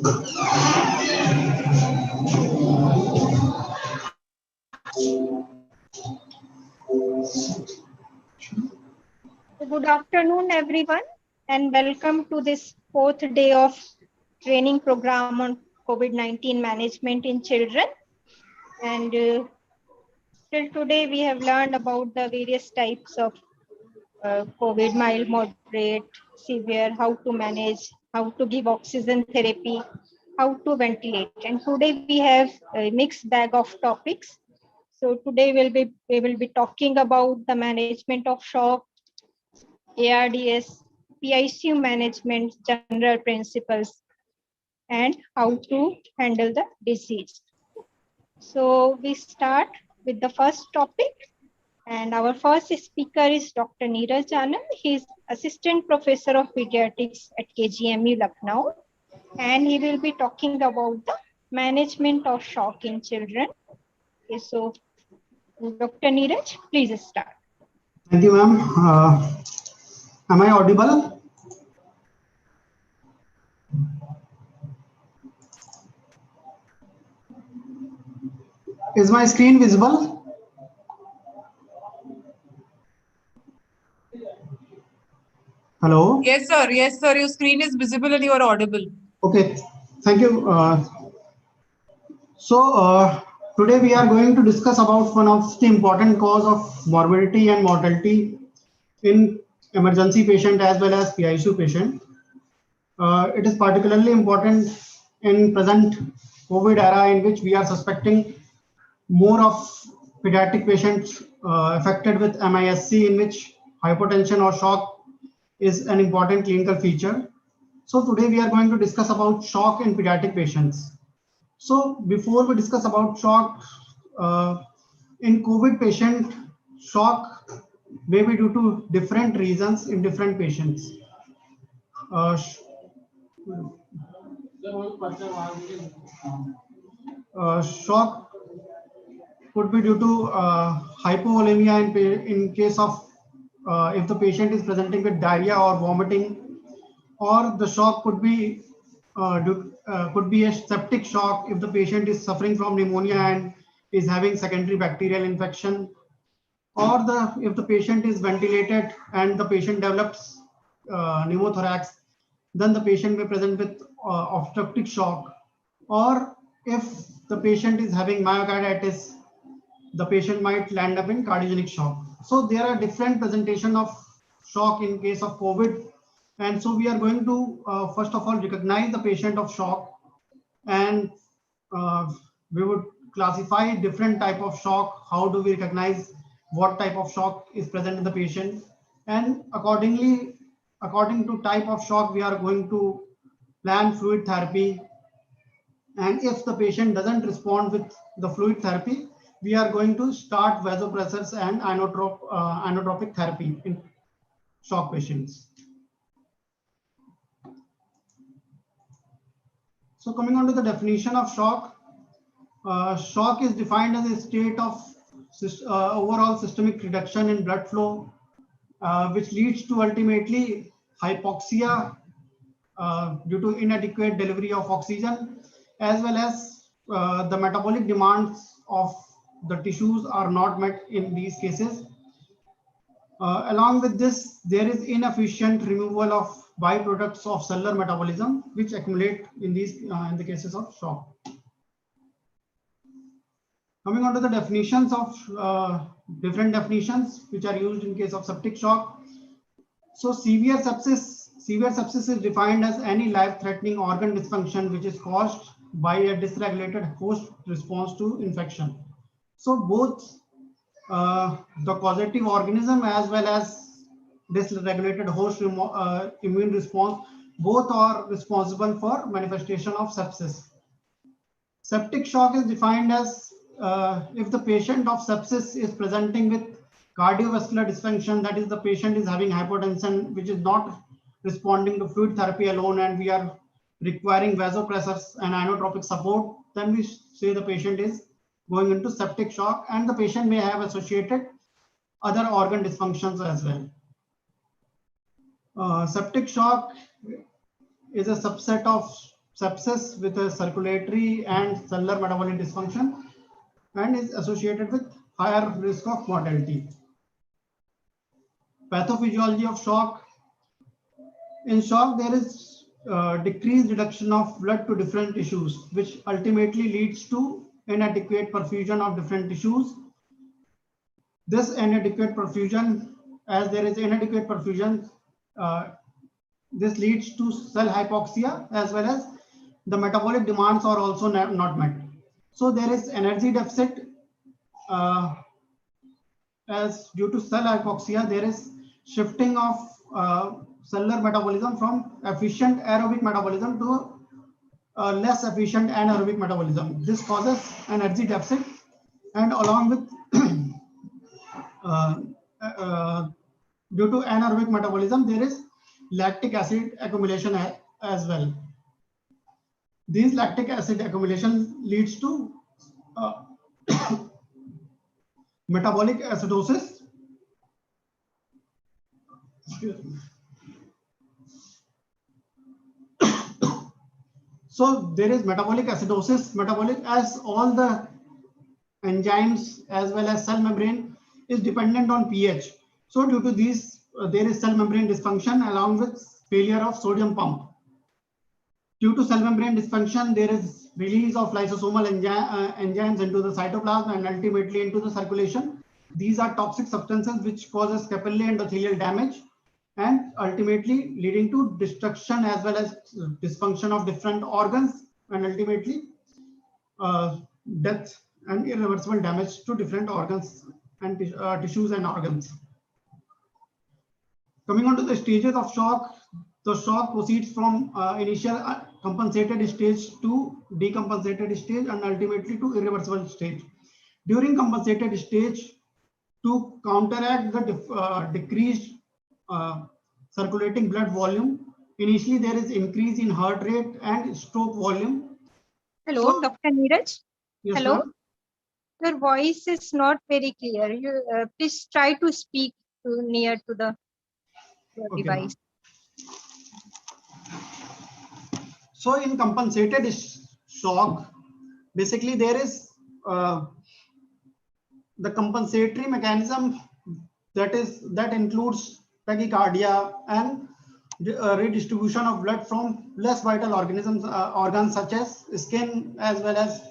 Good afternoon, everyone, and welcome to this fourth day of training program on COVID-19 management in children. And till today, we have learned about the various types of COVID, mild, moderate, severe, how to manage, how to give oxygen therapy, how to ventilate. And today we have a mixed bag of topics. So today we will be talking about the management of shock, ARDS, PICU management, general principles, and how to handle the disease. So we start with the first topic. And our first speaker is Dr. Neeraj Anand. He is Assistant Professor of Pediatrics at KGMU Lucknow. And he will be talking about the management of shock in children. Okay, so Dr. Neeraj, please start. Thank you, ma'am. Am I audible? Is my screen visible? Hello? Yes, sir. Yes, sir. Your screen is visible and you are audible. Okay. Thank you. Today we are going to discuss about one of the important cause of morbidity and mortality in emergency patient as well as PICU patient. It is particularly important in present COVID era in which we are suspecting more of pediatric patients affected with MISC, in which hypotension or shock is an important clinical feature. So today we are going to discuss about shock in pediatric patients. So before we discuss about shock, in COVID patient, shock may be due to different reasons in different patients. Shock could be due to hypovolemia in case of if the patient is presenting with diarrhea or vomiting, or the shock could be a septic shock if the patient is suffering from pneumonia and is having secondary bacterial infection, or if the patient is ventilated and the patient develops pneumothorax, then the patient may present with obstructive shock, or if the patient is having myocarditis, the patient might land up in cardiogenic shock. So there are different presentation of shock in case of COVID. And so we are going to first of all recognize the patient of shock, and we would classify different type of shock. How do we recognize what type of shock is present in the patient? And according to type of shock, we are going to plan fluid therapy. And if the patient doesn't respond with the fluid therapy, we are going to start vasopressors and inotropic therapy in shock patients. So coming on to the definition of shock, shock is defined as a state of overall systemic reduction in blood flow, which leads to ultimately hypoxia due to inadequate delivery of oxygen, as well as the metabolic demands of the tissues are not met in these cases. Along with this, there is inefficient removal of byproducts of cellular metabolism, which accumulate in the cases of shock. Coming on to the definitions of different definitions which are used in case of septic shock. So severe sepsis is defined as any life-threatening organ dysfunction which is caused by a dysregulated host response to infection. So both the causative organism as well as dysregulated host immune response, both are responsible for manifestation of sepsis. Septic shock is defined as if the patient of sepsis is presenting with cardiovascular dysfunction, that is the patient is having hypotension which is not responding to fluid therapy alone, and we are requiring vasopressors and inotropic support, then we say the patient is going into septic shock, and the patient may have associated other organ dysfunctions as well. Septic shock is a subset of sepsis with a circulatory and cellular metabolic dysfunction and is associated with higher risk of mortality. Pathophysiology of shock. In shock, there is decreased reduction of blood to different tissues, which ultimately leads to inadequate perfusion of different tissues. This inadequate perfusion, as there is inadequate perfusion, this leads to cell hypoxia, as well as the metabolic demands are also not met. So there is energy deficit, as due to cell hypoxia, there is shifting of cellular metabolism from efficient aerobic metabolism to less efficient anaerobic metabolism. This causes energy deficit, and along with due to anaerobic metabolism, there is lactic acid accumulation as well. These lactic acid accumulation leads to metabolic acidosis. So there is metabolic acidosis, metabolic, as all the enzymes as well as cell membrane is dependent on pH. So due to these, there is cell membrane dysfunction along with failure of sodium pump. Due to cell membrane dysfunction, there is release of lysosomal enzymes into the cytoplasm and ultimately into the circulation. These are toxic substances which causes capillary endothelial damage and ultimately leading to destruction as well as dysfunction of different organs and ultimately death and irreversible damage to different organs and tissues and organs. Coming on to the stages of shock, the shock proceeds from initial compensated stage to decompensated stage and ultimately to irreversible stage. During compensated stage, to counteract the decreased circulating blood volume, initially there is increase in heart rate and stroke volume. Hello, so, Dr. Neeraj. Yes, hello. Your voice is not very clear. You please try to speak near to the device. So in compensated shock, basically there is the compensatory mechanism that includes tachycardia and redistribution of blood from less vital organs such as skin as well as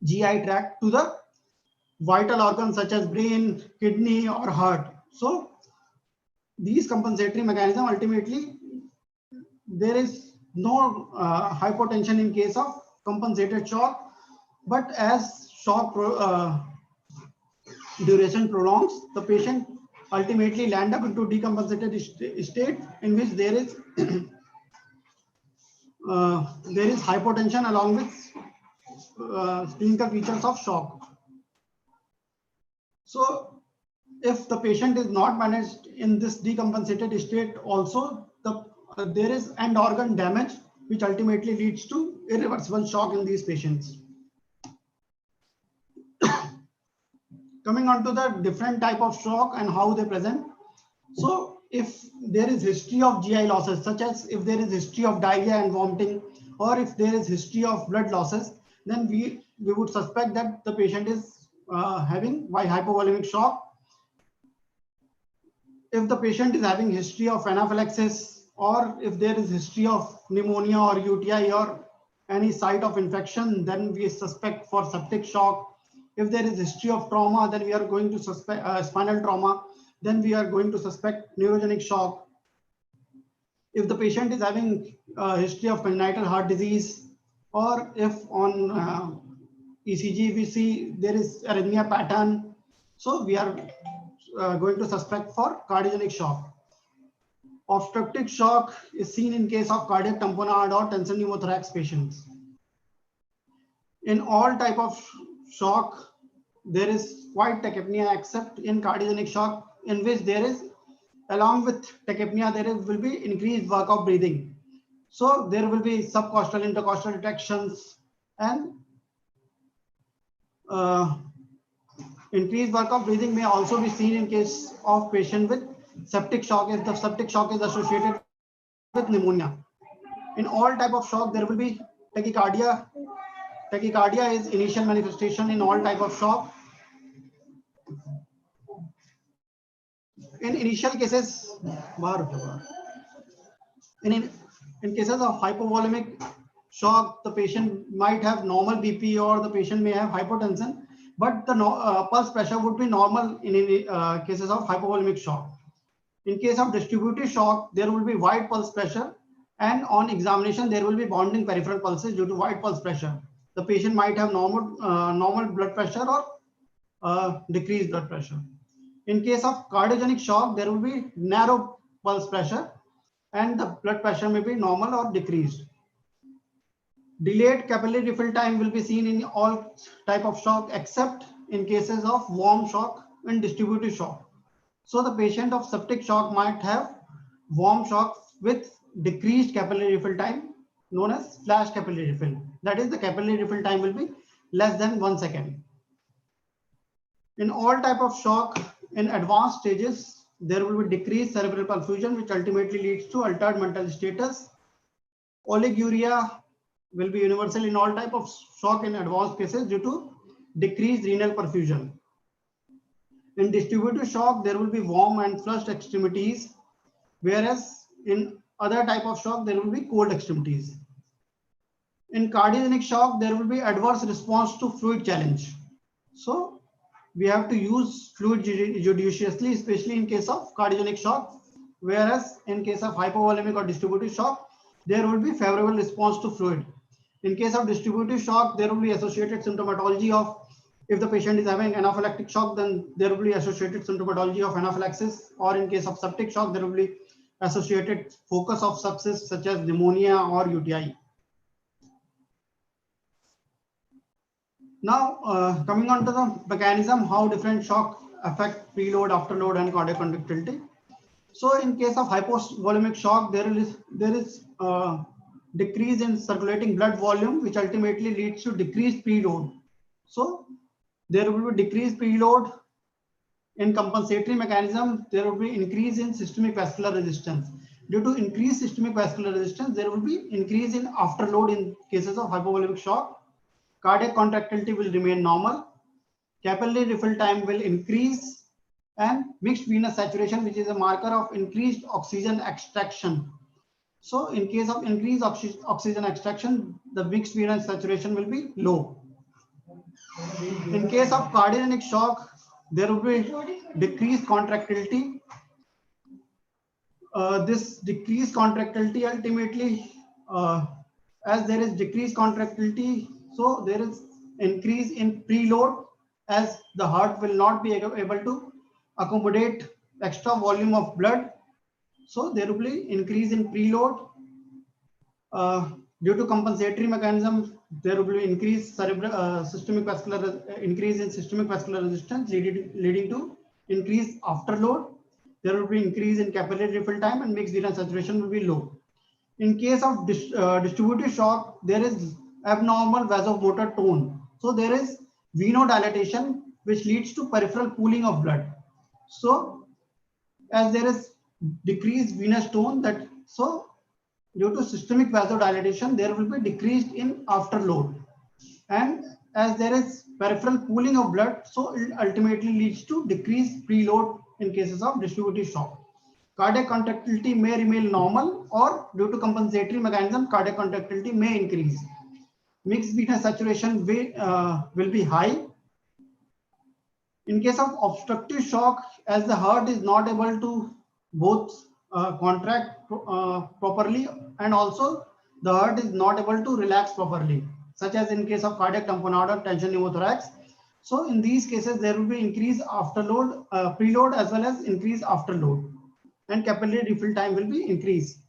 GI tract to the vital organs such as brain, kidney or heart. So these compensatory mechanism, ultimately there is no hypotension in case of compensated shock, but as shock duration prolongs, the patient ultimately land up into decompensated state in which there is hypotension along with clinical features of shock. So if the patient is not managed in this decompensated state, also there is end organ damage which ultimately leads to irreversible shock in these patients. Coming on to the different type of shock and how they present. So if there is history of GI losses, such as if there is history of diarrhea and vomiting, or if there is history of blood losses, then we would suspect that the patient is having hypovolemic shock. If the patient is having history of anaphylaxis, or if there is history of pneumonia or UTI or any site of infection, then we suspect for septic shock. If there is history of trauma, then we are going to suspect spinal trauma, then we are going to suspect neurogenic shock. If the patient is having history of congenital heart disease, or if on ECG we see there is arrhythmia pattern, so we are going to suspect for cardiogenic shock. Obstructive shock is seen in case of cardiac tamponade or tension pneumothorax patients. In all type of shock, there is quite tachypnea except in cardiogenic shock, in which there is, along with tachypnea, will be increased work of breathing. So there will be subcostal, intercostal retractions and increased work of breathing may also be seen in case of patient with septic shock, if the septic shock is associated with pneumonia. In all type of shock, there will be tachycardia. Tachycardia is initial manifestation in all type of shock. In initial cases, in cases of hypovolemic shock, the patient might have normal BP or the patient may have hypotension, but the pulse pressure would be normal in cases of hypovolemic shock. In case of distributive shock, there will be wide pulse pressure, and on examination, there will be bounding peripheral pulses due to wide pulse pressure. The patient might have normal blood pressure or decreased blood pressure. In case of cardiogenic shock, there will be narrow pulse pressure, and the blood pressure may be normal or decreased. Delayed capillary refill time will be seen in all type of shock except in cases of warm shock and distributive shock. So the patient of septic shock might have warm shock with decreased capillary refill time known as flash capillary refill. That is, the capillary refill time will be less than 1 second. In all type of shock in advanced stages, there will be decreased cerebral perfusion, which ultimately leads to altered mental status. Oliguria will be universal in all type of shock in advanced cases due to decreased renal perfusion. In distributive shock, there will be warm and flushed extremities, whereas in other type of shock, there will be cold extremities. In cardiogenic shock, there will be adverse response to fluid challenge. So we have to use fluid judiciously, especially in case of cardiogenic shock, whereas in case of hypovolemic or distributive shock, there will be favorable response to fluid. In case of distributive shock, there will be associated symptomatology of, if the patient is having anaphylactic shock, then there will be associated symptomatology of anaphylaxis, or in case of septic shock, there will be associated focus of sepsis such as pneumonia or UTI. Now, coming on to the mechanism, how different shock affect preload, afterload, and cardiac conductivity. So, in case of hypovolemic shock, there is decrease in circulating blood volume, which ultimately leads to decreased preload. So, there will be decreased preload. In compensatory mechanism, there will be increase in systemic vascular resistance. Due to increased systemic vascular resistance, there will be increase in afterload in cases of hypovolemic shock. Cardiac contractility will remain normal. Capillary refill time will increase, and mixed venous saturation, which is a marker of increased oxygen extraction. So in case of increased oxygen extraction, the mixed venous saturation will be low. In case of cardiogenic shock, there will be decreased contractility. This decreased contractility ultimately, as there is decreased contractility, so there is increase in preload, as the heart will not be able to accommodate extra volume of blood. So there will be increase in preload. Due to compensatory mechanism, there will be increased systemic vascular increase in systemic vascular resistance, leading to increased afterload. There will be increase in capillary refill time, and mixed venous saturation will be low. In case of distributive shock, there is abnormal vasomotor tone. So there is venodilation, which leads to peripheral pooling of blood. So as there is decreased venous tone, that so due to systemic vasodilation, there will be decreased in afterload. And as there is peripheral pooling of blood, so it ultimately leads to decreased preload in cases of distributive shock. Cardiac contractility may remain normal, or due to compensatory mechanism, cardiac contractility may increase. Mixed venous saturation will be high. In case of obstructive shock, as the heart is not able to both contract properly, and also the heart is not able to relax properly, such as in case of cardiac tamponade or tension pneumothorax. So in these cases, there will be increased afterload, preload, as well as increased afterload, and capillary refill time will be increased.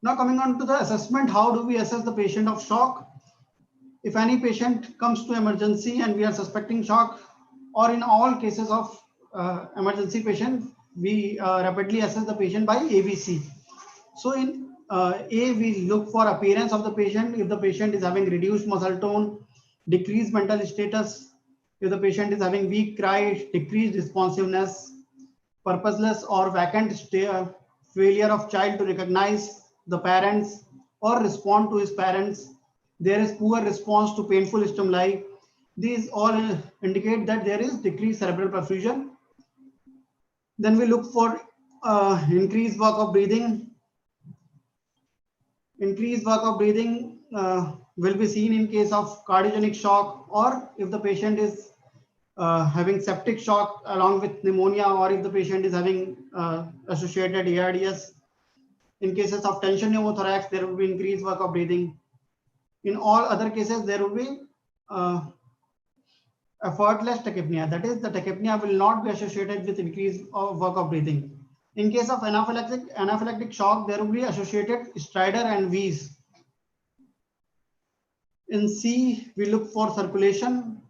Now coming on to the assessment, how do we assess the patient of shock? If any patient comes to emergency and we are suspecting shock, or in all cases of emergency patient, we rapidly assess the patient by ABC. So in A, we look for appearance of the patient. If the patient is having reduced muscle tone, decreased mental status, if the patient is having weak cry, decreased responsiveness, purposeless or vacant stare, failure of child to recognize the parents or respond to his parents. There is poor response to painful stimuli. These all indicate that there is decreased cerebral perfusion. Then we look for increased work of breathing. Increased work of breathing will be seen in case of cardiogenic shock, or if the patient is having septic shock along with pneumonia, or if the patient is having associated ARDS. In cases of tension pneumothorax, there will be increased work of breathing. In all other cases, there will be effortless tachypnea. That is, the tachypnea will not be associated with increased work of breathing. In case of anaphylactic shock, there will be associated stridor and wheeze. In C, we look for circulation.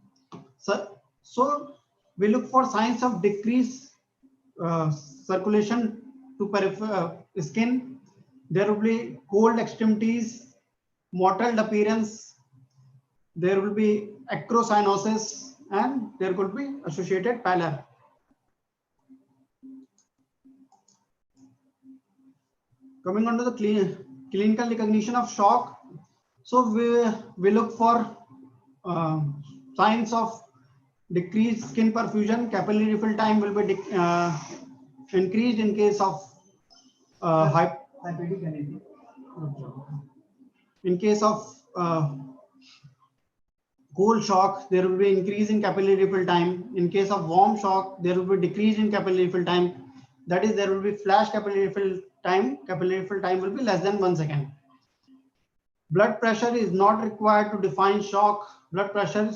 So we look for signs of decreased circulation to skin. There will be cold extremities, mottled appearance. There will be acrocyanosis, and there could be associated pallor. Coming on to the clinical recognition of shock. So we look for signs of decreased skin perfusion. Capillary refill time will be increased in case of in case of cold shock, there will be increase in capillary refill time. In case of warm shock, there will be decrease in capillary refill time. That is, there will be flash capillary refill time. Capillary refill time will be less than 1 second. Blood pressure is not required to define shock. Blood pressure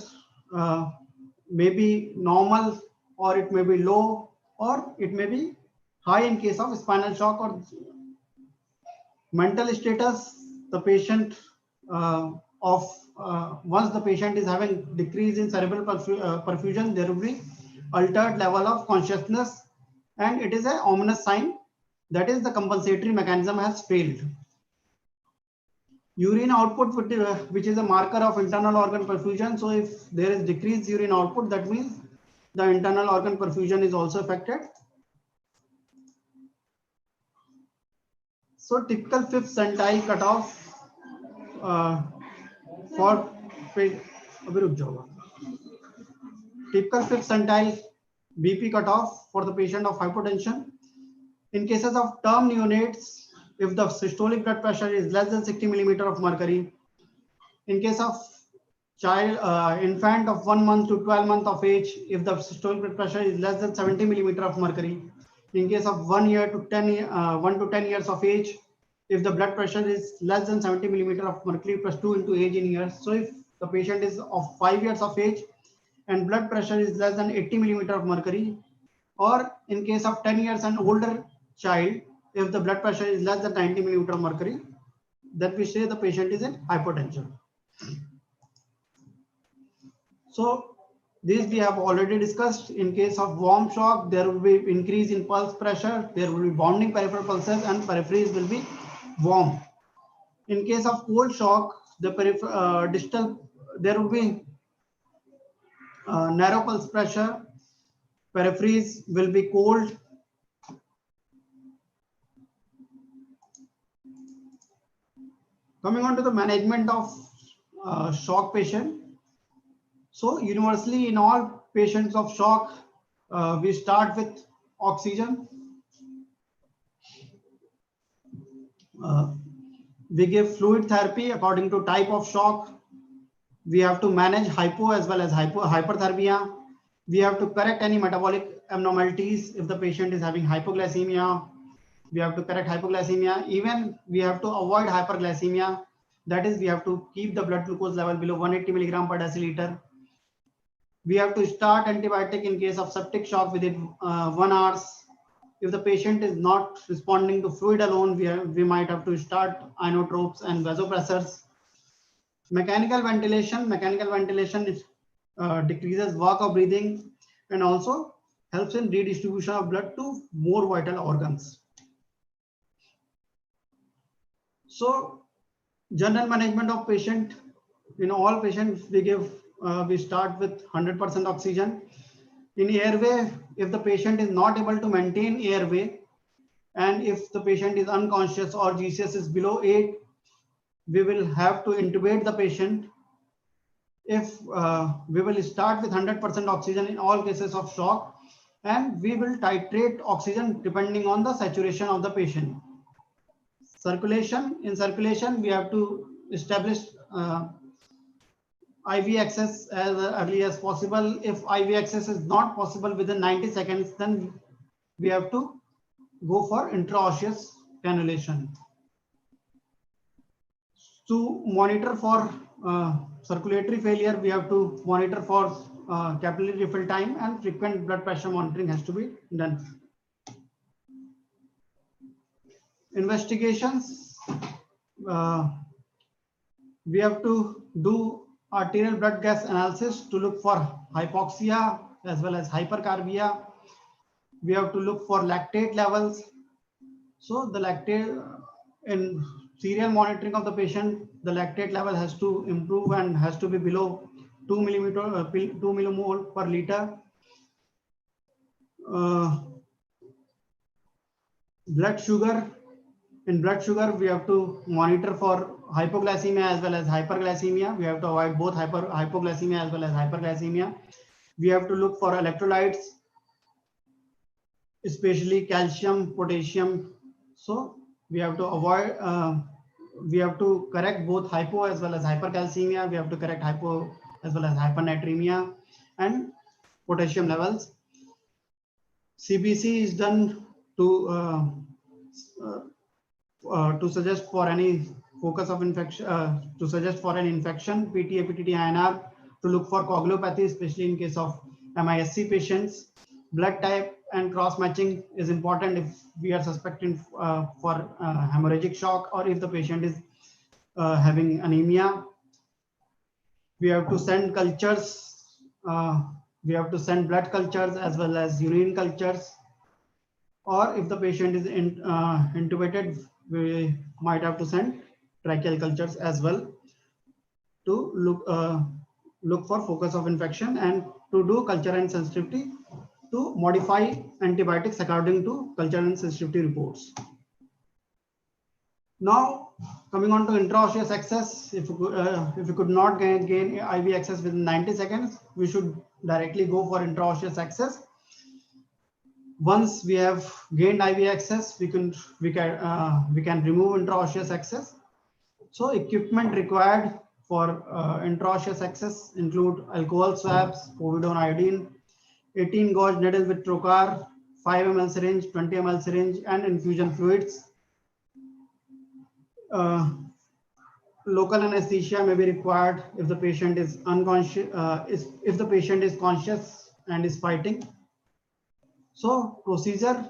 may be normal, or it may be low, or it may be high in case of spinal shock. Or mental status, the patient once the patient is having decrease in cerebral perfusion, there will be altered level of consciousness, and it is an ominous sign, that is, the compensatory mechanism has failed. Urine output, which is a marker of internal organ perfusion. So if there is decreased urine output, that means the internal organ perfusion is also affected. So typical fifth centile cutoff for typical fifth centile BP cutoff for the patient of hypotension. In cases of term neonates, if the systolic blood pressure is less than 60 millimeter of mercury. In case of infant of 1 month to 12 months of age, if the systolic blood pressure is less than 70 millimeter of mercury. In case of 1 to 10 years of age, if the blood pressure is less than 70 millimeter of mercury plus 2 into age in years. So if the patient is of 5 years of age and blood pressure is less than 80 millimeter of mercury, or in case of 10 years and older child, if the blood pressure is less than 90 millimeter of mercury, then we say the patient is in hypotension. So this we have already discussed. In case of warm shock, there will be increase in pulse pressure, there will be bounding peripheral pulses, and peripheries will be warm. In case of cold shock, the distal, there will be narrow pulse pressure, peripheries will be cold. Coming on to the management of shock patient. So universally in all patients of shock, we start with oxygen. We give fluid therapy according to type of shock. We have to manage hypo as well as hyperthermia. We have to correct any metabolic abnormalities. If the patient is having hypoglycemia, we have to correct hypoglycemia. Even we have to avoid hyperglycemia. That is, we have to keep the blood glucose level below 180 milligram per deciliter. We have to start antibiotic in case of septic shock within 1 hour. If the patient is not responding to fluid alone, we might have to start inotropes and vasopressors. Mechanical ventilation is, decreases work of breathing and also helps in redistribution of blood to more vital organs. So general management of patient, in all patients we start with 100% oxygen. In airway, if the patient is not able to maintain airway, And if the patient is unconscious or GCS is below 8, we will have to intubate the patient. If we will start with 100% oxygen in all cases of shock, and we will titrate oxygen depending on the saturation of the patient. In circulation, we have to establish IV access as early as possible. If IV access is not possible within 90 seconds, then we have to go for intraosseous cannulation. To monitor for circulatory failure, we have to monitor for capillary refill time, and frequent blood pressure monitoring has to be done. Investigations, we have to do arterial blood gas analysis to look for hypoxia as well as hypercarbia. We have to look for lactate levels. So the lactate, in serial monitoring of the patient, the lactate level has to improve and has to be below 2 millimole per liter. Blood sugar. In blood sugar, we have to monitor for hypoglycemia as well as hyperglycemia. We have to avoid both hypoglycemia as well as hyperglycemia. We have to look for electrolytes, especially calcium, potassium. So we have to avoid, we have to correct both hypo as well as hypercalcemia. We have to correct hypo as well as hypernatremia and potassium levels. CBC is done to suggest for any focus of infection, to suggest for an infection. PTA, PTT, INR to look for coagulopathy, especially in case of MISC patients. Blood type and cross matching is important if we are suspecting for hemorrhagic shock, or if the patient is having anemia. We have to send cultures. We have to send blood cultures as well as urine cultures. Or if the patient is intubated, we might have to send tracheal cultures as well to look for focus of infection, and to do culture and sensitivity to modify antibiotics according to culture and sensitivity reports. Now, coming on to intraosseous access, if we could not gain IV access within 90 seconds, we should directly go for intraosseous access. Once we have gained IV access, we can remove intraosseous access. So equipment required for intraosseous access include alcohol swabs, povidone iodine, 18 gauge needle with trocar, 5 ml syringe, 20 ml syringe, and infusion fluids. Local anesthesia may be required if the patient is unconscious, if the patient is conscious and is fighting. So procedure,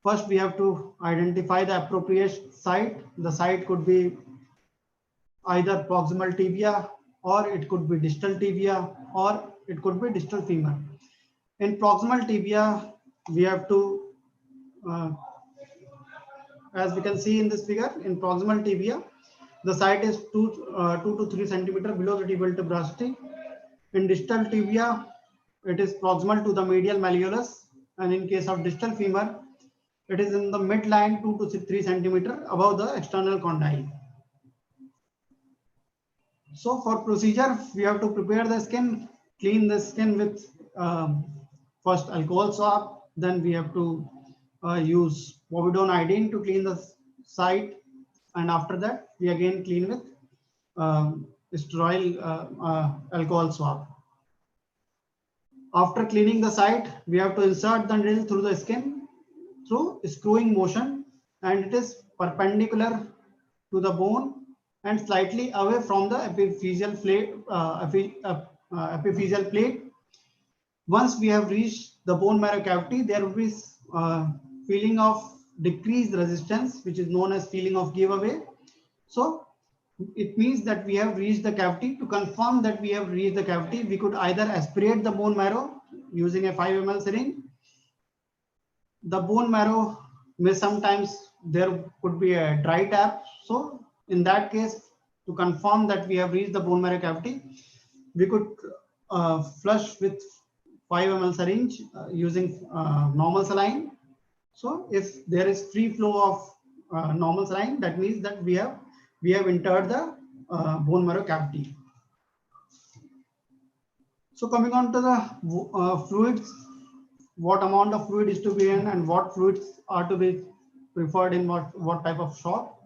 first we have to identify the appropriate site. The site could be either proximal tibia, or it could be distal tibia, or it could be distal femur. In proximal tibia, we have to, as we can see in this figure, in proximal tibia, the site is 2 to 3 centimeter below the tibial tuberosity. In distal tibia, it is proximal to the medial malleolus, and in case of distal femur, it is in the midline 2 to 3 centimeter above the external condyle. So for procedure, we have to prepare the skin, clean the skin with first alcohol swab, then we have to use povidone iodine to clean the site, and after that we again clean with sterile alcohol swab. After cleaning the site, we have to insert the needle through the skin through screwing motion, and it is perpendicular to the bone and slightly away from the epiphyseal plate. Once we have reached the bone marrow cavity, there will be feeling of decreased resistance, which is known as feeling of giveaway. So it means that we have reached the cavity. To confirm that we have reached the cavity, we could either aspirate the bone marrow using a 5 ml syringe. The bone marrow may sometimes, there could be a dry tap. So in that case, to confirm that we have reached the bone marrow cavity, we could flush with 5 ml syringe using normal saline. So if there is free flow of normal saline, that means that we have entered the bone marrow cavity. So coming on to the fluids, what amount of fluid is to be in and what fluids are to be preferred in what type of shock.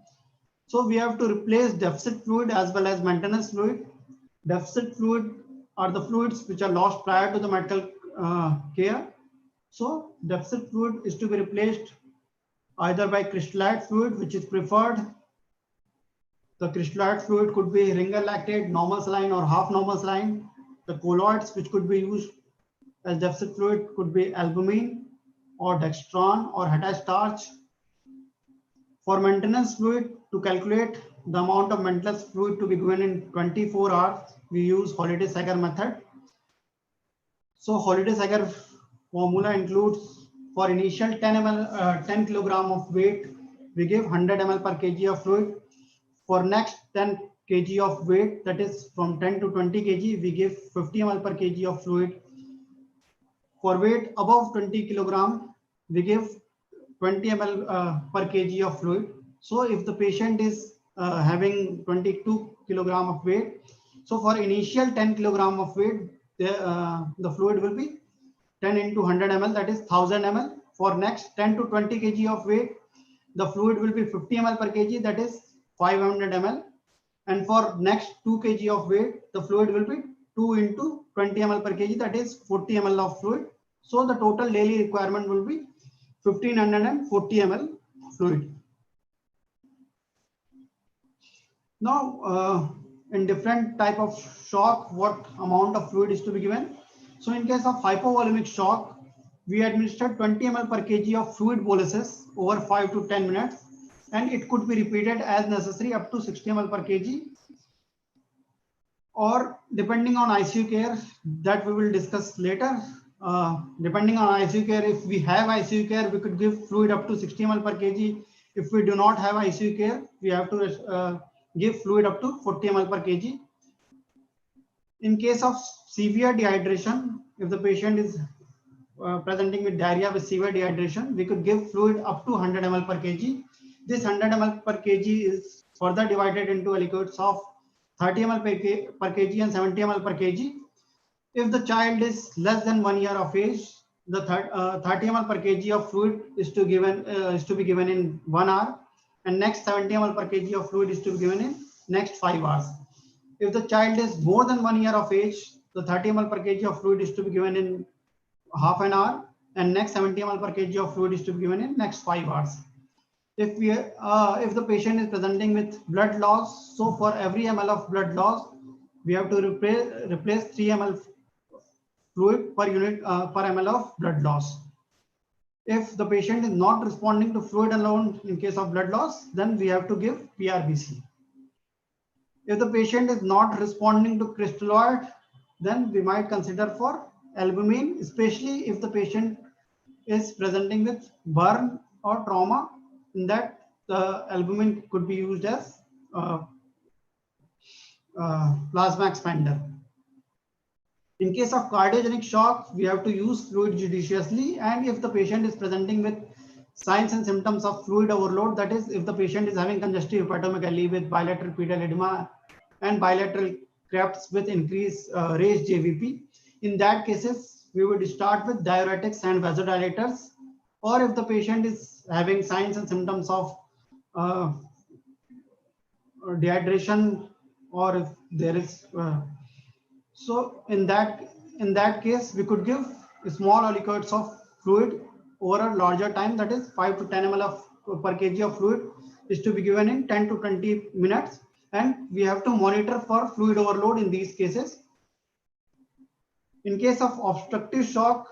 So we have to replace deficit fluid as well as maintenance fluid. Deficit fluid are the fluids which are lost prior to the medical care. So deficit fluid is to be replaced either by crystallized fluid, which is preferred. The crystallized fluid could be ringer lactate, normal saline or half normal saline. The colloids which could be used as deficit fluid could be albumin or dextran or hetat starch. For maintenance fluid, to calculate the amount of maintenance fluid to be given in 24 hours, we use Holiday-Sager method. So Holiday-Sager formula includes for initial 10 kilogram of weight, we give 100 ml per kg of fluid. For next 10 kg of weight, that is from 10 to 20 kg, we give 50 ml per kg of fluid. For weight above 20 kilogram, we give 20 ml per kg of fluid. So if the patient is having 22 kilogram of weight, so for initial 10 kilogram of weight, the fluid will be 10 into 100 ml, that is 1000 ml. For next 10 to 20 kg of weight, the fluid will be 50 ml per kg, that is 500 ml. And for next 2 kg of weight, the fluid will be 2 into 20 ml per kg, that is 40 ml of fluid. So the total daily requirement will be 1540 ml fluid. Now, in different type of shock, what amount of fluid is to be given? So in case of hypovolemic shock, we administer 20 ml per kg of fluid boluses over 5 to 10 minutes, and it could be repeated as necessary up to 60 ml per kg, or depending on ICU care, that we will discuss later. Depending on ICU care, if we have ICU care, we could give fluid up to 60 ml per kg. If we do not have ICU care, we have to give fluid up to 40 ml per kg. In case of severe dehydration, if the patient is presenting with diarrhea with severe dehydration, we could give fluid up to 100 ml per kg. This 100 ml per kg is further divided into liquids of 30 ml per kg and 70 ml per kg. If the child is less than 1 year of age, the 30 ml per kg of fluid is to be given in 1 hour, and next 70 ml per kg of fluid is to be given in next 5 hours. If the child is more than 1 year of age, the 30 ml per kg of fluid is to be given in half an hour, and next 70 ml per kg of fluid is to be given in next 5 hours. If the patient is presenting with blood loss, so for every ml of blood loss, we have to replace 3 ml fluid per unit per ml of blood loss. If the patient is not responding to fluid alone in case of blood loss, then we have to give PRBC. If the patient is not responding to crystalloid, then we might consider for albumin, especially if the patient is presenting with burn or trauma. In that, the albumin could be used as plasma expander. In case of cardiogenic shock, we have to use fluid judiciously, and if the patient is presenting with signs and symptoms of fluid overload, that is, if the patient is having congestive hepatomegaly with bilateral pedal edema and bilateral clefts with increased raised JVP, in that cases, we would start with diuretics and vasodilators. Or if the patient is having signs and symptoms of dehydration, or if there is so in that case, we could give small aliquots of fluid over a larger time, that is 5 to 10 ml of per kg of fluid is to be given in 10 to 20 minutes, and we have to monitor for fluid overload in these cases. In case of obstructive shock,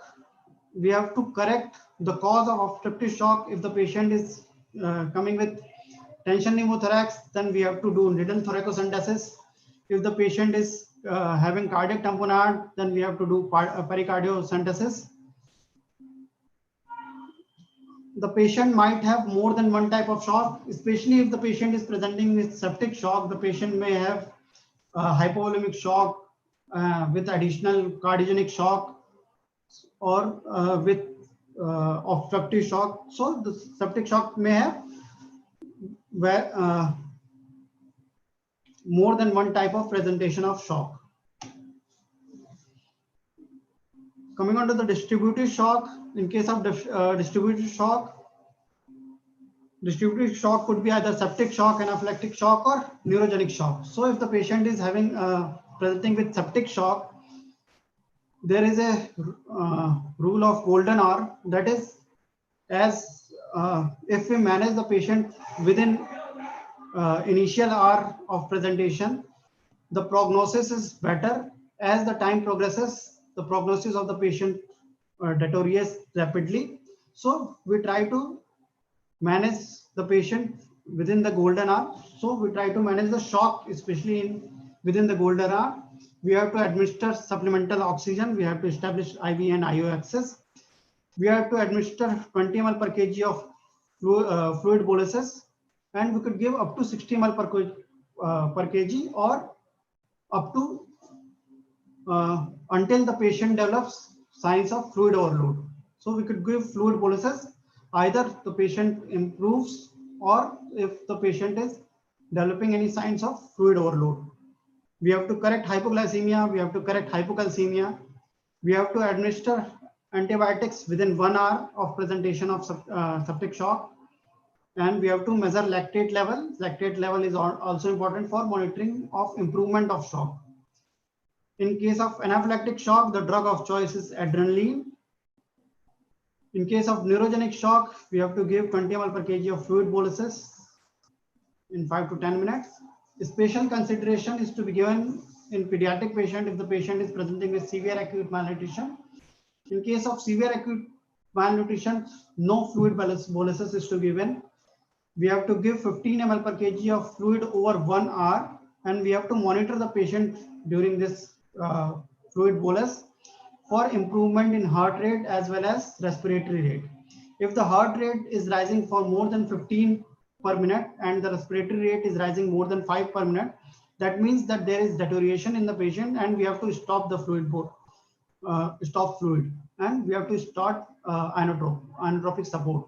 we have to correct the cause of obstructive shock. If the patient is coming with tension pneumothorax, then we have to do needle thoracocentesis. If the patient is having cardiac tamponade, then we have to do pericardiocentesis. The patient might have more than one type of shock, especially if the patient is presenting with septic shock. The patient may have hypovolemic shock with additional cardiogenic shock, or with obstructive shock. So the septic shock may have more than one type of presentation of shock. Coming on to the distributive shock, in case of distributive shock could be either septic shock, anaphylactic shock, or neurogenic shock. So if the patient is having presenting with septic shock, there is a rule of golden hour, that is, as if we manage the patient within initial hour of presentation, the prognosis is better. As the time progresses, the prognosis of the patient deteriorates rapidly. So we try to manage the patient within the golden hour. So we try to manage the shock, especially within the golden hour. We have to administer supplemental oxygen. We have to establish IV and IO access. We have to administer 20 ml per kg of fluid boluses, and we could give up to 60 ml per kg, or up to until the patient develops signs of fluid overload. So we could give fluid boluses either the patient improves or if the patient is developing any signs of fluid overload. We have to correct hypoglycemia, we have to correct hypocalcemia, we have to administer antibiotics within 1 hour of presentation of septic shock, and we have to measure lactate level. Lactate level is also important for monitoring of improvement of shock. In case of anaphylactic shock, the drug of choice is adrenaline. In case of neurogenic shock, we have to give 20 ml per kg of fluid boluses in 5 to 10 minutes. Special consideration is to be given in pediatric patient if the patient is presenting with severe acute malnutrition. In case of severe acute malnutrition, no fluid boluses is to be given. We have to give 15 ml per kg of fluid over 1 hour, and we have to monitor the patient during this fluid bolus for improvement in heart rate as well as respiratory rate. If the heart rate is rising for more than 15 per minute and the respiratory rate is rising more than 5 per minute, that means that there is deterioration in the patient and we have to stop the fluid, and we have to start inotropic support.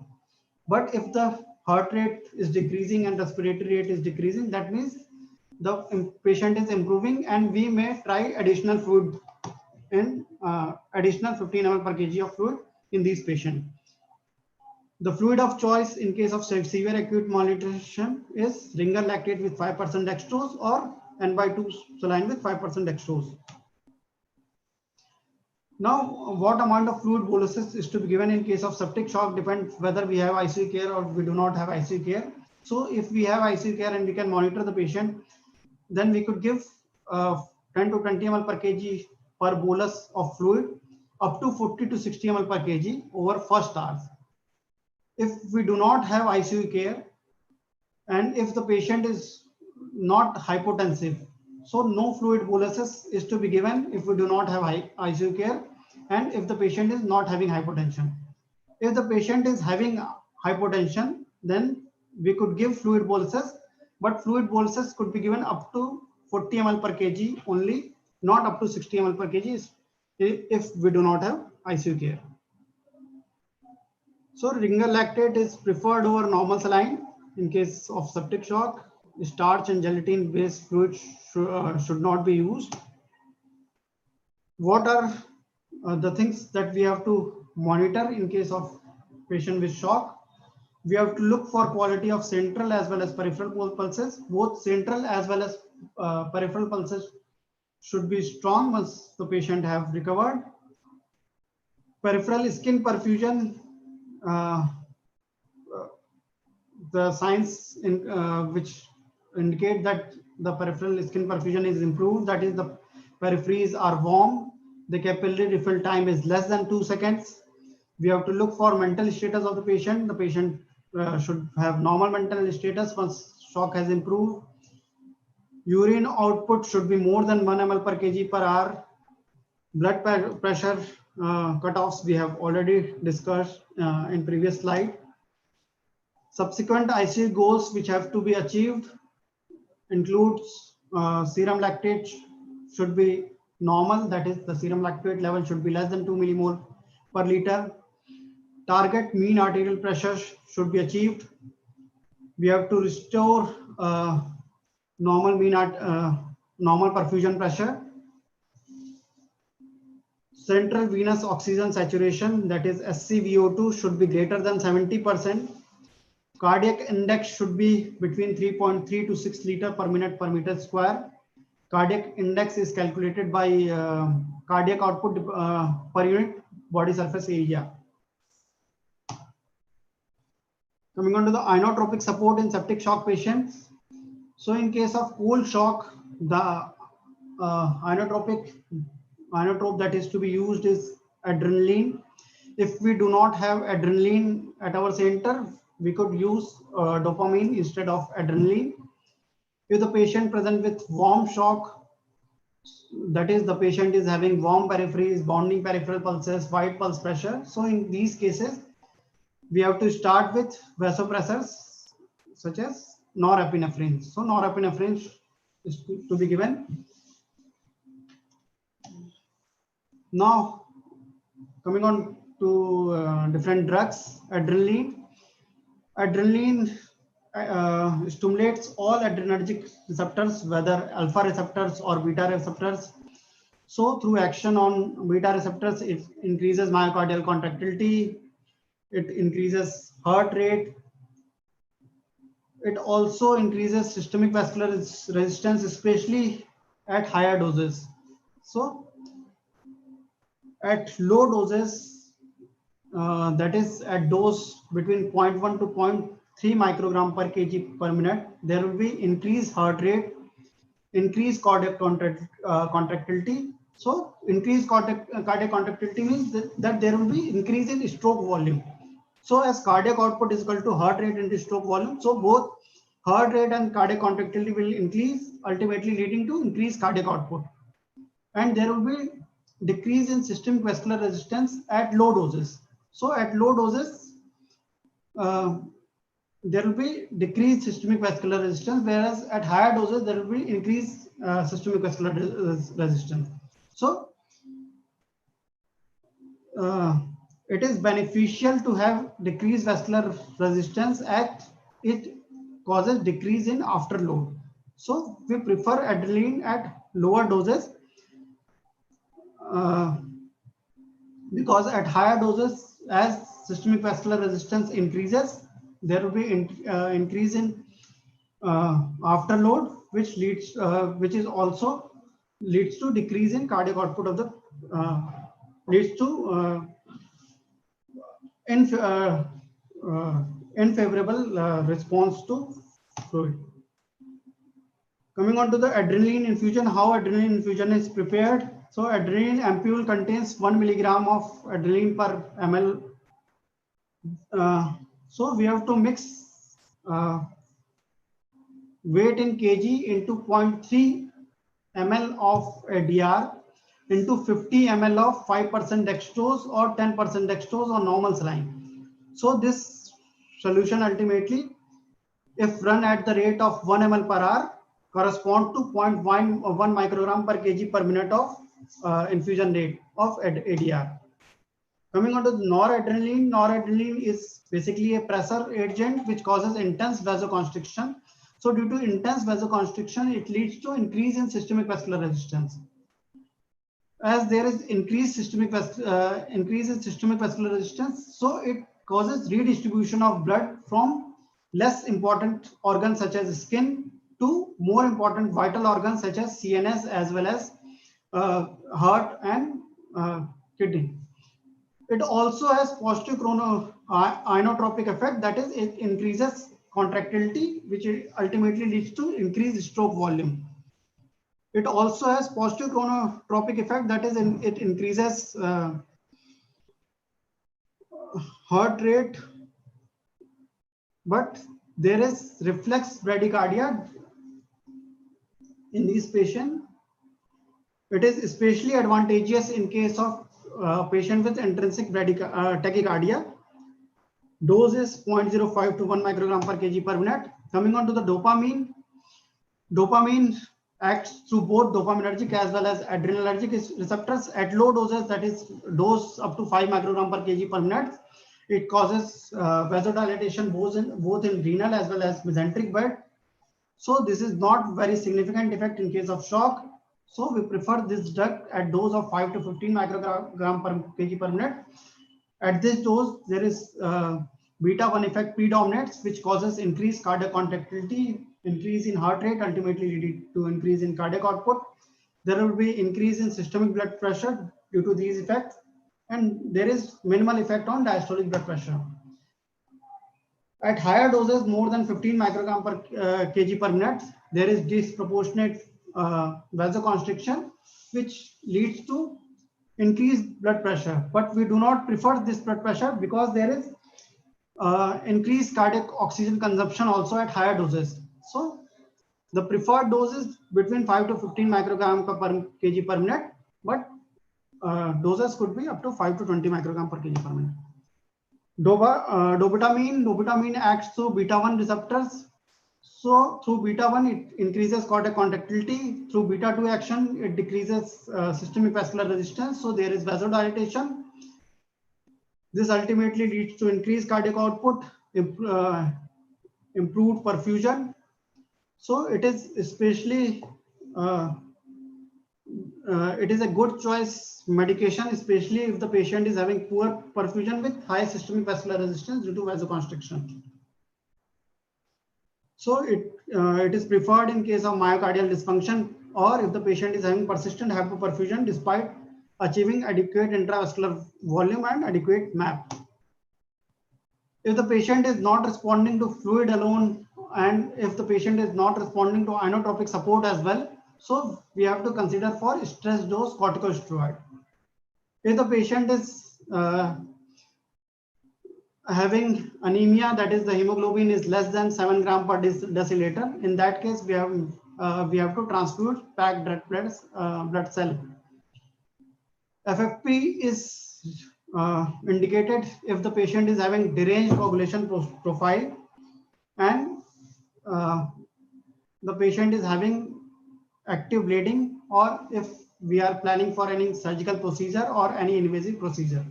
But if the heart rate is decreasing and respiratory rate is decreasing, that means the patient is improving and we may try additional fluid in additional 15 ml per kg of fluid in these patients. The fluid of choice in case of severe acute malnutrition is ringer lactate with 5% dextrose or N/2 saline with 5% dextrose. Now, what amount of fluid boluses is to be given in case of septic shock depends whether we have ICU care or we do not have ICU care. So if we have ICU care and we can monitor the patient, then we could give 10 to 20 ml per kg per bolus of fluid up to 40 to 60 ml per kg over first hours. If we do not have ICU care and if the patient is not hypotensive, so no fluid boluses is to be given if we do not have ICU care and if the patient is not having hypotension. If the patient is having hypotension, then we could give fluid boluses, but fluid boluses could be given up to 40 ml per kg only, not up to 60 ml per kg if we do not have ICU care. So ringer lactate is preferred over normal saline in case of septic shock. Starch and gelatin based fluid should not be used. What are the things that we have to monitor in case of patient with shock? We have to look for quality of central as well as peripheral pulses. Both central as well as peripheral pulses should be strong once the patient have recovered. Peripheral skin perfusion, the signs which indicate that the peripheral skin perfusion is improved, that is the peripheries are warm, the capillary refill time is less than 2 seconds. We have to look for mental status of the patient. The patient should have normal mental status once shock has improved. Urine output should be more than 1 ml per kg per hour. Blood pressure cutoffs we have already discussed in previous slide. Subsequent ICU goals which have to be achieved includes serum lactate should be normal, that is the serum lactate level should be less than 2 millimole per liter. target mean arterial pressure should be achieved. We have to restore normal perfusion pressure. Central venous oxygen saturation, that is SCVO2, should be greater than 70%. Cardiac index should be between 3.3 to 6 liter per minute per meter square. Cardiac index is calculated by cardiac output per unit body surface area. Coming on to the inotropic support in septic shock patients. So in case of cold shock, the inotrope that is to be used is adrenaline. If we do not have adrenaline at our center, we could use dopamine instead of adrenaline. If the patient present with warm shock, that is the patient is having warm peripheries, bounding peripheral pulses, wide pulse pressure. So in these cases, we have to start with vasopressors such as norepinephrine. So norepinephrine is to be given. Now coming on to different drugs, adrenaline. Adrenaline stimulates all adrenergic receptors, whether alpha receptors or beta receptors. So through action on beta receptors, it increases myocardial contractility, it increases heart rate, it also increases systemic vascular resistance, especially at higher doses. So at low doses, that is at dose between 0.1 to 0.3 microgram per kg per minute, there will be increased heart rate, increased cardiac contractility. So increased cardiac contractility means that there will be increase in stroke volume. So as cardiac output is equal to heart rate into stroke volume, so both heart rate and cardiac contractility will increase, ultimately leading to increased cardiac output. And there will be decrease in systemic vascular resistance at low doses. So at low doses, there will be decreased systemic vascular resistance, whereas at higher doses, there will be increased systemic vascular resistance. So it is beneficial to have decreased vascular resistance as it causes decrease in afterload. So we prefer adrenaline at lower doses because at higher doses, as systemic vascular resistance increases, there will be increase in afterload, which is also leads to decrease in cardiac output of the leads to unfavorable response to fluid. Coming on to the adrenaline infusion, how adrenaline infusion is prepared. So adrenaline ampule contains 1 milligram of adrenaline per ml. So we have to mix weight in kg into 0.3 ml of ADR into 50 ml of 5% dextrose or 10% dextrose or normal saline. So this solution ultimately, if run at the rate of 1 ml per hour, correspond to 0.1 microgram per kg per minute of infusion rate of ADR. Coming on to noradrenaline, noradrenaline is basically a pressure agent which causes intense vasoconstriction. So due to intense vasoconstriction, it leads to increase in systemic vascular resistance. As there is increase in systemic vascular resistance, so it causes redistribution of blood from less important organs such as skin to more important vital organs such as CNS as well as heart and kidney. It also has positive inotropic effect, that is, it increases contractility, which ultimately leads to increased stroke volume. It also has positive chronotropic effect, that is, it increases heart rate, but there is reflex bradycardia in these patients. It is especially advantageous in case of patient with intrinsic tachycardia. Dose is 0.05 to 1 microgram per kg per minute. Coming on to the dopamine, dopamine acts through both dopaminergic as well as adrenergic receptors at low doses, that is dose up to 5 microgram per kg per minute. It causes vasodilation both in renal as well as mesenteric bed. So this is not very significant effect in case of shock. So we prefer this drug at dose of 5 to 15 microgram per kg per minute. At this dose, there is beta 1 effect predominates, which causes increased cardiac contractility, increase in heart rate, ultimately leading to increase in cardiac output. There will be increase in systemic blood pressure due to these effects, and there is minimal effect on diastolic blood pressure. At higher doses, more than 15 microgram per kg per minute, there is disproportionate vasoconstriction, which leads to increased blood pressure. But we do not prefer this blood pressure because there is increased cardiac oxygen consumption also at higher doses. So the preferred dose is between 5 to 15 microgram per kg per minute, but doses could be up to 5 to 20 microgram per kg per minute. Dobutamine acts through beta 1 receptors. So through beta 1, it increases cardiac contractility. Through beta 2 action, it decreases systemic vascular resistance. So there is vasodilation. This ultimately leads to increased cardiac output, improved perfusion. So it is especially it is a good choice medication, especially if the patient is having poor perfusion with high systemic vascular resistance due to vasoconstriction. So it is preferred in case of myocardial dysfunction, or if the patient is having persistent hypoperfusion despite achieving adequate intravascular volume and adequate MAP. If the patient is not responding to fluid alone, and if the patient is not responding to inotropic support as well, so we have to consider for stress dose corticosteroid. If the patient is having anemia, that is the hemoglobin is less than 7 gram per deciliter, in that case we have to transfuse packed blood cell. FFP is indicated if the patient is having deranged coagulation profile, and the patient is having active bleeding, or if we are planning for any surgical procedure or any invasive procedure.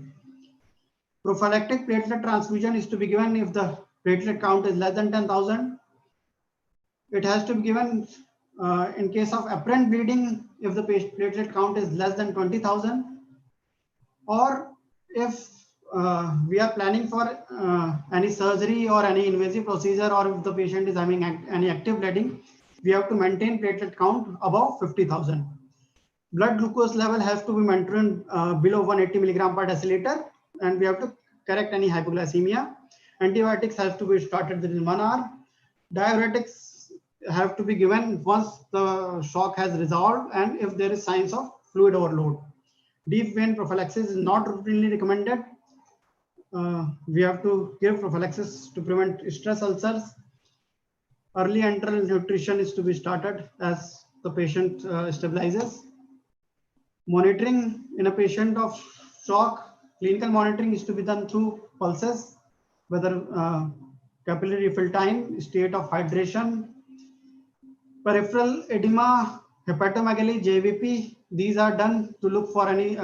Prophylactic platelet transfusion is to be given if the platelet count is less than 10,000. It has to be given in case of apparent bleeding if the platelet count is less than 20,000, or if we are planning for any surgery or any invasive procedure, or if the patient is having any active bleeding, we have to maintain platelet count above 50,000. Blood glucose level has to be maintained below 180 milligram per deciliter, and we have to correct any hypoglycemia. Antibiotics have to be started within 1 hour. Diuretics have to be given once the shock has resolved and if there is signs of fluid overload. Deep vein prophylaxis is not routinely recommended. We have to give prophylaxis to prevent stress ulcers. Early enteral nutrition is to be started as the patient stabilizes. Monitoring in a patient of shock, clinical monitoring is to be done through pulses, whether capillary refill time, state of hydration, peripheral edema, hepatomegaly, JVP. These are done to look for any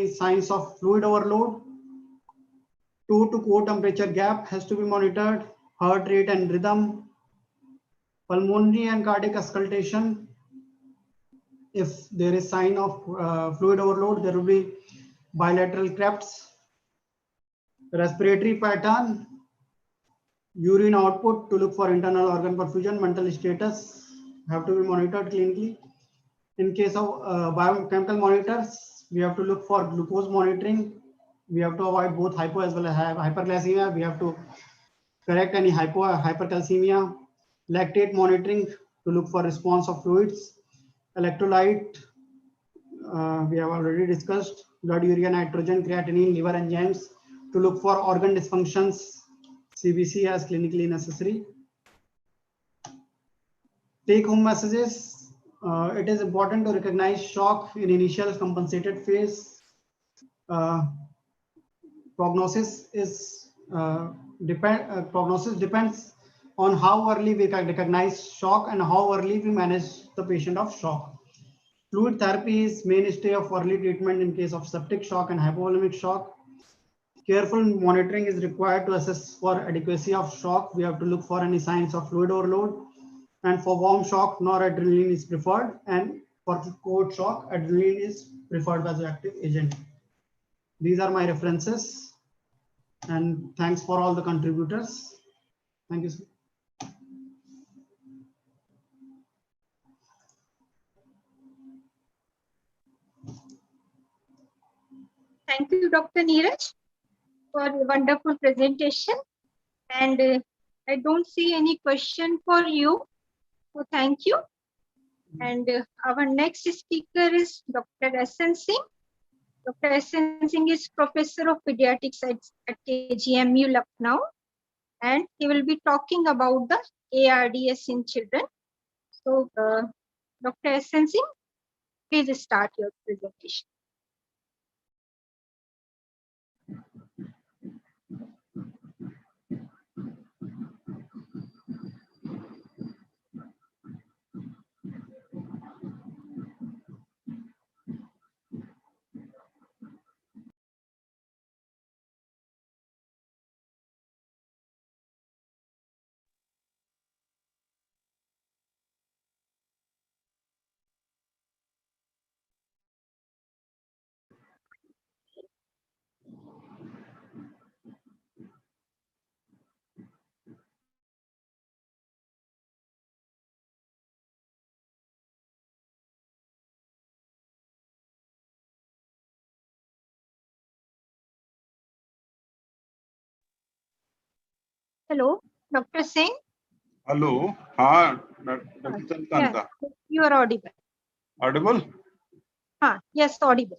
signs of fluid overload. Toe to core temperature gap has to be monitored. Heart rate and rhythm, pulmonary and cardiac auscultation. If there is sign of fluid overload, there will be bilateral clefts. Respiratory pattern, urine output to look for internal organ perfusion, mental status have to be monitored clinically. In case of biochemical monitors, we have to look for glucose monitoring. We have to avoid both hypo as well as hyperglycemia. We have to correct any hypercalcemia. Lactate monitoring to look for response of fluids. Electrolyte, we have already discussed. Blood urea nitrogen, creatinine, liver enzymes to look for organ dysfunctions. CBC as clinically necessary. Take home messages. It is important to recognize shock in initial compensated phase. Prognosis depends on how early we recognize shock and how early we manage the patient of shock. Fluid therapy is mainstay of early treatment in case of septic shock and hypovolemic shock. Careful monitoring is required to assess for adequacy of shock. We have to look for any signs of fluid overload. And for warm shock, noradrenaline is preferred. And for cold shock, adrenaline is preferred as an active agent. These are my references. And thanks for all the contributors. Thank you, sir. Thank you, Dr. Neeraj, for a wonderful presentation. And I don't see any question for you. So thank you. And our next speaker is Dr. S.N. Singh. Dr. S.N. Singh is Professor of Pediatrics at KGMU, Lucknow. And he will be talking about the ARDS in children. So, Dr. S.N. Singh, please start your presentation. Hello, Dr. Singh. Hello. Dr. Chandkanta. Yes, you are audible. Audible? Yes, audible.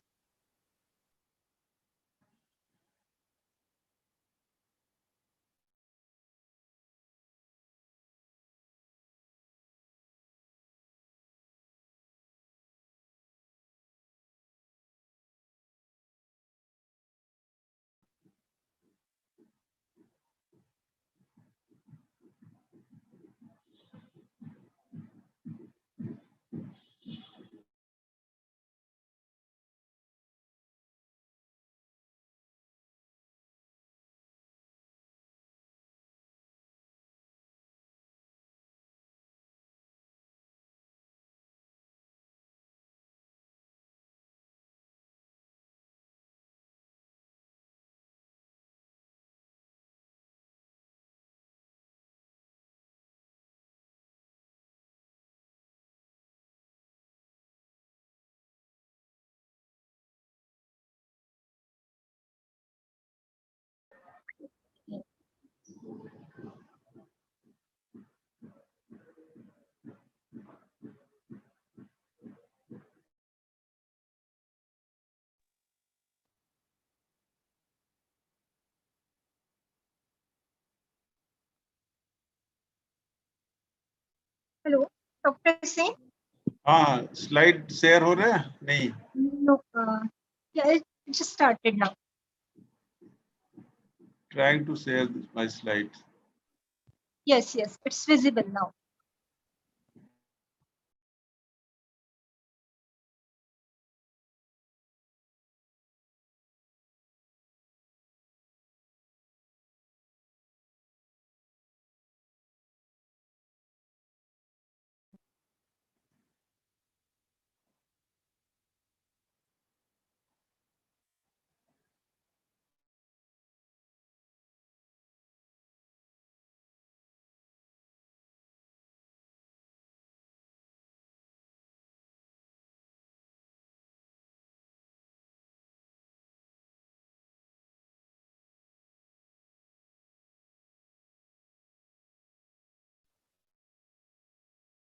Hello, Dr. Singh. Slide share हो रहे हैं? नहीं. No, yeah, it just started now. Trying to share my slides. Yes, it's visible now.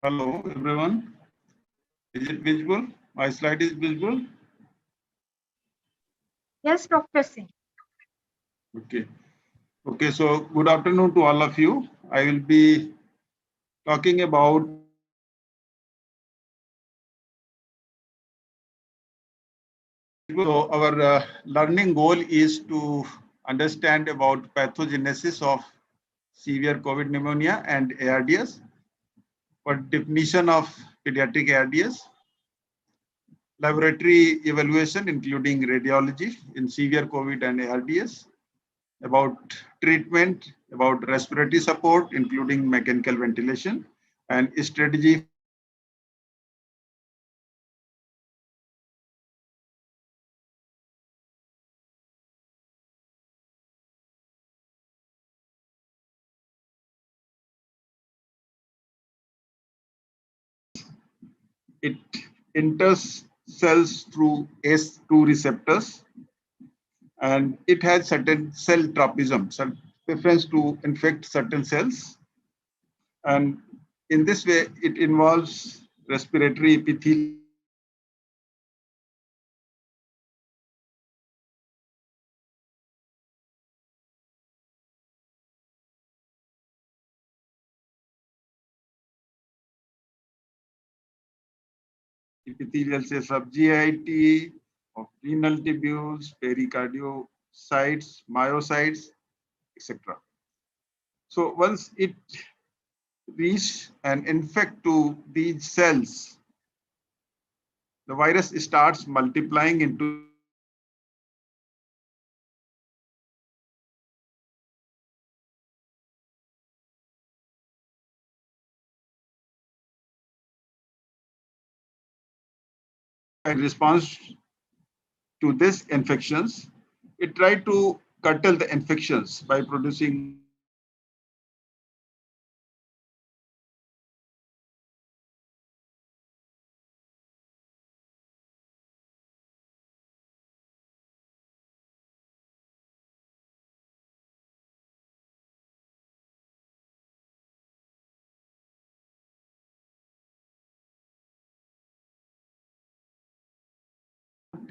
Hello, everyone. Is it visible? My slide is visible? Yes, Dr. Singh. Okay, so good afternoon to all of you. I will be talking about our learning goal is to understand about pathogenesis of severe COVID pneumonia and ARDS, what definition of pediatric ARDS, laboratory evaluation, including radiology in severe COVID and ARDS, about treatment, about respiratory support, including mechanical ventilation, and strategy. It enters cells through ACE2 receptors, and it has certain cell tropism, some preference to infect certain cells. And in this way, it involves respiratory epithelial cells of GIT, of renal tubules, pericardiocytes, myocytes, etc. So once it reach and infect to these cells, the virus starts multiplying into in response to this infections. It tried to curtail the infections by producing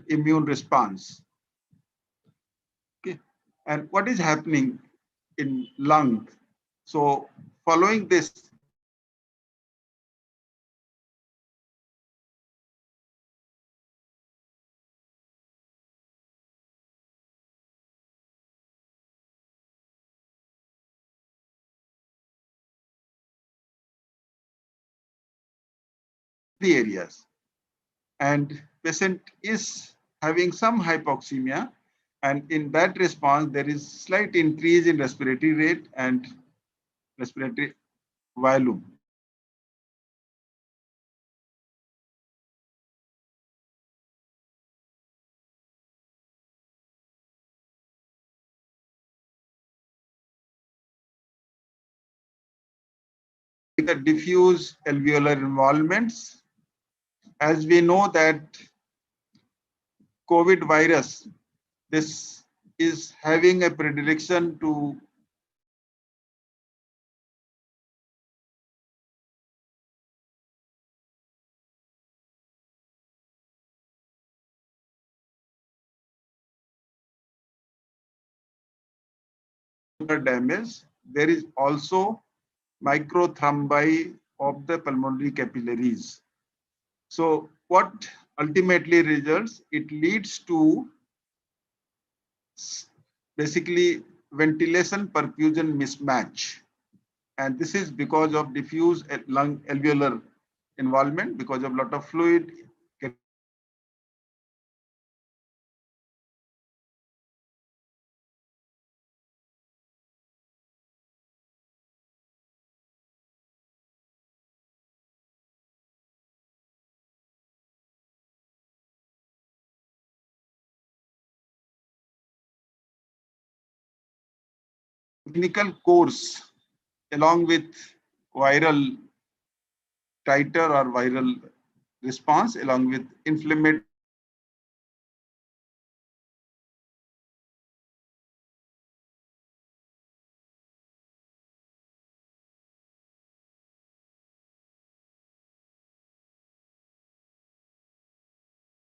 immune response. Okay. And what is happening in lung? So following this, the areas, and patient is having some hypoxemia, and in that response there is slight increase in respiratory rate and respiratory volume. The diffuse alveolar involvements, as we know that COVID virus, this is having a predilection to damage. There is also microthrombi of the pulmonary capillaries. So what ultimately results, it leads to basically ventilation perfusion mismatch. And this is because of diffuse lung alveolar involvement, because of lot of fluid. Clinical course along with viral titer or viral response along with inflammatory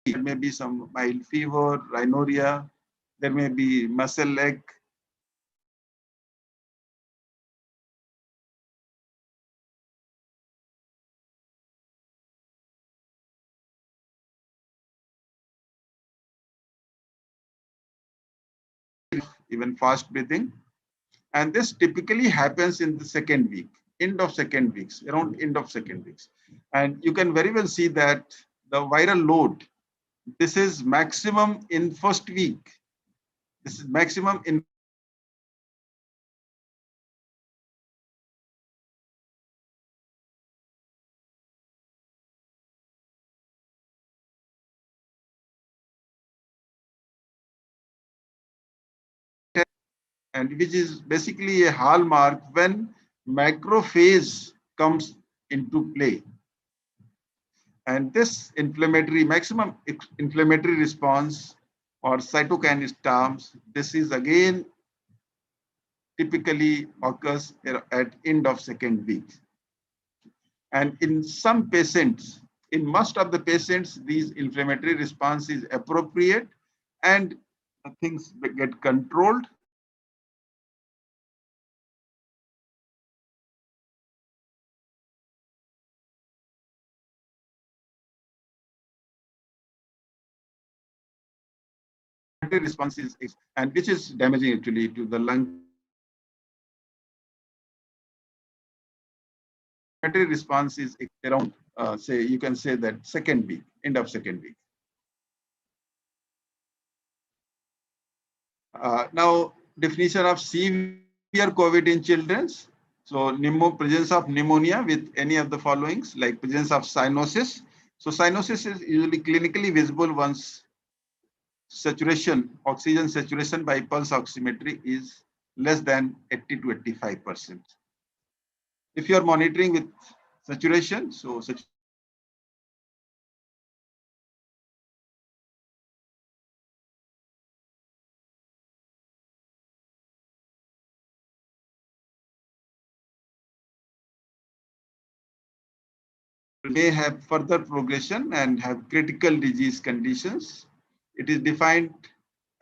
there may be some mild fever, rhinorrhea, there may be muscle ache. Even fast breathing, and this typically happens in the second week, end of second weeks, around end of second weeks, and you can very well see that the viral load This is maximum in first week. This is maximum in and which is basically a hallmark when macrophage comes into play. And this maximum inflammatory response or cytokine storms, this is again typically occurs at end of second week. And in some patients, in most of the patients, these inflammatory response is appropriate and things get controlled. Response is, and which is damaging actually to the lung. Response is around, say, you can say that second week, end of second week. Now, definition of severe COVID in children. So, presence of pneumonia with any of the followings, like presence of cyanosis. So, cyanosis is usually clinically visible once oxygen saturation by pulse oximetry is less than 80 to 85%. If you are monitoring with saturation, so may have further progression and have critical disease conditions. It is defined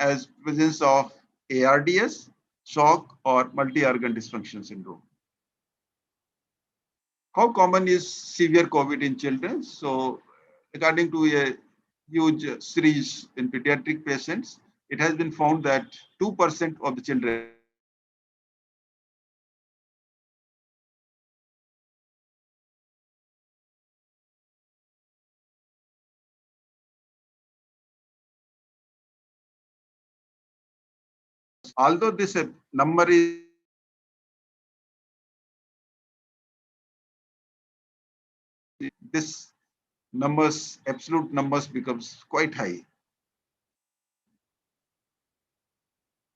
as presence of ARDS, shock, or multi-organ dysfunction syndrome. How common is severe COVID in children? So, according to a huge series in pediatric patients, it has been found that 2% of the children although this number is this absolute numbers becomes quite high.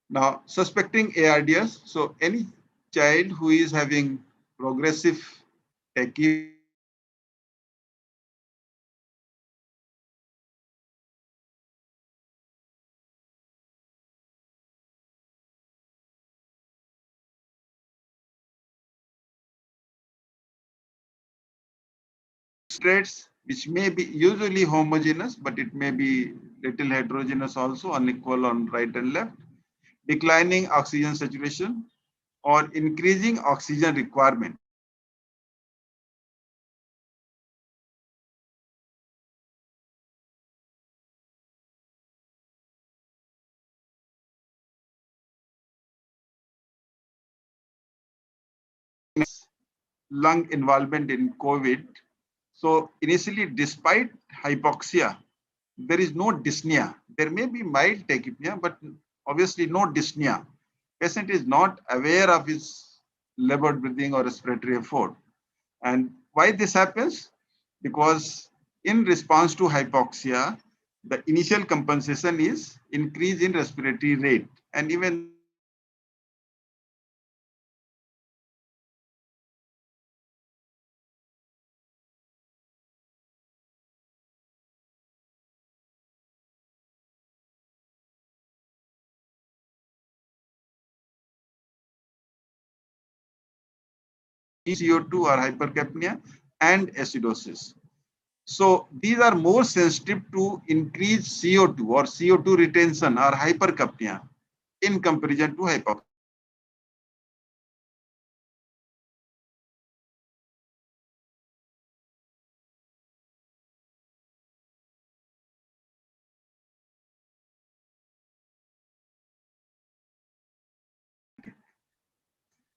Now, suspecting ARDS, so any child who is having progressive tachy traits, which may be usually homogeneous, but it may be little heterogeneous also, unequal on right and left, declining oxygen saturation, or increasing oxygen requirement. Lung involvement in COVID. So initially, despite hypoxia, there is no dyspnea. There may be mild tachypnea, but obviously no dyspnea. Patient is not aware of his labored breathing or respiratory effort. And why this happens? Because in response to hypoxia, the initial compensation is increase in respiratory rate. And even CO2 or hypercapnia and acidosis. So these are more sensitive to increased CO2 or CO2 retention or hypercapnia in comparison to hypoxia.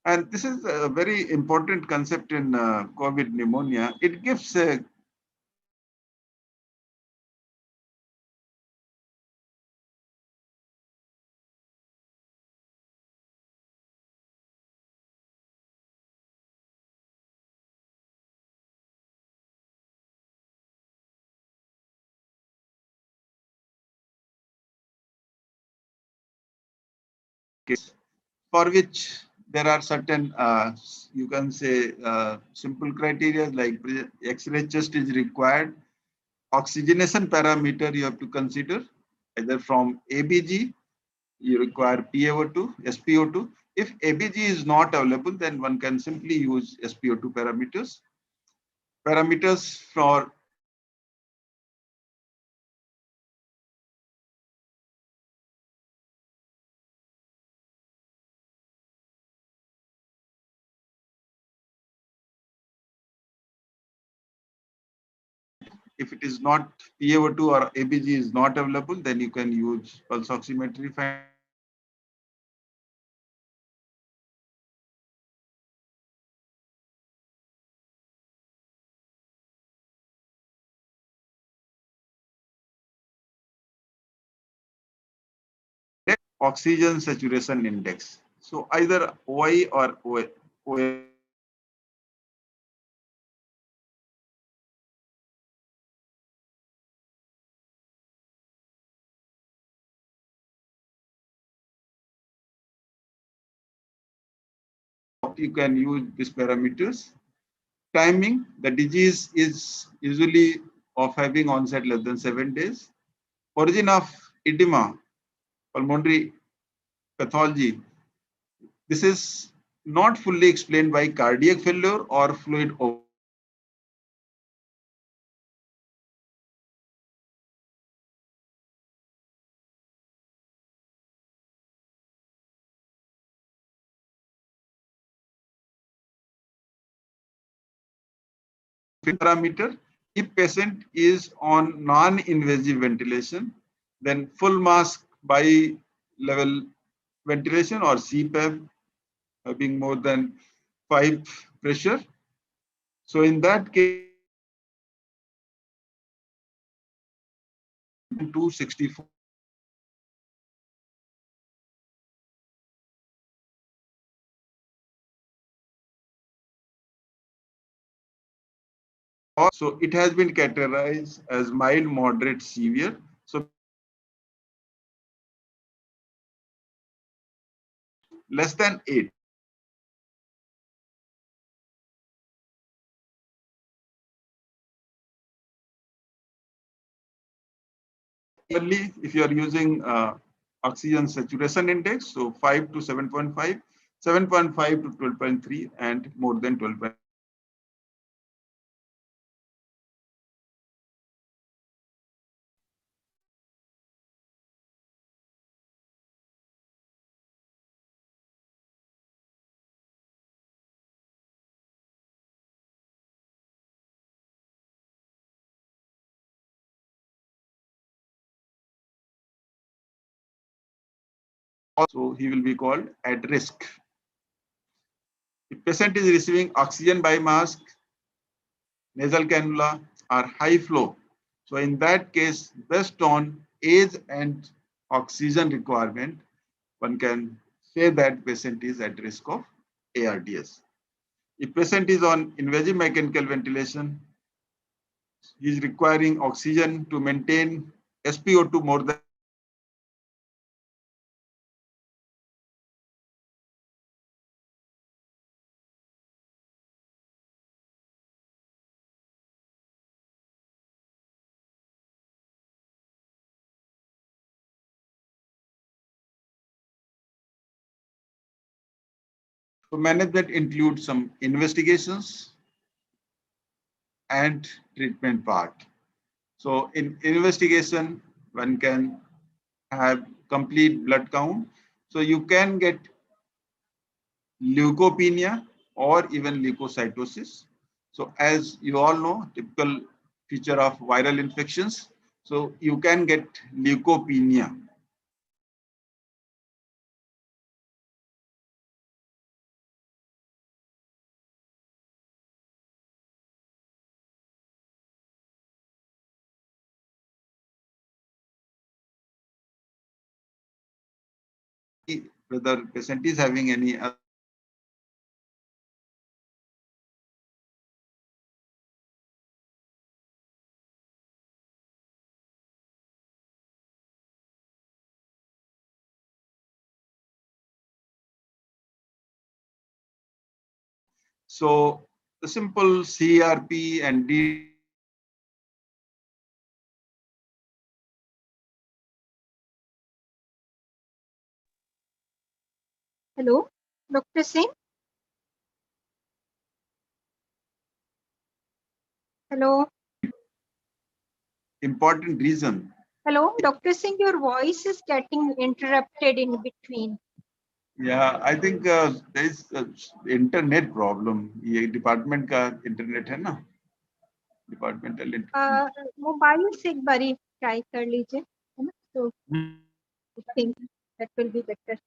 And this is a very important concept in COVID pneumonia. It gives a case, for which there are certain, you can say, simple criteria like X-ray chest is required. Oxygenation parameter you have to consider either from ABG, you require PaO2, SpO2. If ABG is not available, then one can simply use SpO2 parameters. Parameters for if it is not PaO2 or ABG is not available, then you can use pulse oximetry. Oxygen saturation index. So either OI or OA. You can use these parameters. Timing, the disease is usually of having onset less than 7 days. Origin of edema, pulmonary pathology. This is not fully explained by cardiac failure or fluid over. Parameter, if patient is on non-invasive ventilation, then full mask bi-level ventilation or CPAP having more than 5 pressure. So in that case, 264. So it has been categorized as mild, moderate, severe. So less than 8. Only if you are using oxygen saturation index, so 5 to 7.5, 7.5 to 12.3, and more than 12. Also, he will be called at risk. If patient is receiving oxygen by mask, nasal cannula, or high flow, so in that case, based on age and oxygen requirement, one can say that patient is at risk of ARDS. If patient is on invasive mechanical ventilation, he is requiring oxygen to maintain SpO2 more than to manage that includes some investigations and treatment part. So in investigation, one can have complete blood count. So you can get leukopenia or even leukocytosis. So as you all know, typical feature of viral infections. So you can get leukopenia. Whether patient is having any So the simple CRP and D Hello, Dr. Singh. Hello. important reason. Hello, Dr. Singh, your voice is getting interrupted in between. Yeah, I think there is internet problem. ये department का internet है ना? Departmental internet. Mobile से एक बारी try कर लीजिए, है ना? तो I think that will be better.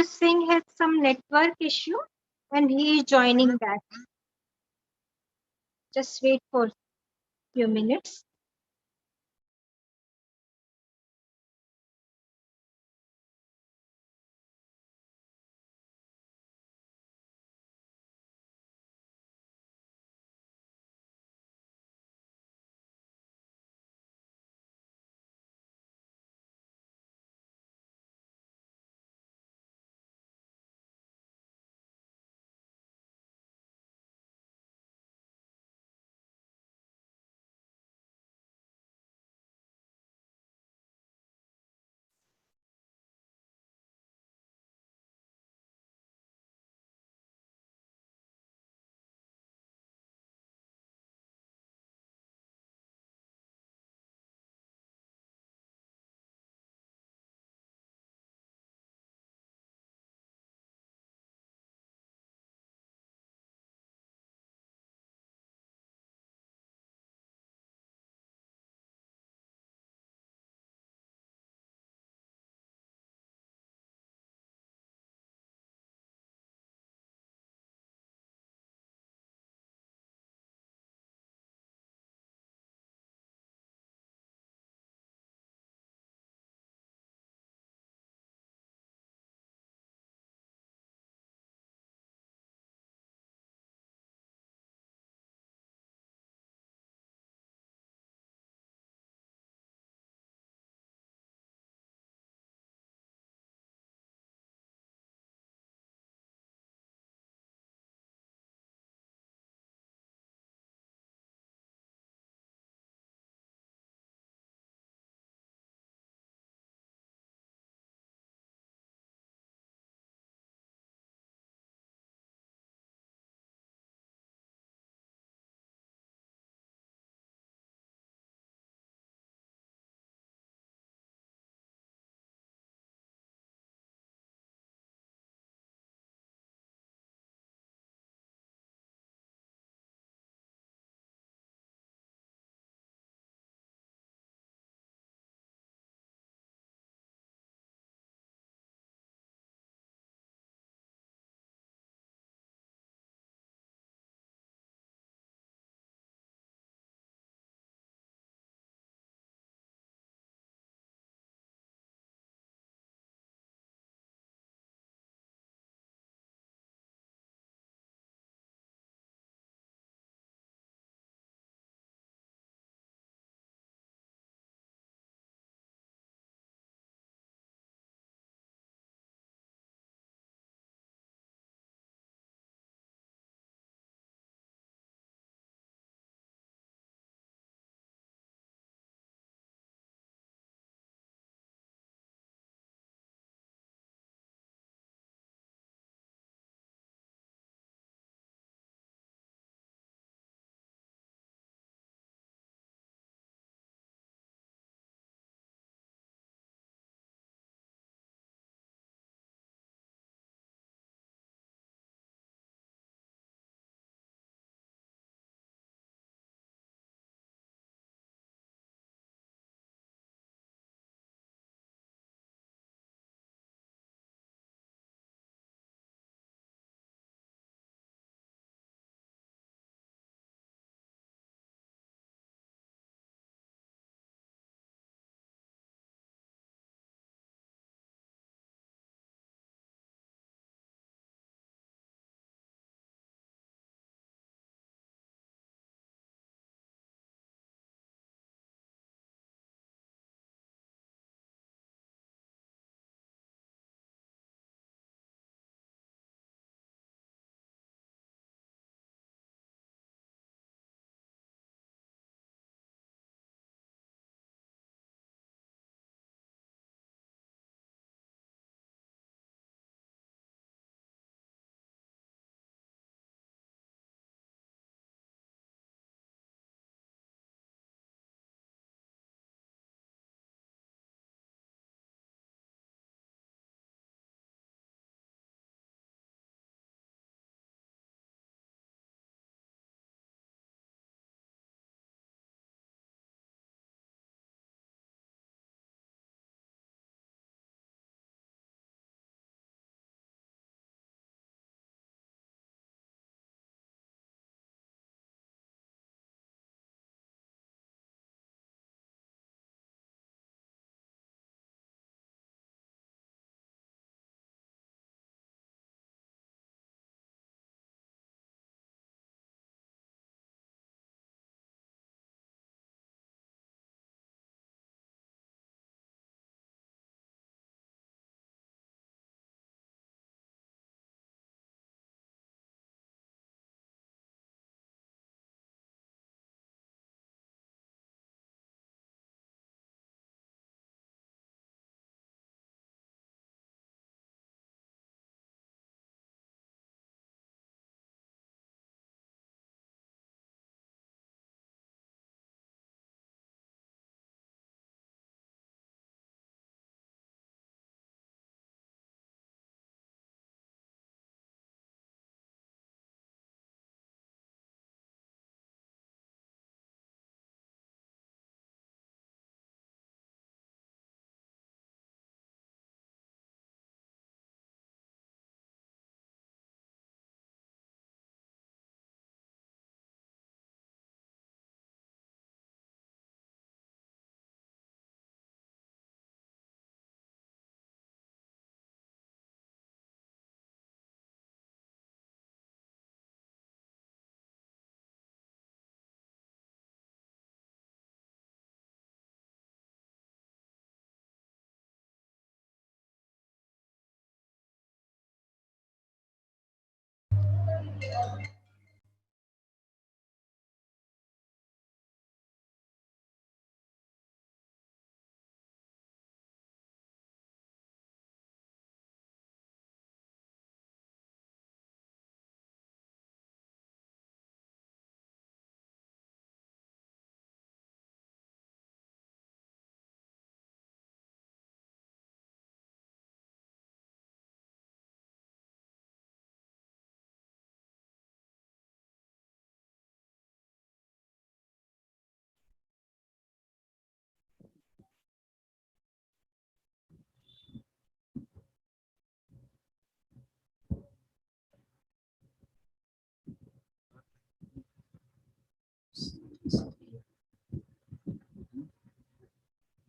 Mr. Singh has some network issue and he is joining back. Just wait for a few minutes.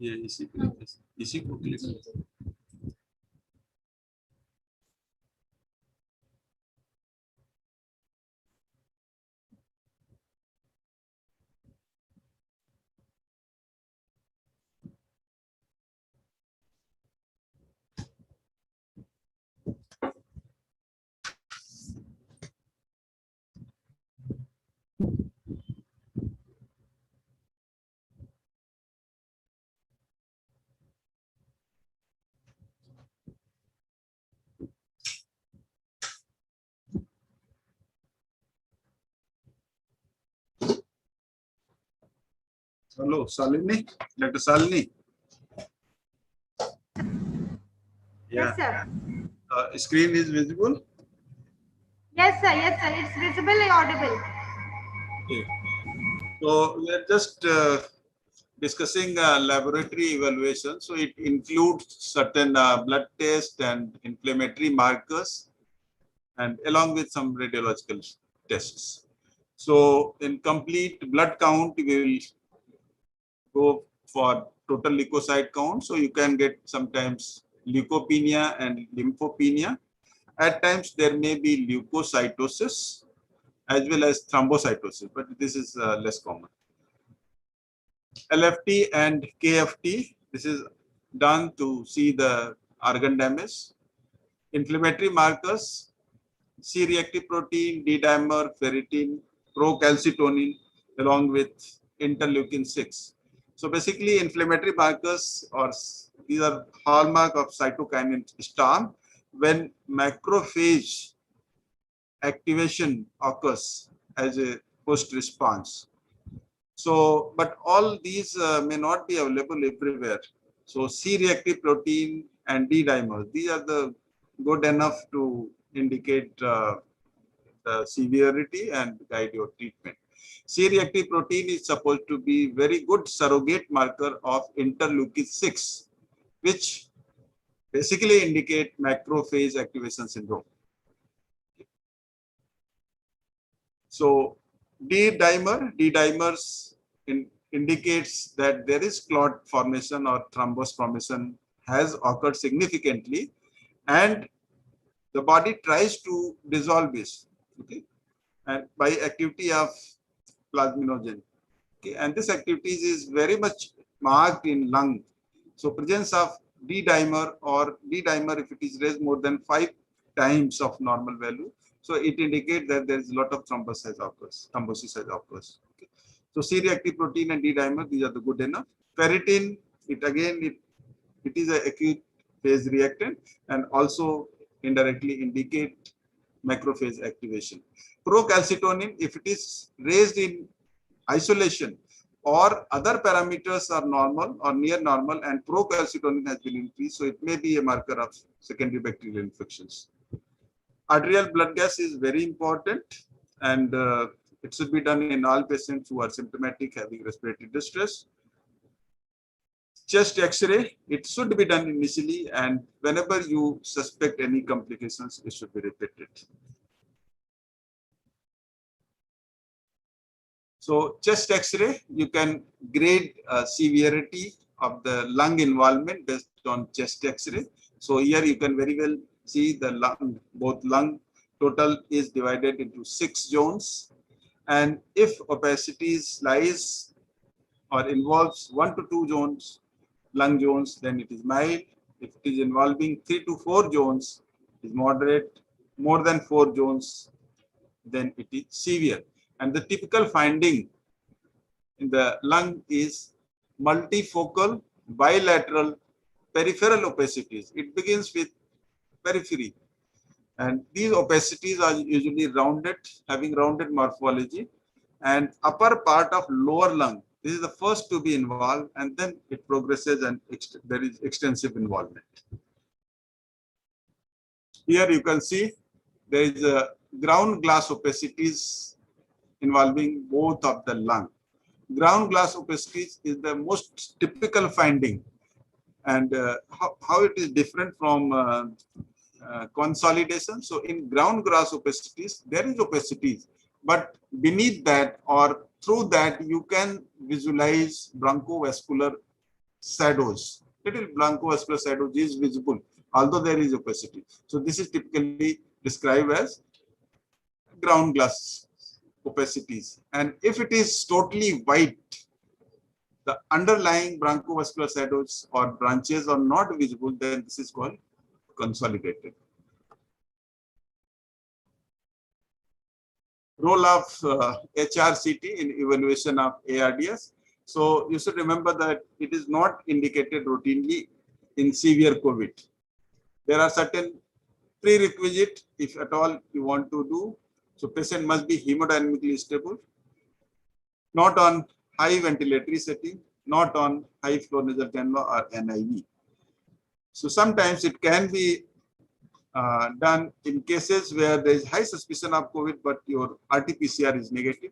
ये इसी को click Hello, Salini. Dr. Salini. Yes, sir. Screen is visible. Yes, sir. Yes, sir. It's visibly audible. Okay. So we are just discussing laboratory evaluation. So it includes certain blood tests and inflammatory markers, and along with some radiological tests. So in complete blood count, we will go for total leukocyte count. So you can get sometimes leukopenia and lymphopenia. At times there may be leukocytosis as well as thrombocytosis, but this is less common. LFT and KFT, this is done to see the organ damage. Inflammatory markers, C-reactive protein, D-dimer, ferritin, procalcitonin, along with interleukin 6. So basically, inflammatory markers, or these are hallmark of cytokine storm when macrophage activation occurs as a post response. So, but all these may not be available everywhere. So C-reactive protein and D-dimer, these are the good enough to indicate the severity and guide your treatment. C-reactive protein is supposed to be very good surrogate marker of interleukin 6, which basically indicate macrophage activation syndrome. So D-dimers indicates that there is clot formation or thrombus formation has occurred significantly, and the body tries to dissolve this, okay, and by activity of plasminogen. Okay, and this activity is very much marked in lung. So presence of D-dimer or D-dimer, if it is raised more than 5 times of normal value, so it indicates that there is a lot of thrombosis has occurs. Okay. So C-reactive protein and D-dimer, these are the good enough. Ferritin, it is an acute phase reactant and also indirectly indicate macrophage activation. Procalcitonin, if it is raised in isolation or other parameters are normal or near normal and procalcitonin has been increased, so it may be a marker of secondary bacterial infections. Arterial blood gas is very important, and it should be done in all patients who are symptomatic having respiratory distress. Chest X-ray, it should be done initially, and whenever you suspect any complications, it should be repeated. So chest X-ray, you can grade severity of the lung involvement based on chest X-ray. So here you can very well see the lung, both lung total is divided into 6 zones. And if opacity lies or involves 1 to 2 zones, lung zones, then it is mild. If it is involving 3 to 4 zones, it is moderate. More than 4 zones, then it is severe. And the typical finding in the lung is multifocal, bilateral, peripheral opacities. It begins with periphery. And these opacities are usually rounded, having rounded morphology. And upper part of lower lung, this is the first to be involved, and then it progresses and there is extensive involvement. Here you can see there is a ground glass opacities involving both of the lung. Ground glass opacities is the most typical finding, and how it is different from consolidation. So in ground glass opacities, there is opacities, but beneath that or through that you can visualize bronchovascular shadows. Little bronchovascular shadows is visible, although there is opacity. So this is typically described as ground glass opacities. And if it is totally white, the underlying bronchovascular shadows or branches are not visible, then this is called consolidated. Role of HRCT in evaluation of ARDS. So you should remember that it is not indicated routinely in severe COVID. There are certain prerequisites if at all you want to do. So patient must be hemodynamically stable, not on high ventilatory setting, not on high flow nasal cannula or NIV. So sometimes it can be done in cases where there is high suspicion of COVID, but your RT-PCR is negative,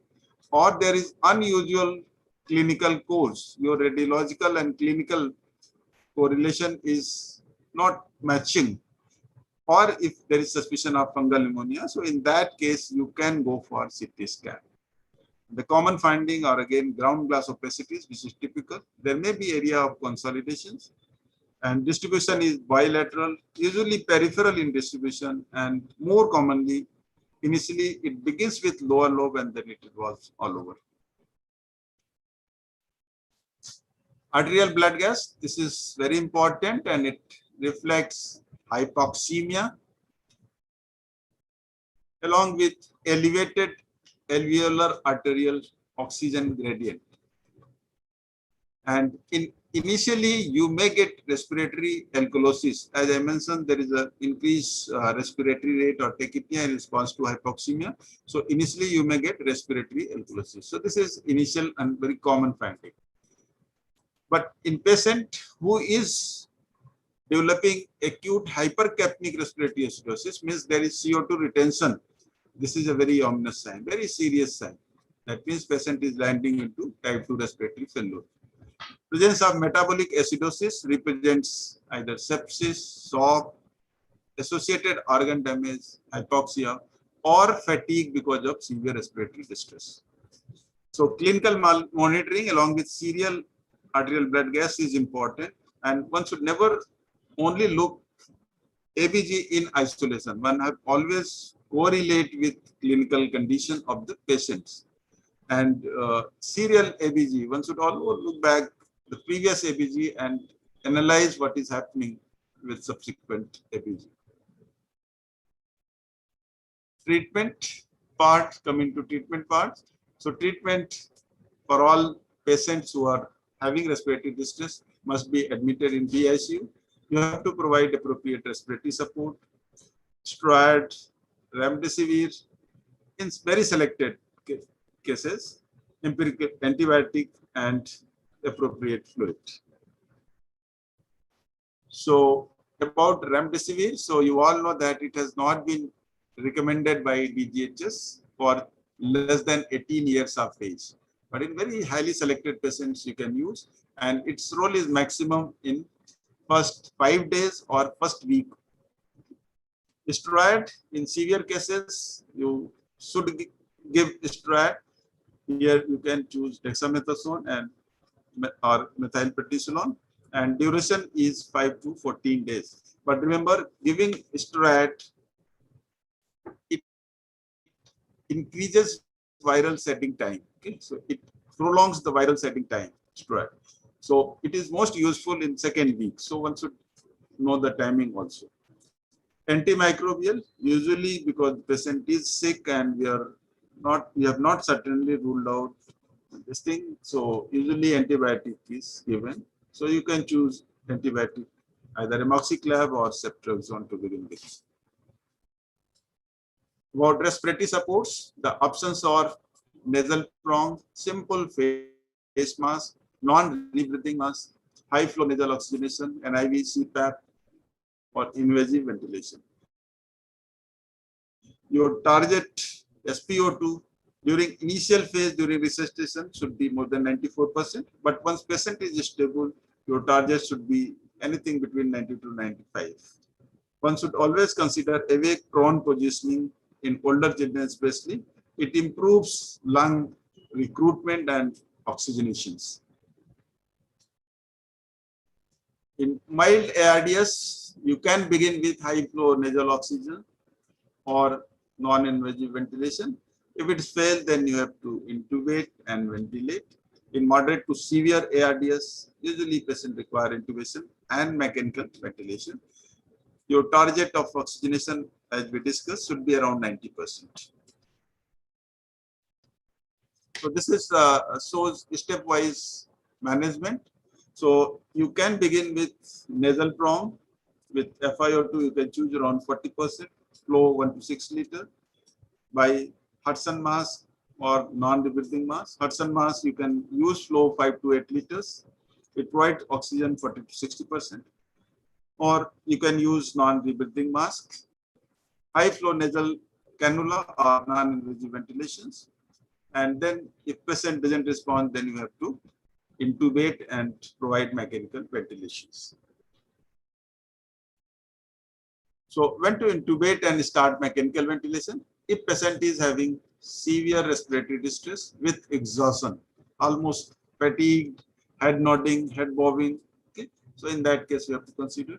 or there is unusual clinical course. Your radiological and clinical correlation is not matching, or if there is suspicion of fungal pneumonia. So in that case, you can go for CT scan. The common finding are again ground glass opacities, which is typical. There may be area of consolidations, and distribution is bilateral, usually peripheral in distribution, and more commonly, initially it begins with lower lobe and then it evolves all over. Arterial blood gas, this is very important and it reflects hypoxemia along with elevated alveolar arterial oxygen gradient. And initially, you may get respiratory alkalosis. As I mentioned, there is an increased respiratory rate or tachypnea in response to hypoxemia. So initially, you may get respiratory alkalosis. So this is initial and very common finding. But in patient who is developing acute hypercapnic respiratory acidosis, means there is CO2 retention. This is a very ominous sign, very serious sign. That means patient is landing into type 2 respiratory failure. Presence of metabolic acidosis represents either sepsis, shock, associated organ damage, hypoxia, or fatigue because of severe respiratory distress. So clinical monitoring along with serial arterial blood gas is important, and one should never only look ABG in isolation. One have always correlate with clinical condition of the patients. And serial ABG, one should always look back the previous ABG and analyze what is happening with subsequent ABG. Treatment part, coming to treatment parts. So treatment for all patients who are having respiratory distress must be admitted in PICU. You have to provide appropriate respiratory support, steroid, remdesivir, in very selected cases, empirical antibiotic and appropriate fluid. So about remdesivir, so you all know that it has not been recommended by DGHS for less than 18 years of age. But in very highly selected patients you can use, and its role is maximum in first 5 days or first week. Steroid in severe cases, you should give steroid. Here you can choose dexamethasone and or methylprednisolone, and duration is 5 to 14 days. But remember, giving steroid, it increases viral setting time. Okay, so it prolongs the viral setting time. Steroid. So it is most useful in second week. So one should know the timing also. Antimicrobial, usually because the patient is sick and we have not certainly ruled out this thing. So usually antibiotic is given. So you can choose antibiotic, either amoxiclav or ceftriaxone to begin with. About respiratory supports, the options are nasal prong, simple face mask, non-rebreathing mask, high flow nasal oxygenation, NIV, CPAP, or invasive ventilation. Your target SpO2 during initial phase during resuscitation should be more than 94%, but once patient is stable, your target should be anything between 90 to 95. One should always consider awake prone positioning in older children especially. It improves lung recruitment and oxygenations. In mild ARDS, you can begin with high flow nasal oxygen or non-invasive ventilation. If it's failed, then you have to intubate and ventilate. In moderate to severe ARDS, usually patient require intubation and mechanical ventilation. Your target of oxygenation, as we discussed, should be around 90%. So this is shows stepwise management. So you can begin with nasal prong. With FiO2, you can choose around 40%, flow 1 to 6 liter. By Hudson mask or non-rebreathing mask. Hudson mask, you can use flow 5 to 8 liters. It provides oxygen 40 to 60%. Or you can use non-rebreathing mask. High flow nasal cannula or non-invasive ventilations. And then if patient doesn't respond, then you have to intubate and provide mechanical ventilations. So when to intubate and start mechanical ventilation? If patient is having severe respiratory distress with exhaustion, almost fatigue, head nodding, head bobbing, okay? So in that case, we have to consider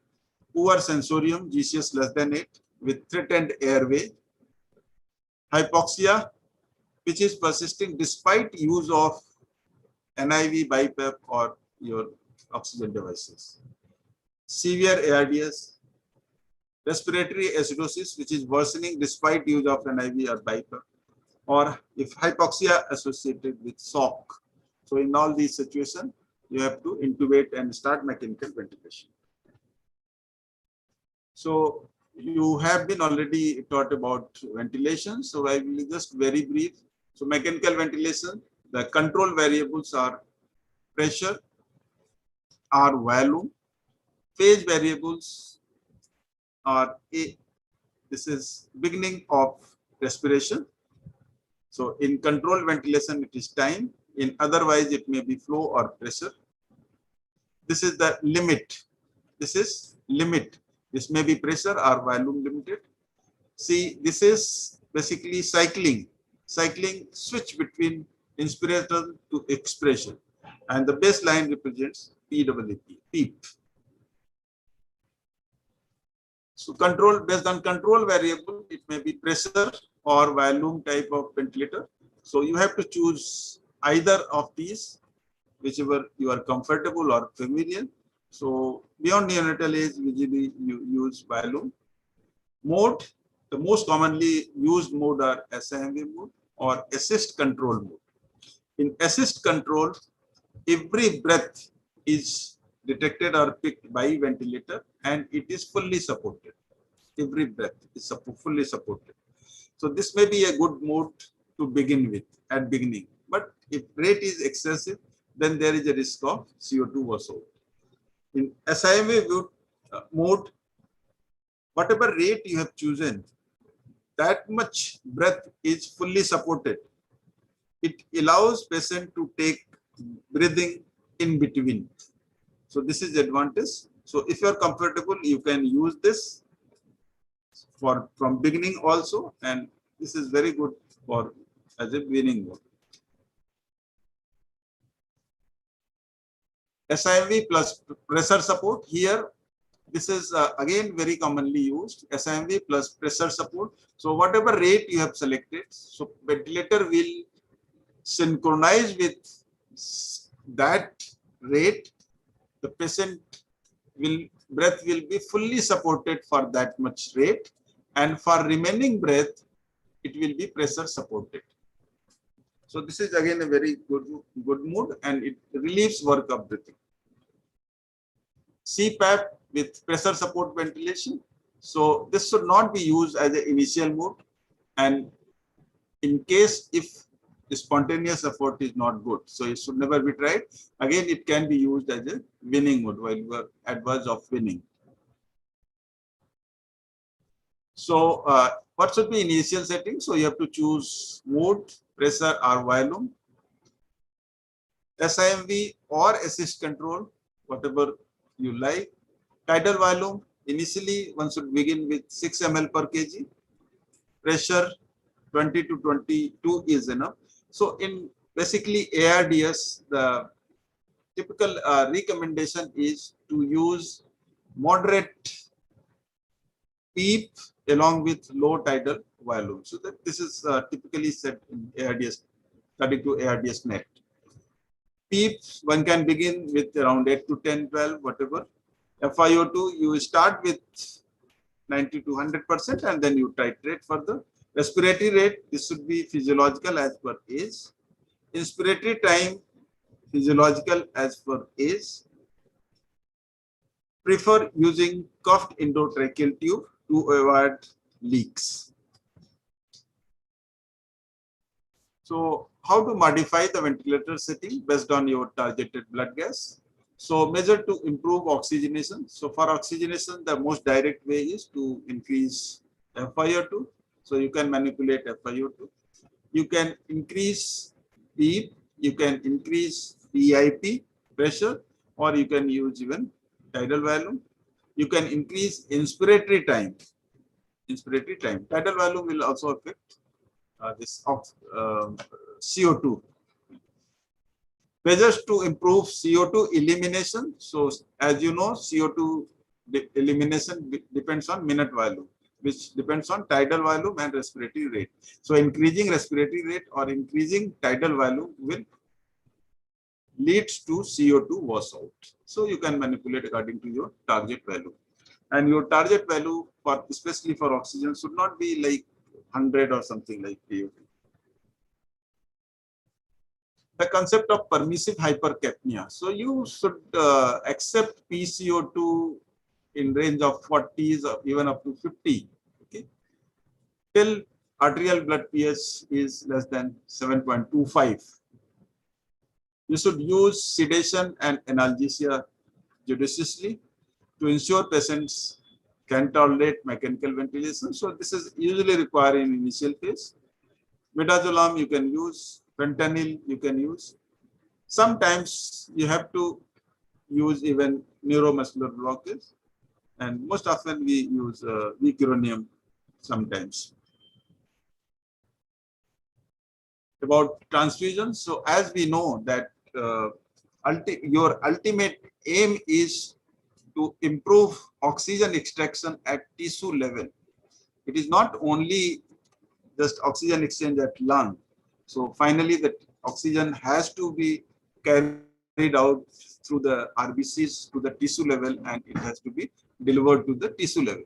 poor sensorium, GCS less than 8 with threatened airway, hypoxia, which is persisting despite use of NIV, BiPAP or your oxygen devices, severe ARDS, respiratory acidosis, which is worsening despite use of NIV or BiPAP, or if hypoxia associated with shock. So in all these situations, you have to intubate and start mechanical ventilation. So you have been already taught about ventilation. So I will just very brief. So mechanical ventilation, the control variables are pressure, or volume. Phase variables are this is beginning of respiration. So in controlled ventilation, it is time. In otherwise, it may be flow or pressure. This is the limit. This is limit. This may be pressure or volume limited. See, this is basically cycling. Cycling switch between inspiration to expiration. And the baseline represents PWP, PEEP. So control, based on control variable, it may be pressure or volume type of ventilator. So you have to choose either of these, whichever you are comfortable or familiar. So beyond neonatal age, usually you use volume. Mode, the most commonly used mode are SIMV mode or assist control mode. In assist control, every breath is detected or picked by ventilator and it is fully supported. Every breath is fully supported. So this may be a good mode to begin with at beginning. But if rate is excessive, then there is a risk of CO2 or so. In SIMV mode, whatever rate you have chosen, that much breath is fully supported. It allows patient to take breathing in between. So this is the advantage. So if you are comfortable, you can use this from beginning also, and this is very good for as a beginning mode. SIMV plus pressure support. Here, this is again very commonly used. SIMV plus pressure support. So whatever rate you have selected, so ventilator will synchronize with that rate. The patient breath will be fully supported for that much rate, and for remaining breath, it will be pressure supported. So this is again a very good mode, and it relieves work of breathing. CPAP with pressure support ventilation. So this should not be used as an initial mode, and in case if the spontaneous effort is not good, so it should never be tried. Again, it can be used as a weaning mode while you are adverse of weaning. So what should be initial setting? So you have to choose mode, pressure or volume, SIMV or assist control, whatever you like. Tidal volume, initially one should begin with 6 ml per kg. Pressure 20 to 22 is enough. So in basically ARDS, the typical recommendation is to use moderate PEEP along with low tidal volume. So that this is typically said in ARDS, according to ARDS net. PEEP, one can begin with around 8 to 10, 12, whatever. FiO2, you start with 90 to 100% and then you titrate further. Respiratory rate, this should be physiological as per age. Inspiratory time, physiological as per age. Prefer using cuffed endotracheal tube to avoid leaks. So how to modify the ventilator setting based on your targeted blood gas? So measure to improve oxygenation. So for oxygenation, the most direct way is to increase FiO2. So you can manipulate FiO2. You can increase PEEP, you can increase PIP pressure, or you can use even tidal volume. You can increase inspiratory time. Inspiratory time. Tidal volume will also affect this CO2. Measures to improve CO2 elimination. So as you know, CO2 elimination depends on minute volume, which depends on tidal volume and respiratory rate. So increasing respiratory rate or increasing tidal volume will leads to CO2 wash out. So you can manipulate according to your target value. And your target value for especially for oxygen should not be like 100 or something like PO2. The concept of permissive hypercapnia. So you should accept PCO2 in range of 40s or even up to 50. Okay, till arterial blood pH is less than 7.25. You should use sedation and analgesia judiciously to ensure patients can tolerate mechanical ventilation. So this is usually required in initial phase. Midazolam you can use, fentanyl you can use. Sometimes you have to use even neuromuscular blockage, and most often we use vicuronium sometimes. About transfusion, so as we know that your ultimate aim is to improve oxygen extraction at tissue level. It is not only just oxygen exchange at lung. So finally, the oxygen has to be carried out through the RBCs to the tissue level, and it has to be delivered to the tissue level.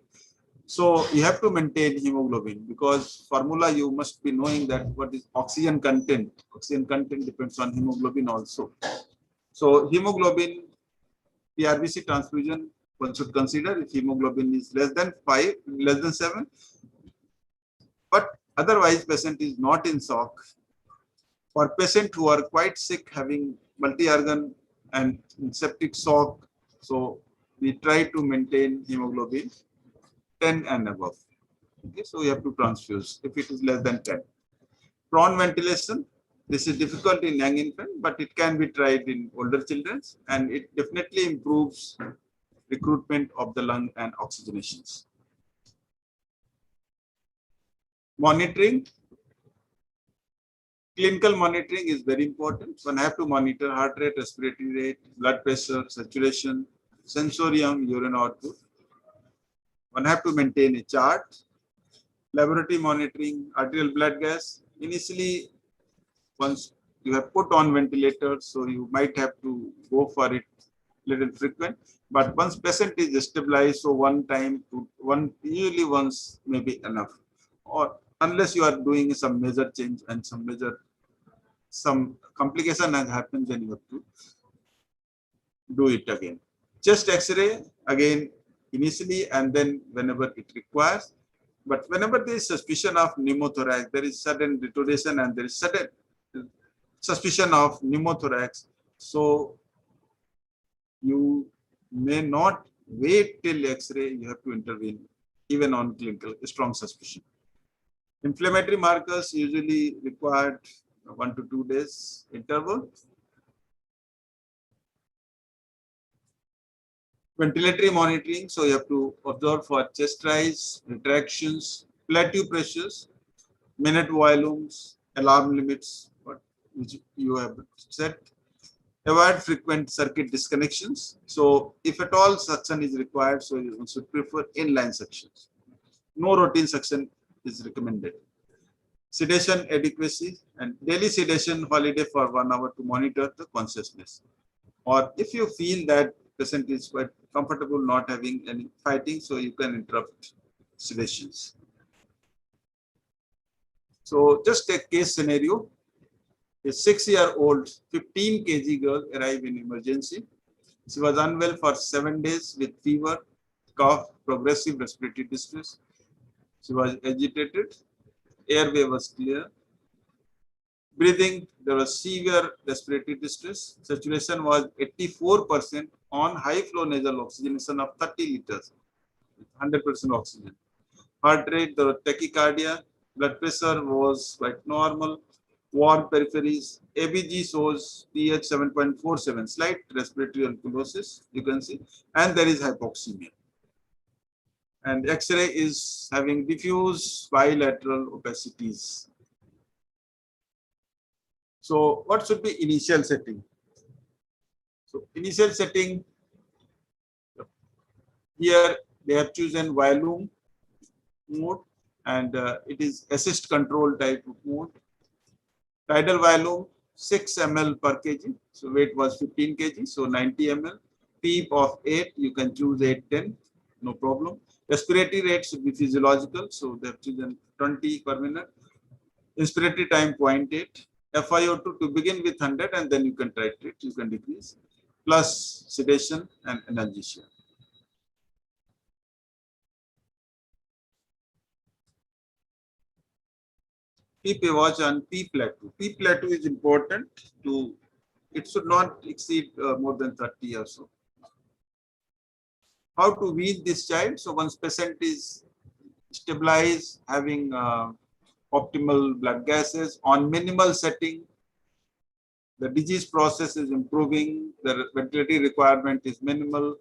So you have to maintain hemoglobin, because formula you must be knowing that what is oxygen content. Oxygen content depends on hemoglobin also. So hemoglobin, the RBC transfusion, one should consider if hemoglobin is less than 5, less than 7. But otherwise, patient is not in shock. For patients who are quite sick, having multi-organ and septic shock, so we try to maintain hemoglobin 10 and above. Okay, so we have to transfuse if it is less than 10. Prone ventilation, this is difficult in young infant, but it can be tried in older children, and it definitely improves recruitment of the lung and oxygenations. Monitoring. Clinical monitoring is very important. One have to monitor heart rate, respiratory rate, blood pressure, saturation, sensorium, urine output. One have to maintain a chart. Laboratory monitoring, arterial blood gas. Initially, once you have put on ventilator, so you might have to go for it little frequent. But once patient is stabilized, so usually once may be enough. Or unless you are doing some major change and some complication has happened, then you have to do it again. Chest X-ray again initially, and then whenever it requires. But whenever there is suspicion of pneumothorax, there is sudden detonation and there is sudden suspicion of pneumothorax. So you may not wait till X-ray, you have to intervene even on clinical strong suspicion. Inflammatory markers usually required 1 to 2 days interval. Ventilatory monitoring, so you have to observe for chest rise, retractions, plateau pressures, minute volumes, alarm limits, which you have set. Avoid frequent circuit disconnections. So if at all suction is required, so you should prefer inline suctions. No routine suction is recommended. Sedation adequacy and daily sedation holiday for 1 hour to monitor the consciousness. Or if you feel that patient is quite comfortable not having any fighting, so you can interrupt sedations. So just a case scenario. A 6-year-old 15 kg girl arrived in emergency. She was unwell for 7 days with fever, cough, progressive respiratory distress. She was agitated. Airway was clear. Breathing, there was severe respiratory distress. Saturation was 84% on high flow nasal oxygenation of 30 liters, 100% oxygen. Heart rate, there was tachycardia. Blood pressure was quite normal. Warm peripheries. ABG shows pH 7.47, slight respiratory alkalosis, you can see, and there is hypoxemia. And X-ray is having diffuse bilateral opacities. So what should be initial setting? So initial setting, here they have chosen volume mode, and it is assist control type of mode. Tidal volume 6 ml per kg. So weight was 15 kg, so 90 ml. PEEP of 8, you can choose 8, 10, no problem. Respiratory rate should be physiological, so they have chosen 20 per minute. Inspiratory time 0.8. FiO2 to begin with 100, and then you can titrate, you can decrease, plus sedation and analgesia. PEEP watch on P plateau. P plateau is important to, it should not exceed more than 30 or so. How to wean this child? So once patient is stabilized, having optimal blood gases on minimal setting, the disease process is improving, the ventilatory requirement is minimal,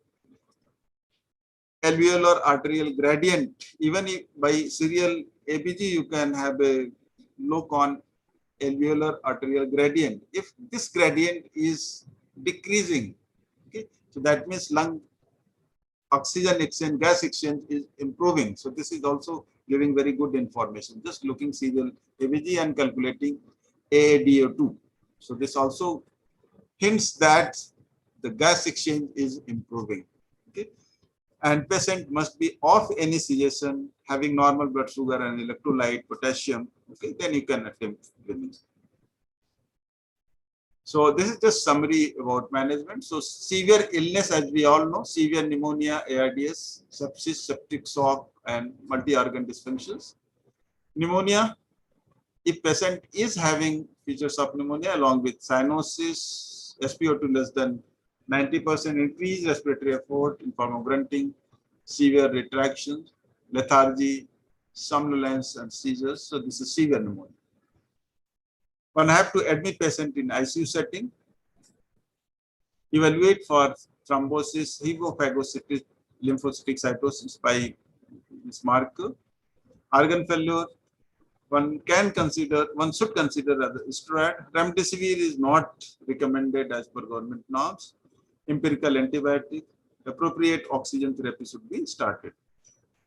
alveolar arterial gradient, even if by serial ABG, you can have a look on alveolar arterial gradient. If this gradient is decreasing, okay, so that means lung oxygen exchange, gas exchange is improving. So this is also giving very good information. Just looking serial ABG and calculating AADO2. So this also hints that the gas exchange is improving. Okay, and patient must be off any sedation, having normal blood sugar and electrolyte, potassium. Okay, then you can attempt weaning. So this is just summary about management. So severe illness, as we all know, severe pneumonia, ARDS, sepsis, septic shock, and multi-organ dysfunctions. Pneumonia, if patient is having features of pneumonia along with cyanosis, SpO2 less than 90%, increased respiratory effort in form of grunting, severe retraction, lethargy, somnolence, and seizures. So this is severe pneumonia. One have to admit patient in ICU setting, evaluate for thrombosis, hemophagocytic lymphocytic cytosis by this marker. Organ failure, one should consider as a steroid. Remdesivir is not recommended as per government norms. Empirical antibiotic, appropriate oxygen therapy should be started.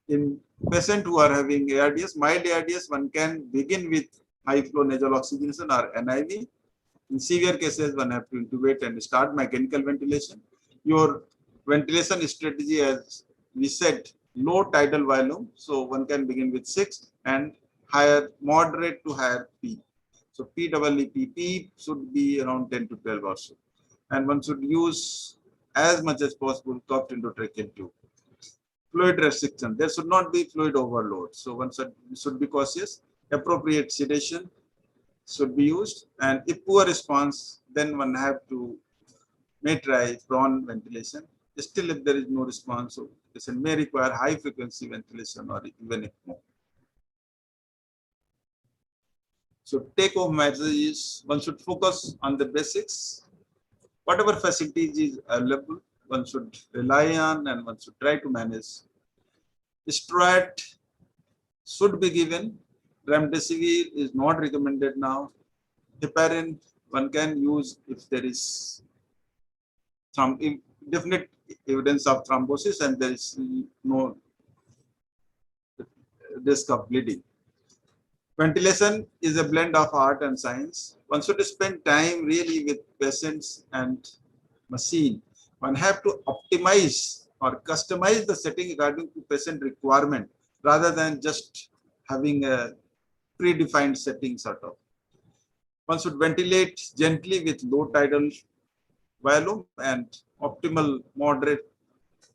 In patients who are having ARDS, mild ARDS, one can begin with high flow nasal oxygenation or NIV. In severe cases, one have to intubate and start mechanical ventilation. Your ventilation strategy, as we said, low tidal volume. So one can begin with 6 and higher, moderate to higher P. So P should be around 10 to 12 or so. And one should use as much as possible cupped endotracheal tube. Fluid restriction, there should not be fluid overload. So one should be cautious. Appropriate sedation should be used, and if poor response, then one have to may try prone ventilation. Still, if there is no response, so patient may require high frequency ventilation or even ECMO. So take home message is one should focus on the basics. Whatever facilities is available, one should rely on and one should try to manage. Steroid should be given. Remdesivir is not recommended now. Heparin one can use if there is definite evidence of thrombosis, and there is no risk of bleeding. Ventilation is a blend of art and science. One should spend time really with patients and machine. One have to optimize or customize the setting according to patient requirement rather than just having a predefined setting sort of. One should ventilate gently with low tidal volume and optimal moderate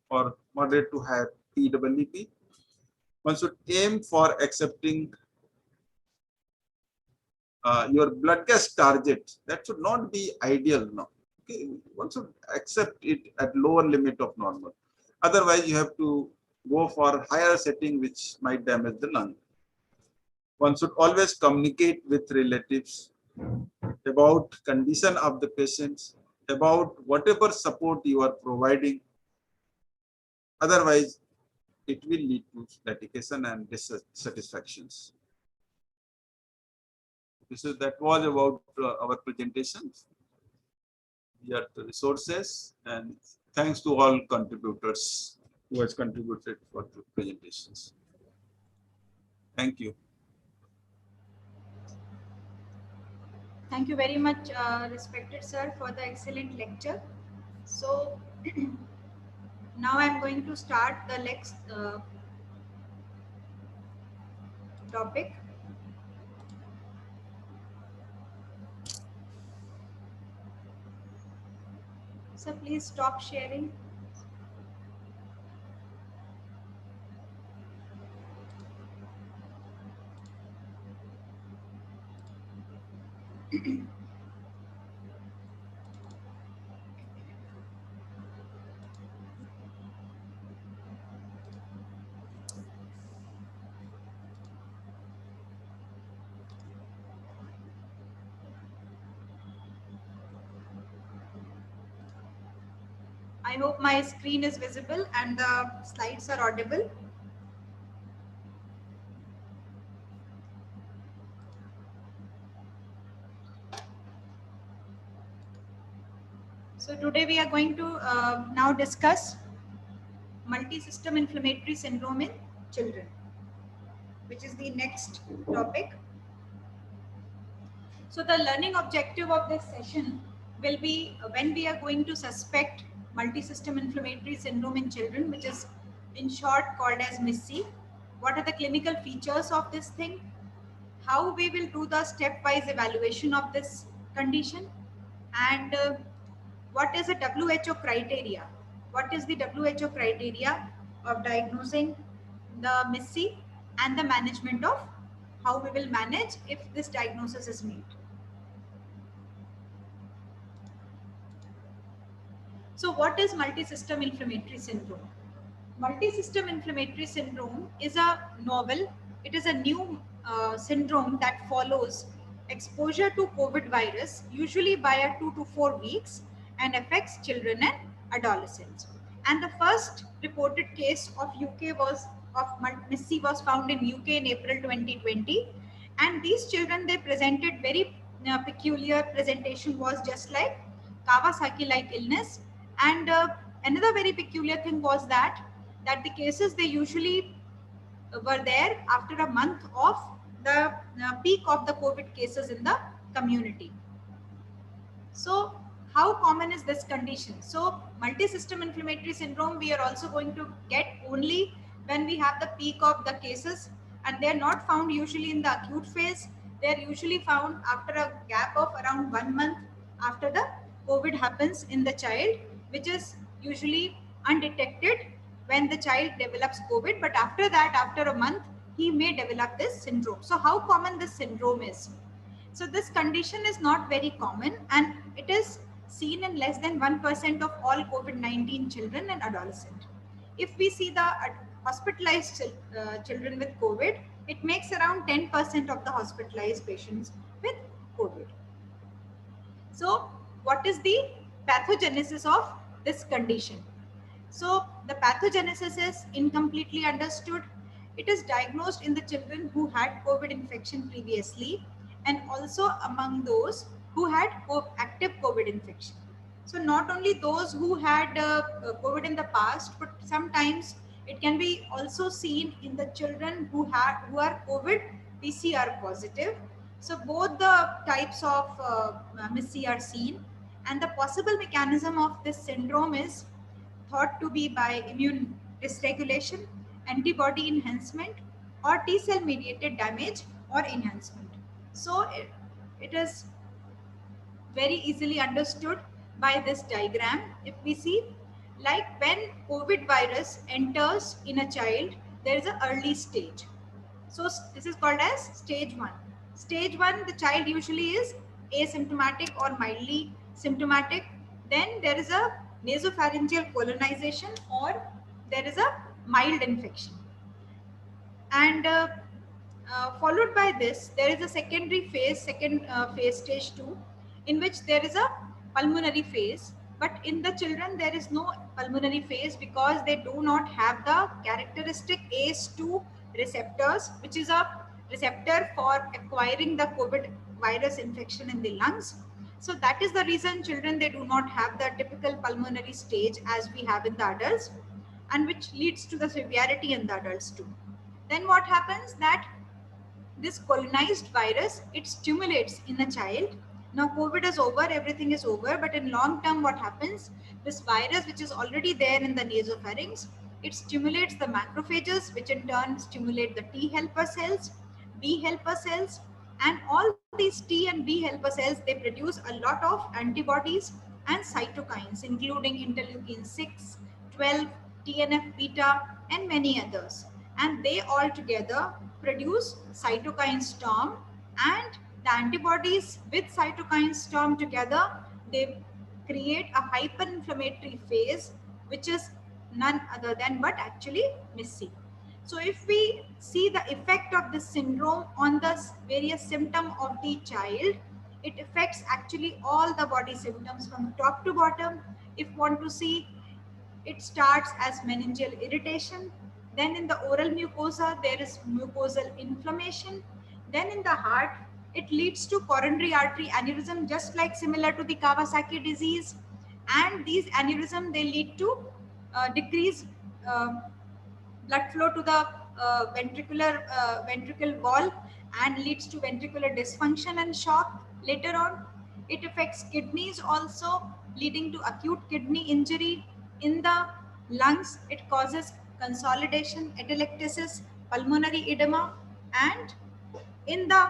or moderate to high PWP. One should aim for accepting your blood gas target. That should not be ideal now. Okay, one should accept it at lower limit of normal. Otherwise, you have to go for higher setting, which might damage the lung. One should always communicate with relatives about condition of the patients, about whatever support you are providing. Otherwise, it will lead to litigation and dissatisfactions. That was about our presentation. We are the resources, and thanks to all contributors who has contributed for the presentations. Thank you. Thank you very much, respected sir, for the excellent lecture. So now I'm going to start the next topic. So please stop sharing. I hope my screen is visible and the slides are audible. So today we are going to now discuss multi-system inflammatory syndrome in children, which is the next topic. So the learning objective of this session will be when we are going to suspect multi-system inflammatory syndrome in children, which is in short called as MIS-C. What are the clinical features of this thing? How we will do the stepwise evaluation of this condition, and what is the WHO criteria? What is the WHO criteria of diagnosing the MIS-C and the management of how we will manage if this diagnosis is made? So what is multi-system inflammatory syndrome? Multi-system inflammatory syndrome is a novel, it is a new syndrome that follows exposure to COVID virus, usually by 2 to 4 weeks, and affects children and adolescents. And the first reported case of MIS-C was found in UK in April 2020. And these children, they presented very peculiar presentation, was just like Kawasaki-like illness. And another very peculiar thing was that the cases, they usually were there after a month of the peak of the COVID cases in the community. So how common is this condition? So multi-system inflammatory syndrome, we are also going to get only when we have the peak of the cases, and they are not found usually in the acute phase. They are usually found after a gap of around 1 month after the COVID happens in the child, which is usually undetected when the child develops COVID, but after that, after a month, he may develop this syndrome. So how common this syndrome is? So this condition is not very common, and it is seen in less than 1% of all COVID-19 children and adolescents. If we see the hospitalized children with COVID, it makes around 10% of the hospitalized patients with COVID. So what is the pathogenesis of this condition? So the pathogenesis is incompletely understood. It is diagnosed in the children who had COVID infection previously, and also among those who had active COVID infection. So not only those who had COVID in the past, but sometimes it can be also seen in the children who are COVID PCR positive. So both the types of MIS-C are seen, and the possible mechanism of this syndrome is thought to be by immune dysregulation, antibody enhancement, or T cell mediated damage or enhancement. So it is very easily understood by this diagram. If we see, like when COVID virus enters in a child, there is an early stage. So this is called as stage 1. Stage 1, the child usually is asymptomatic or mildly symptomatic. Then there is a nasopharyngeal colonization, or there is a mild infection. And followed by this, there is a secondary phase, phase stage 2, in which there is a pulmonary phase. But in the children, there is no pulmonary phase because they do not have the characteristic ACE2 receptors, which is a receptor for acquiring the COVID virus infection in the lungs. So that is the reason children, they do not have the typical pulmonary stage as we have in the adults, and which leads to the severity in the adults too. Then what happens, that this colonized virus, it stimulates in a child. Now COVID is over, everything is over, but in long term what happens, this virus which is already there in the nasopharynx, it stimulates the macrophages, which in turn stimulate the T helper cells, B helper cells, and all these T and B helper cells, they produce a lot of antibodies and cytokines, including interleukin 6, 12, TNF beta, and many others. And they all together produce cytokine storm, and the antibodies with cytokine storm together, they create a hyperinflammatory phase, which is none other than but actually MIS-C. So if we see the effect of this syndrome on the various symptoms of the child, it affects actually all the body symptoms from top to bottom. If want to see, it starts as meningeal irritation. Then in the oral mucosa, there is mucosal inflammation. Then in the heart, it leads to coronary artery aneurysm, just like similar to the Kawasaki disease. And these aneurysm, they lead to decreased blood flow to the ventricle wall, and leads to ventricular dysfunction and shock later on. It affects kidneys also, leading to acute kidney injury. In the lungs, it causes consolidation, atelectasis, pulmonary edema, and in the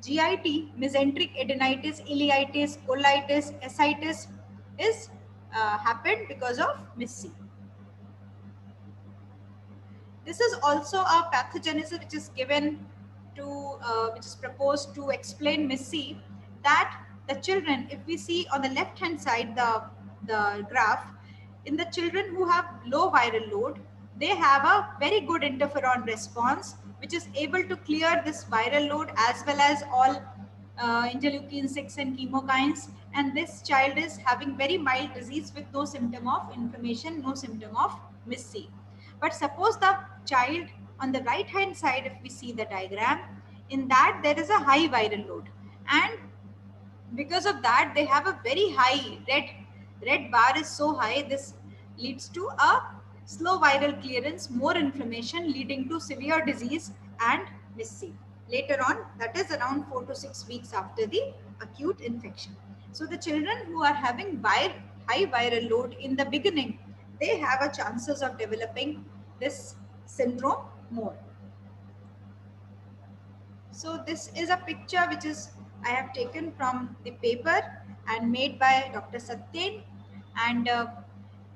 GIT, mesenteric adenitis, ileitis, colitis, ascites is happened because of MIS-C. This is also a pathogenesis which is given to, which is proposed to explain MIS-C, that the children, if we see on the left hand side the graph, in the children who have low viral load, they have a very good interferon response, which is able to clear this viral load as well as all interleukin 6 and chemokines, and this child is having very mild disease with no symptom of inflammation, no symptom of MIS-C. But suppose the child on the right hand side, if we see the diagram, in that there is a high viral load, and because of that they have a very high red bar is so high, this leads to a slow viral clearance, more inflammation, leading to severe disease and MIS-C later on, that is around 4 to 6 weeks after the acute infection. So the children who are having high viral load in the beginning, they have a chances of developing this syndrome more. So this is a picture which is I have taken from the paper and made by Dr. Satyen, and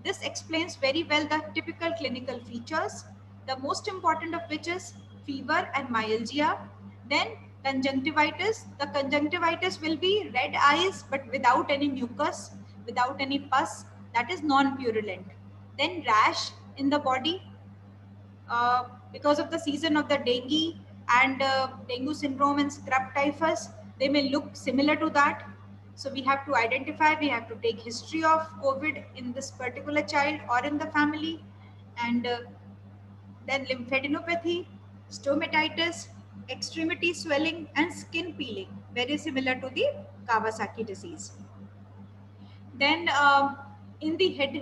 this explains very well the typical clinical features, the most important of which is fever and myalgia. Then conjunctivitis. The conjunctivitis will be red eyes but without any mucus, without any pus, that is non-purulent. Then rash in the body because of the season of the dengue and dengue syndrome and scrub typhus, they may look similar to that. So we have to identify, we have to take history of COVID in this particular child or in the family, and then lymphadenopathy, stomatitis, extremity swelling, and skin peeling, very similar to the Kawasaki disease. Then in the head,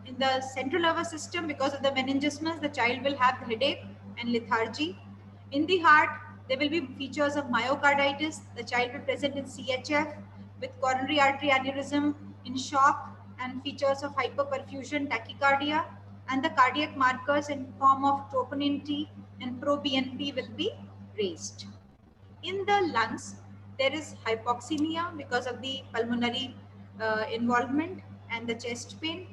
in the central nervous system, because of the meningismus, the child will have headache and lethargy. In the heart, there will be features of myocarditis. The child will present in CHF with coronary artery aneurysm, in shock, and features of hyperperfusion, tachycardia, and the cardiac markers in form of troponin T and proBNP will be raised. In the lungs, there is hypoxemia because of the pulmonary involvement and the chest pain.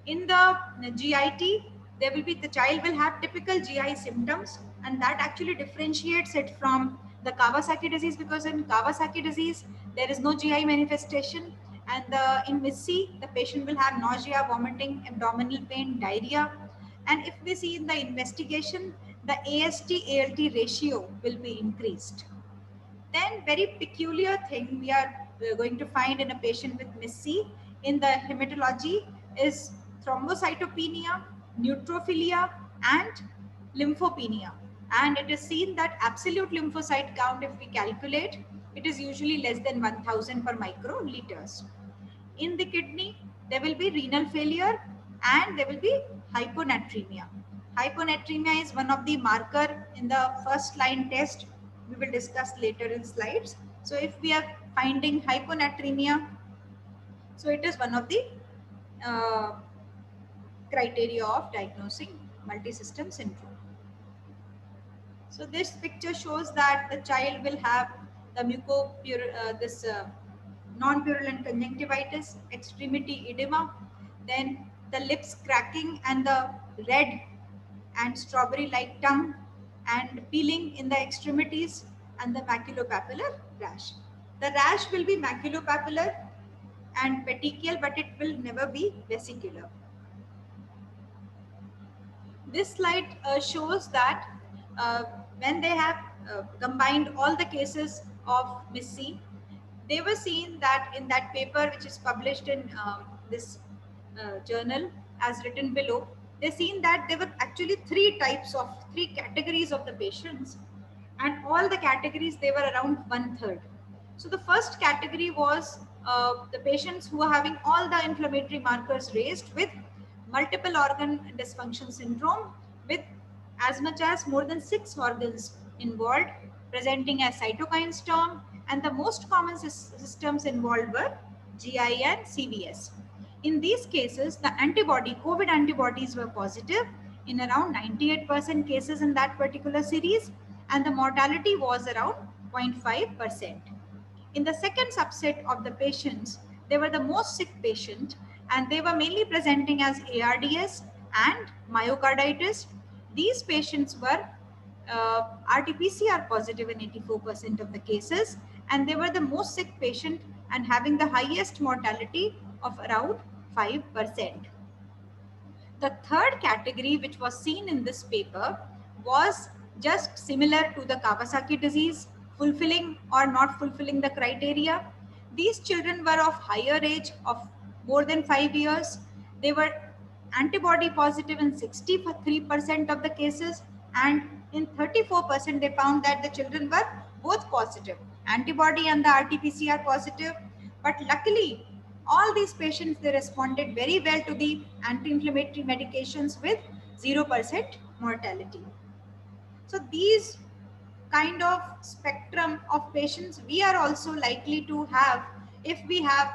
In the GIT, there will be, the child will have typical GI symptoms, and that actually differentiates it from the Kawasaki disease, because in Kawasaki disease, there is no GI manifestation, and in MIS-C, the patient will have nausea, vomiting, abdominal pain, diarrhea. And if we see in the investigation, the AST-ALT ratio will be increased. Then very peculiar thing we are going to find in a patient with MIS-C in the hematology is thrombocytopenia, neutrophilia, and lymphopenia. And it is seen that absolute lymphocyte count, if we calculate, it is usually less than 1000 per microliters. In the kidney, there will be renal failure and there will be hyponatremia. Hyponatremia is one of the marker in the first line test. We will discuss later in slides. So if we are finding hyponatremia, so it is one of the criteria of diagnosing multisystem syndrome. So this picture shows that the child will have the non-purulent conjunctivitis, extremity edema, then the lips cracking and the red and strawberry-like tongue and peeling in the extremities, and the maculopapular rash. The rash will be maculopapular and petechial, but it will never be vesicular. This slide shows that when they have combined all the cases of MIS-C, they were seen that in that paper which is published in this journal as written below, they seen that there were actually three categories of the patients, and all the categories, they were around 1/3. So the first category was the patients who are having all the inflammatory markers raised with multiple organ dysfunction syndrome, with as much as more than 6 organs involved, presenting as cytokine storm, and the most common systems involved were GI and CVS. In these cases, the COVID antibodies were positive in around 98% cases in that particular series, and the mortality was around 0.5%. In the second subset of the patients, they were the most sick patient, and they were mainly presenting as ARDS and myocarditis. These patients were RT-PCR positive in 84% of the cases, and they were the most sick patient and having the highest mortality of around 5%. The third category, which was seen in this paper, was just similar to the Kawasaki disease, fulfilling or not fulfilling the criteria. These children were of higher age, of more than 5 years. They were antibody positive in 63% of the cases, and in 34% they found that the children were both positive, antibody and the RT-PCR positive. But luckily, all these patients, they responded very well to the anti-inflammatory medications with 0% mortality. So these kind of spectrum of patients we are also likely to have if we have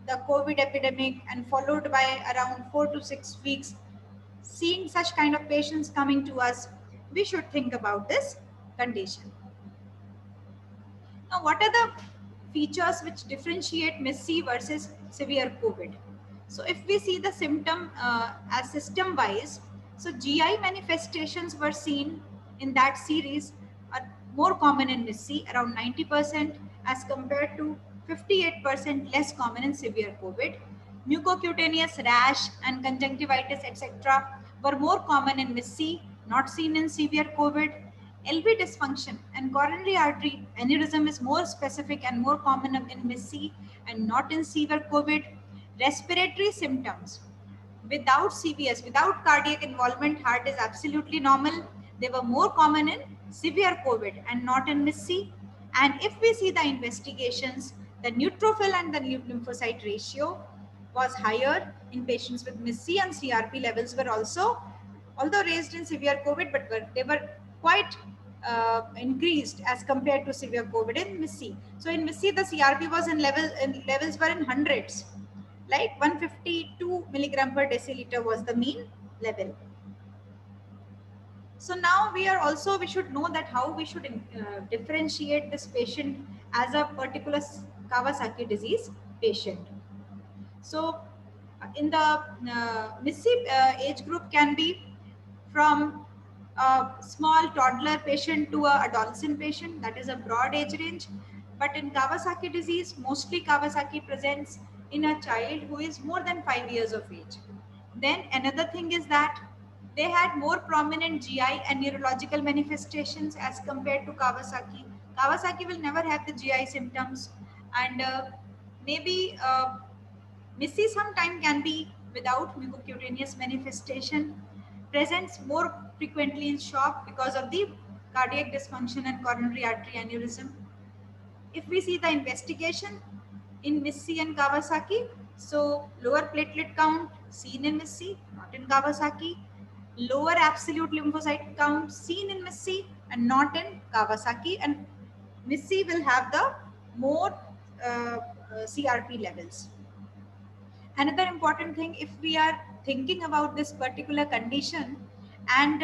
the COVID epidemic, and followed by around 4 to 6 weeks seeing such kind of patients coming to us, we should think about this condition. Now, what are the features which differentiate MIS-C versus severe COVID? So if we see the symptom as system wise, so GI manifestations were seen in that series are more common in MIS-C, around 90%, as compared to 58% less common in severe COVID. Mucocutaneous rash and conjunctivitis, etc., were more common in MIS-C, not seen in severe COVID. LV dysfunction and coronary artery aneurysm is more specific and more common in MIS-C and not in severe COVID. Respiratory symptoms without CVS, without cardiac involvement, heart is absolutely normal. They were more common in severe COVID and not in MIS-C. And if we see the investigations, The neutrophil and the lymphocyte ratio was higher in patients with MIS-C, and CRP levels were also, although raised in severe COVID, but they were quite increased as compared to severe COVID in MIS-C. So in MIS-C, the CRP was levels were in hundreds, like 152 milligram per deciliter was the mean level. So now we should know that how we should differentiate this patient as a particular Kawasaki disease patient. So in the MIS-C age group can be from a small toddler patient to a adolescent patient, that is a broad age range. But in Kawasaki disease, mostly Kawasaki presents in a child who is more than 5 years of age. Then another thing is that they had more prominent GI and neurological manifestations as compared to Kawasaki. Kawasaki will never have the GI symptoms, and maybe MIS-C sometime can be without mucocutaneous manifestation, presents more frequently in shock because of the cardiac dysfunction and coronary artery aneurysm. If we see the investigation in MIS-C and Kawasaki, so lower platelet count seen in MIS-C, not in Kawasaki, lower absolute lymphocyte count seen in MIS-C and not in Kawasaki, and MIS-C will have the more CRP levels. Another important thing, if we are thinking about this particular condition and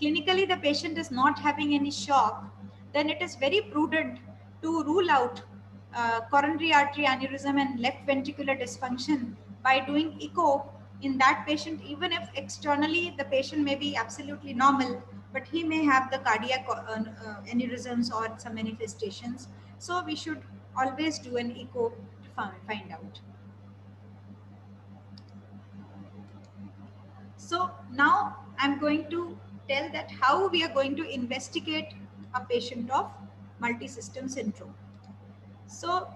clinically the patient is not having any shock, then it is very prudent to rule out coronary artery aneurysm and left ventricular dysfunction by doing echo in that patient, even if externally the patient may be absolutely normal, but he may have the cardiac aneurysms or some manifestations. So we should always do an echo to find out. So now I'm going to tell that how we are going to investigate a patient of multi-system syndrome. So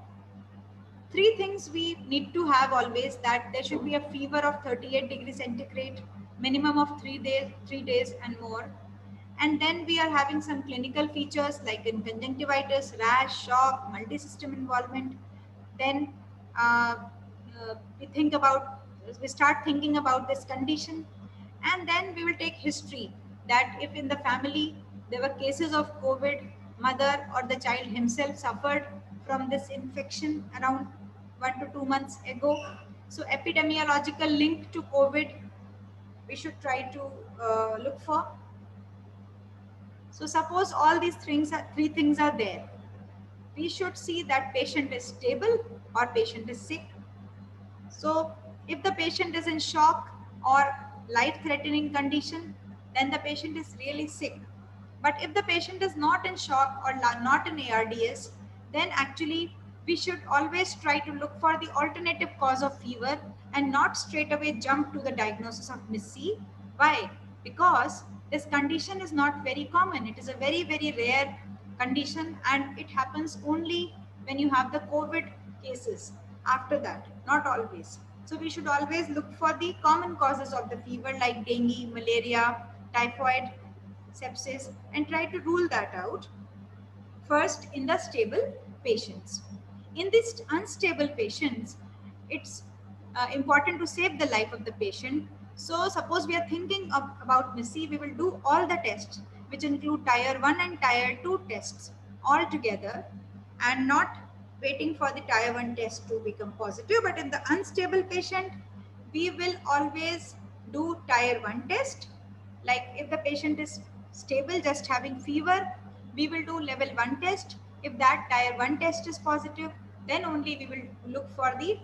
3 things we need to have always: that there should be a fever of 38 degrees centigrade, minimum of 3 days and more. And then we are having some clinical features like in conjunctivitis, rash, shock, multi-system involvement. Then we start thinking about this condition, and then we will take history, that if in the family there were cases of COVID, mother or the child himself suffered from this infection around 1 to 2 months ago. So epidemiological link to COVID we should try to look for. So suppose all these three things are there, we should see that patient is stable or patient is sick. So if the patient is in shock or life-threatening condition, then the patient is really sick. But if the patient is not in shock or not in ARDS, then actually we should always try to look for the alternative cause of fever and not straight away jump to the diagnosis of MIS-C. Why? Because this condition is not very common. It is a very, very rare condition, and it happens only when you have the COVID cases. After that, not always. So we should always look for the common causes of the fever like dengue, malaria, typhoid, sepsis, and try to rule that out first in the stable patients. In these unstable patients, it's important to save the life of the patient. So suppose we are thinking about MIS-C, we will do all the tests, which include tier 1 and tier 2 tests all together, and not waiting for the tier 1 test to become positive. But in the unstable patient, we will always do tier 1 test. Like if the patient is stable, just having fever, we will do level 1 test. If that tier 1 test is positive, then only we will look for the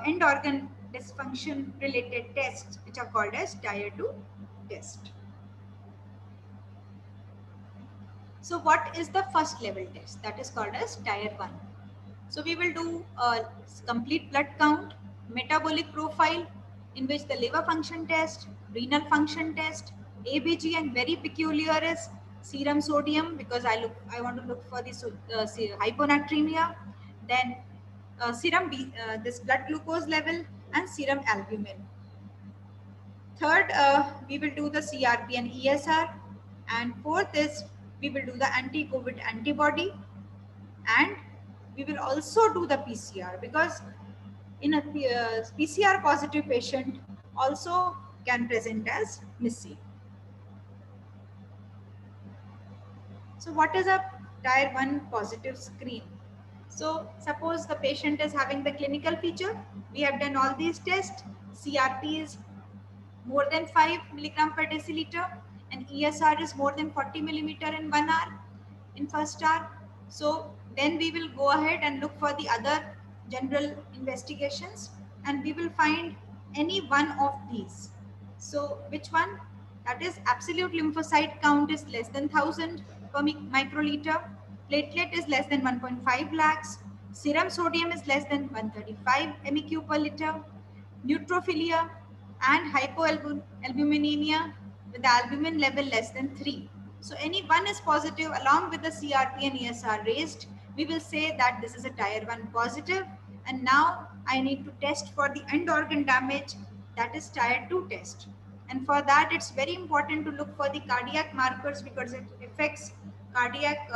end organ dysfunction related tests, which are called as tier 2 test. So what is the first level test? That is called as tier 1. So we will do a complete blood count, metabolic profile, in which the liver function test, renal function test, ABG, and very peculiar is serum sodium, because I want to look for the hyponatremia, then serum this blood glucose level, and serum albumin. Third, we will do the CRP and ESR, and fourth is we will do the anti-COVID antibody, and we will also do the PCR, because in a PCR positive patient also can present as MIS-C. So what is a tier 1 positive screen? So suppose the patient is having the clinical feature, we have done all these tests, CRP is more than 5 milligram per deciliter and ESR is more than 40 millimeter in 1 hour in first hour. So then we will go ahead and look for the other general investigations and we will find any one of these. So which one? That is absolute lymphocyte count is less than 1000 per microliter, platelet is less than 1.5 lakhs, serum sodium is less than 135 MEq per liter, neutrophilia and hypoalbuminemia with the albumin level less than 3. So any one is positive along with the CRP and ESR raised, we will say that this is a tier 1 positive, and now I need to test for the end organ damage, that is tier 2 test. And for that it's very important to look for the cardiac markers because it affects cardiac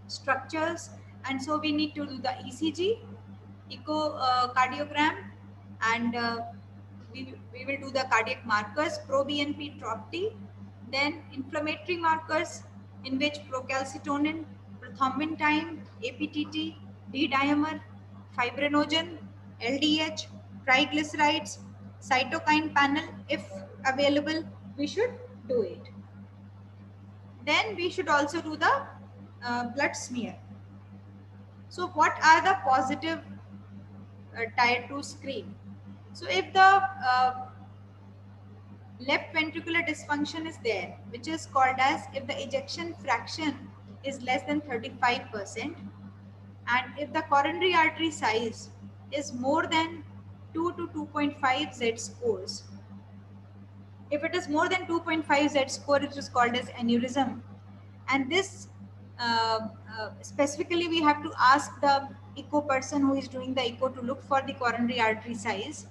structures, and so we need to do the ECG, echocardiogram, and we will do the cardiac markers, pro-BNP, trop-T, then inflammatory markers in which procalcitonin, prothrombin time, APTT, D-dimer, fibrinogen, LDH, triglycerides, cytokine panel, if available, we should do it. Then we should also do the blood smear. So what are the positive tier 2 screen? So if the left ventricular dysfunction is there, which is called as if the ejection fraction is less than 35%, and if the coronary artery size is more than 2 to 2.5 Z scores. If it is more than 2.5 Z score, it is called as aneurysm. And this specifically we have to ask the echo person who is doing the echo to look for the coronary artery size.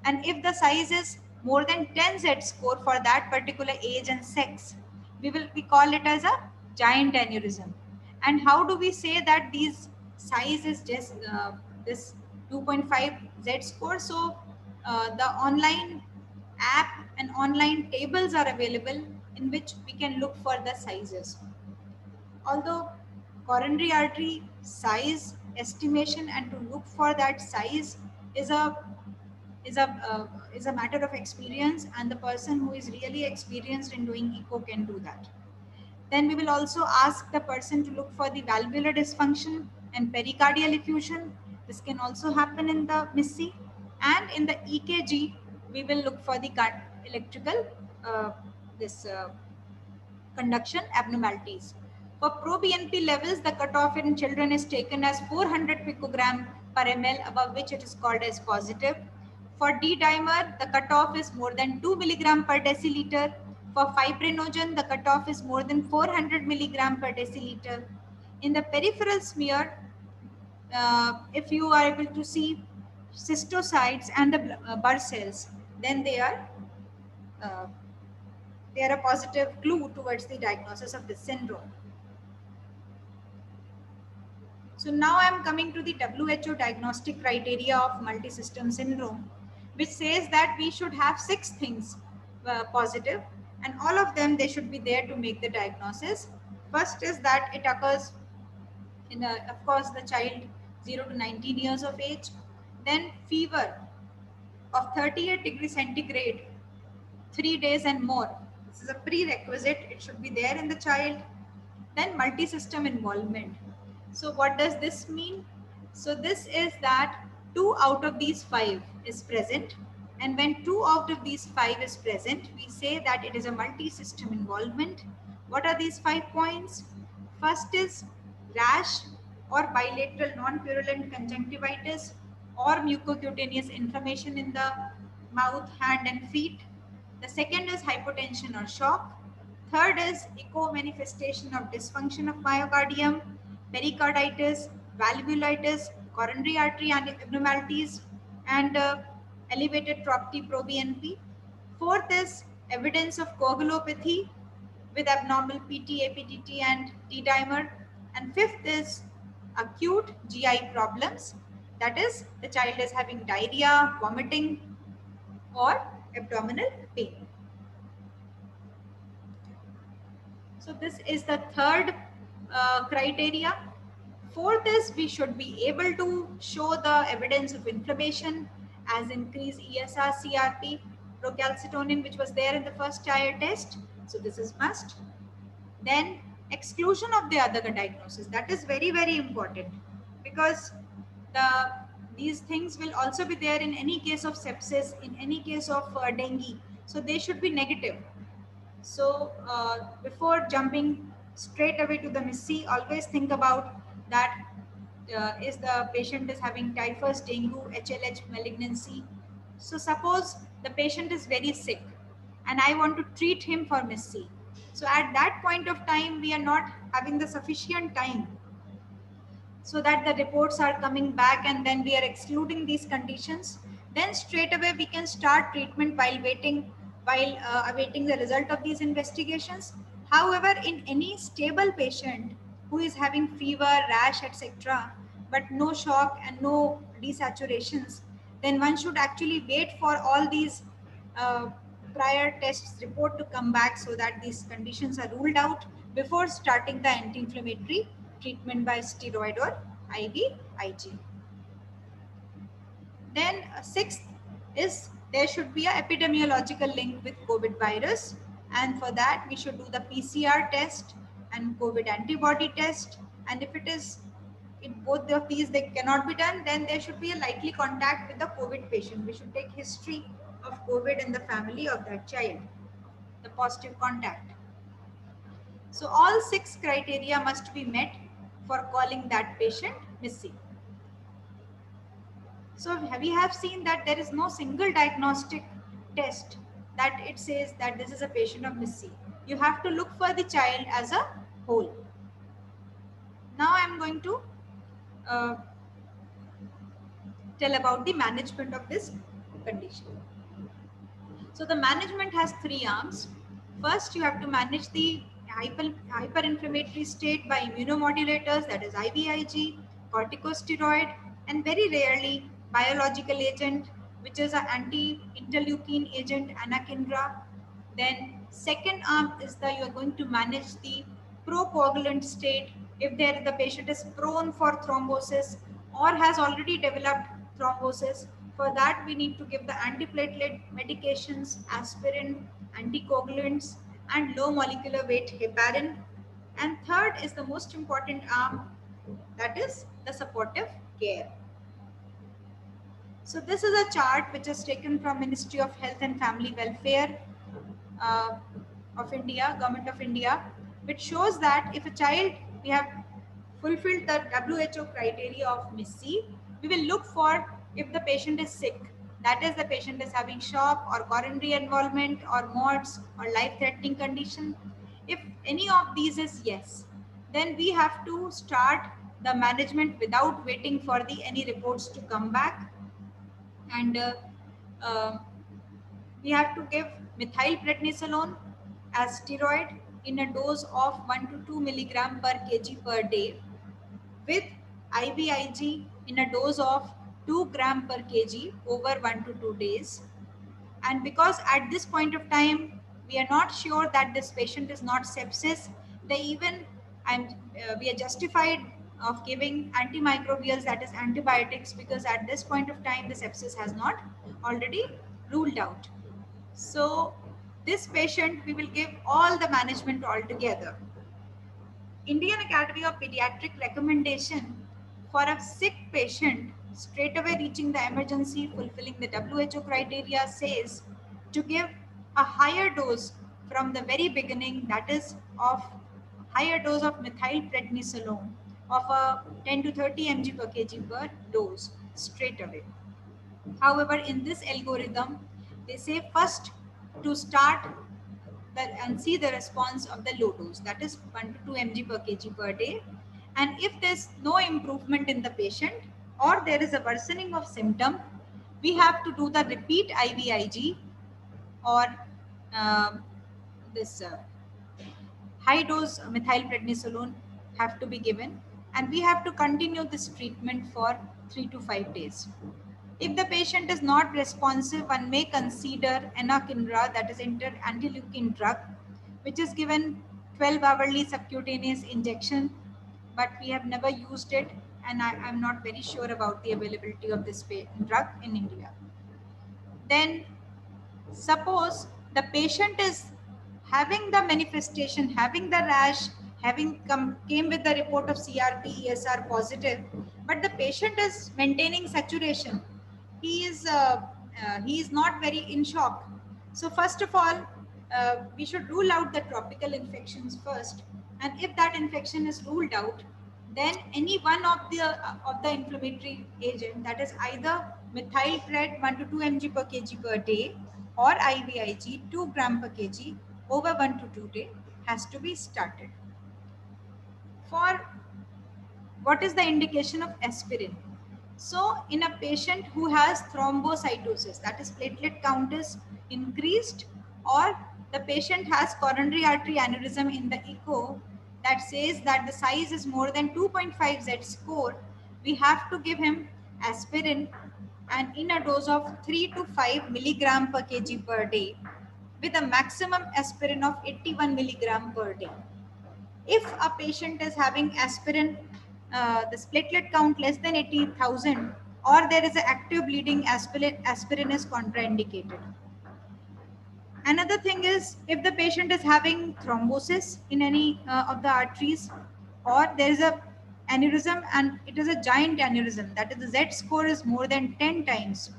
And if the size is more than 10 Z score for that particular age and sex, we call it as a giant aneurysm. And how do we say that these size is just this 2.5 Z score? So the online app and online tables are available in which we can look for the sizes. Although coronary artery size estimation and to look for that size is a matter of experience, and the person who is really experienced in doing echo can do that. Then we will also ask the person to look for the valvular dysfunction and pericardial effusion. This can also happen in the MIS-C, and in the EKG we will look for the electrical conduction abnormalities. For pro-BNP levels, the cutoff in children is taken as 400 picogram per ml, above which it is called as positive. For D-dimer, the cutoff is more than 2 milligram per deciliter. For fibrinogen, the cutoff is more than 400 milligram per deciliter. In the peripheral smear, if you are able to see cystocytes and the Burr cells, then they are a positive clue towards the diagnosis of this syndrome. So now I am coming to the WHO diagnostic criteria of multisystem syndrome, which says that we should have 6 things positive, and all of them, they should be there to make the diagnosis. First is that it occurs in of course the child 0 to 19 years of age. Then fever of 38 degrees centigrade 3 days and more. This is a prerequisite, it should be there in the child. Then multi-system involvement. So what does this mean? So this is that 2 out of these 5 is present, and when 2 out of these 5 is present, we say that it is a multi-system involvement. What are these 5 points? First is rash or bilateral non-purulent conjunctivitis or mucocutaneous inflammation in the mouth, hand and feet. The second is hypotension or shock. Third is echo manifestation of dysfunction of myocardium, pericarditis, valvulitis, coronary artery abnormalities, and elevated trop-T pro-BNP. Fourth is evidence of coagulopathy with abnormal PT, APTT, and D-dimer. And fifth is acute GI problems, that is, the child is having diarrhea, vomiting, or abdominal pain. So this is the third criteria. Fourth is we should be able to show the evidence of inflammation as increased ESR, CRP, procalcitonin, which was there in the first child test. So this is must. Then exclusion of the other diagnosis. That is very, very important, because these things will also be there in any case of sepsis, in any case of dengue. So they should be negative. So before jumping straight away to the MIS-C, always think about that is the patient is having typhus, dengue, HLH malignancy. So suppose the patient is very sick and I want to treat him for MIS-C. So at that point of time, we are not having the sufficient time so that the reports are coming back and then we are excluding these conditions. Then straight away we can start treatment while awaiting the result of these investigations. However, in any stable patient who is having fever, rash, etc., but no shock and no desaturations, then one should actually wait for all these uh, prior tests report to come back so that these conditions are ruled out before starting the anti-inflammatory treatment by steroid or IVIG. Then sixth is there should be an epidemiological link with COVID virus, and for that we should do the PCR test and COVID antibody test. And if it is in both of these they cannot be done, then there should be a likely contact with the COVID patient. We should take history of COVID in the family of that child, the positive contact. So all 6 criteria must be met for calling that patient MIS-C. So we have seen that there is no single diagnostic test that it says that this is a patient of MIS-C. You have to look for the child as a whole. Now I am going to tell about the management of this condition. So the management has 3 arms. First, you have to manage the hyperinflammatory state by immunomodulators, that is IVIG, corticosteroid, and very rarely biological agent, which is an anti-interleukin agent, anakinra. Then second arm is that you are going to manage the procoagulant state if the patient is prone for thrombosis or has already developed thrombosis. For that, we need to give the antiplatelet medications, aspirin, anticoagulants, and low molecular weight heparin. And third is the most important arm, that is the supportive care. So this is a chart which is taken from Ministry of Health and Family Welfare of India, Government of India, which shows that if a child, we have fulfilled the WHO criteria of MIS-C, we will look for if the patient is sick, that is the patient is having shock or coronary involvement or MODS or life-threatening condition. If any of these is yes, then we have to start the management without waiting for any reports to come back. And we have to give methylprednisolone as steroid in a dose of 1 to 2 milligram per kg per day, with IVIG in a dose of 2 gram per kg over 1 to 2 days. And because at this point of time we are not sure that this patient is not sepsis, we are justified of giving antimicrobials, that is antibiotics, because at this point of time the sepsis has not already ruled out. So this patient we will give all the management altogether. Indian Academy of Paediatric recommendation for a sick patient straight away reaching the emergency fulfilling the WHO criteria says to give a higher dose from the very beginning, that is of higher dose of methylprednisolone of a 10 to 30 mg per kg per dose straight away. However, in this algorithm, they say first to start and see the response of the low dose, that is 1 to 2 mg per kg per day. And if there's no improvement in the patient or there is a worsening of symptom, we have to do the repeat IVIG or this high dose methylprednisolone have to be given and we have to continue this treatment for 3 to 5 days. If the patient is not responsive, one may consider anakinra, that is anti-leukin drug, which is given 12-hourly subcutaneous injection, but we have never used it, and I'm not very sure about the availability of this drug in India. Then suppose the patient is having the manifestation, having the rash, came with the report of CRP, ESR positive, but the patient is maintaining saturation. He is not very in shock. So first of all, we should rule out the tropical infections first, and if that infection is ruled out, then any one of the inflammatory agent, that is either methylpred 1 to 2 mg per kg per day or IVIG 2 gram per kg over 1 to 2 day has to be started. For what is the indication of aspirin? So in a patient who has thrombocytosis, that is platelet count is increased, or the patient has coronary artery aneurysm in the echo that says that the size is more than 2.5 Z score, we have to give him aspirin, and in a dose of 3 to 5 milligram per kg per day with a maximum aspirin of 81 milligram per day. If a patient is having aspirin, the platelet count less than 80,000, or there is an active bleeding, aspirin is contraindicated. Another thing is if the patient is having thrombosis in any of the arteries, or there is a aneurysm and it is a giant aneurysm, that is the Z score is more than 10 times,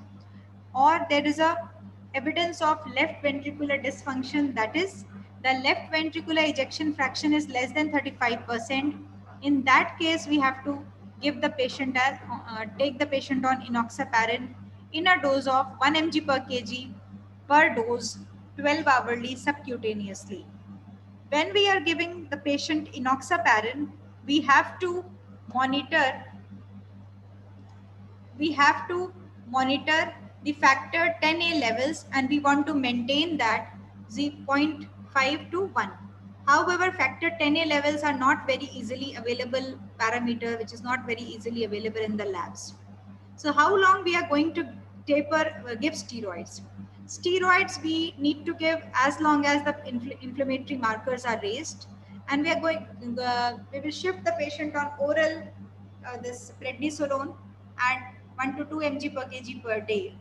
or there is a evidence of left ventricular dysfunction, that is the left ventricular ejection fraction is less than 35%. In that case, we have to give the patient take the patient on enoxaparin in a dose of 1 mg per kg per dose 12 hourly subcutaneously. When we are giving the patient enoxaparin, we have to monitor the factor 10A levels, and we want to maintain that 0.5 to 1. However, factor 10A levels are not very easily available parameter, which is not very easily available in the labs. So how long we are going to give steroids? Steroids we need to give as long as the inflammatory markers are raised, and we will shift the patient on oral this prednisolone at 1 to 2 mg per kg per day,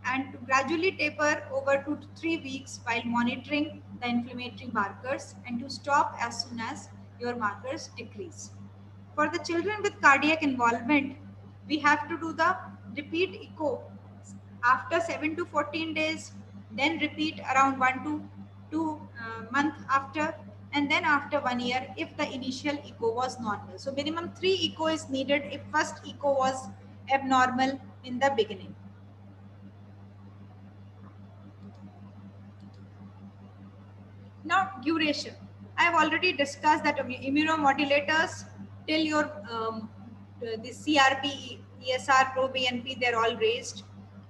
and to gradually taper over 2 to 3 weeks while monitoring the inflammatory markers, and to stop as soon as your markers decrease. For the children with cardiac involvement, we have to do the repeat echo after 7 to 14 days, then repeat around 1 to 2 months after, and then after 1 year if the initial echo was normal. So minimum 3 echo is needed if first echo was abnormal in the beginning. Now duration. I have already discussed that immunomodulators till your the CRP, ESR, pro-BNP, they're all raised.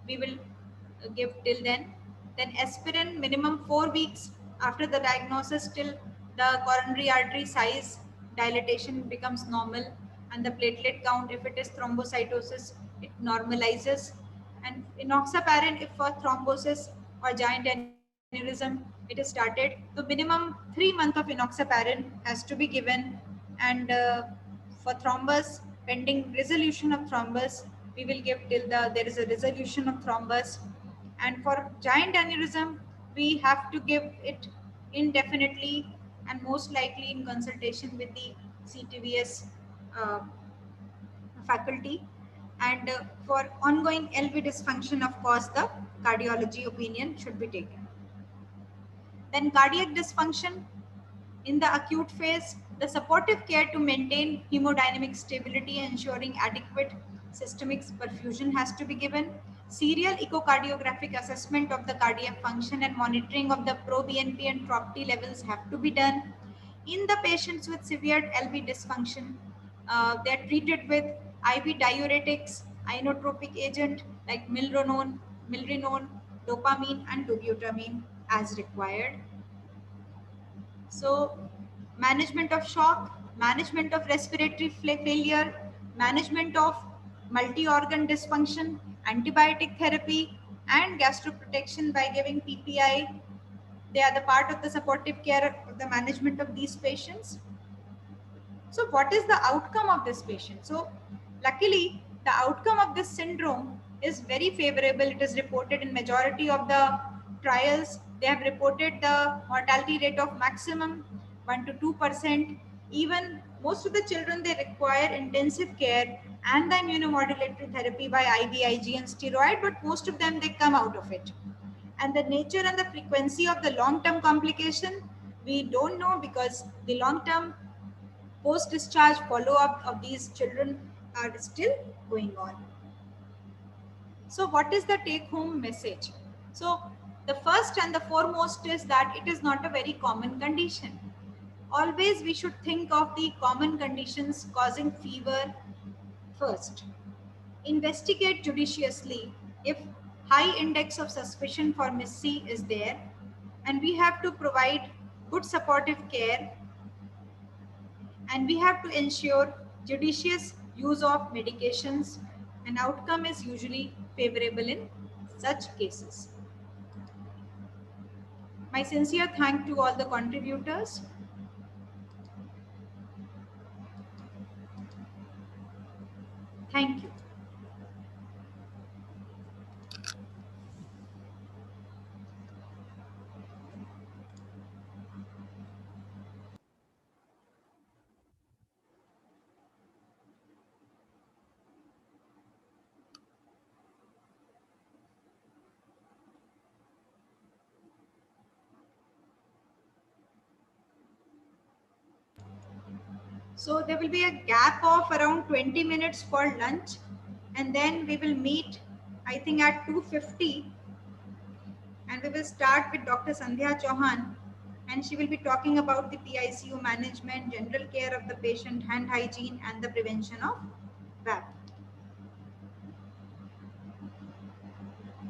We will give till then. Then aspirin minimum 4 weeks after the diagnosis till the coronary artery size dilatation becomes normal, and the platelet count, if it is thrombocytosis, it normalizes. And enoxaparin if for thrombosis or giant aneurysm it is started. So minimum 3 months of enoxaparin has to be given, and for thrombus, pending resolution of thrombus, we will give till there is a resolution of thrombus. And for giant aneurysm, we have to give it indefinitely, and most likely in consultation with the CTVS uh, faculty. And for ongoing LV dysfunction, of course, the cardiology opinion should be taken. Then cardiac dysfunction. In the acute phase, the supportive care to maintain hemodynamic stability, ensuring adequate systemic perfusion has to be given. Serial echocardiographic assessment of the cardiac function and monitoring of the pro-BNP and TROP-T levels have to be done. In the patients with severe LV dysfunction, they are treated with IV diuretics, inotropic agent like milrinone, dopamine, and dobutamine as required. So management of shock, management of respiratory failure, management of multi-organ dysfunction, antibiotic therapy, and gastroprotection by giving PPI. They are the part of the supportive care of the management of these patients. So what is the outcome of this patient? So luckily, the outcome of this syndrome is very favorable. It is reported in majority of the trials. They have reported the mortality rate of maximum 1 to 2%. Even most of the children, they require intensive care and the immunomodulatory therapy by IVIG and steroid, but most of them, they come out of it. And the nature and the frequency of the long-term complication, we don't know, because the long-term post-discharge follow-up of these children are still going on. So what is the take-home message? So the first and the foremost is that it is not a very common condition. Always we should think of the common conditions causing fever first. Investigate judiciously if high index of suspicion for MIS-C is there, and we have to provide good supportive care, and we have to ensure judicious use of medications, and outcome is usually favorable in such cases. My sincere thanks to all the contributors. Thank you. So there will be a gap of around 20 minutes for lunch, and then we will meet, I think, at 2:50, and we will start with Dr. Sandhya Chauhan, and she will be talking about the PICU management, general care of the patient, hand hygiene, and the prevention of VAP.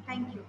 Thank you.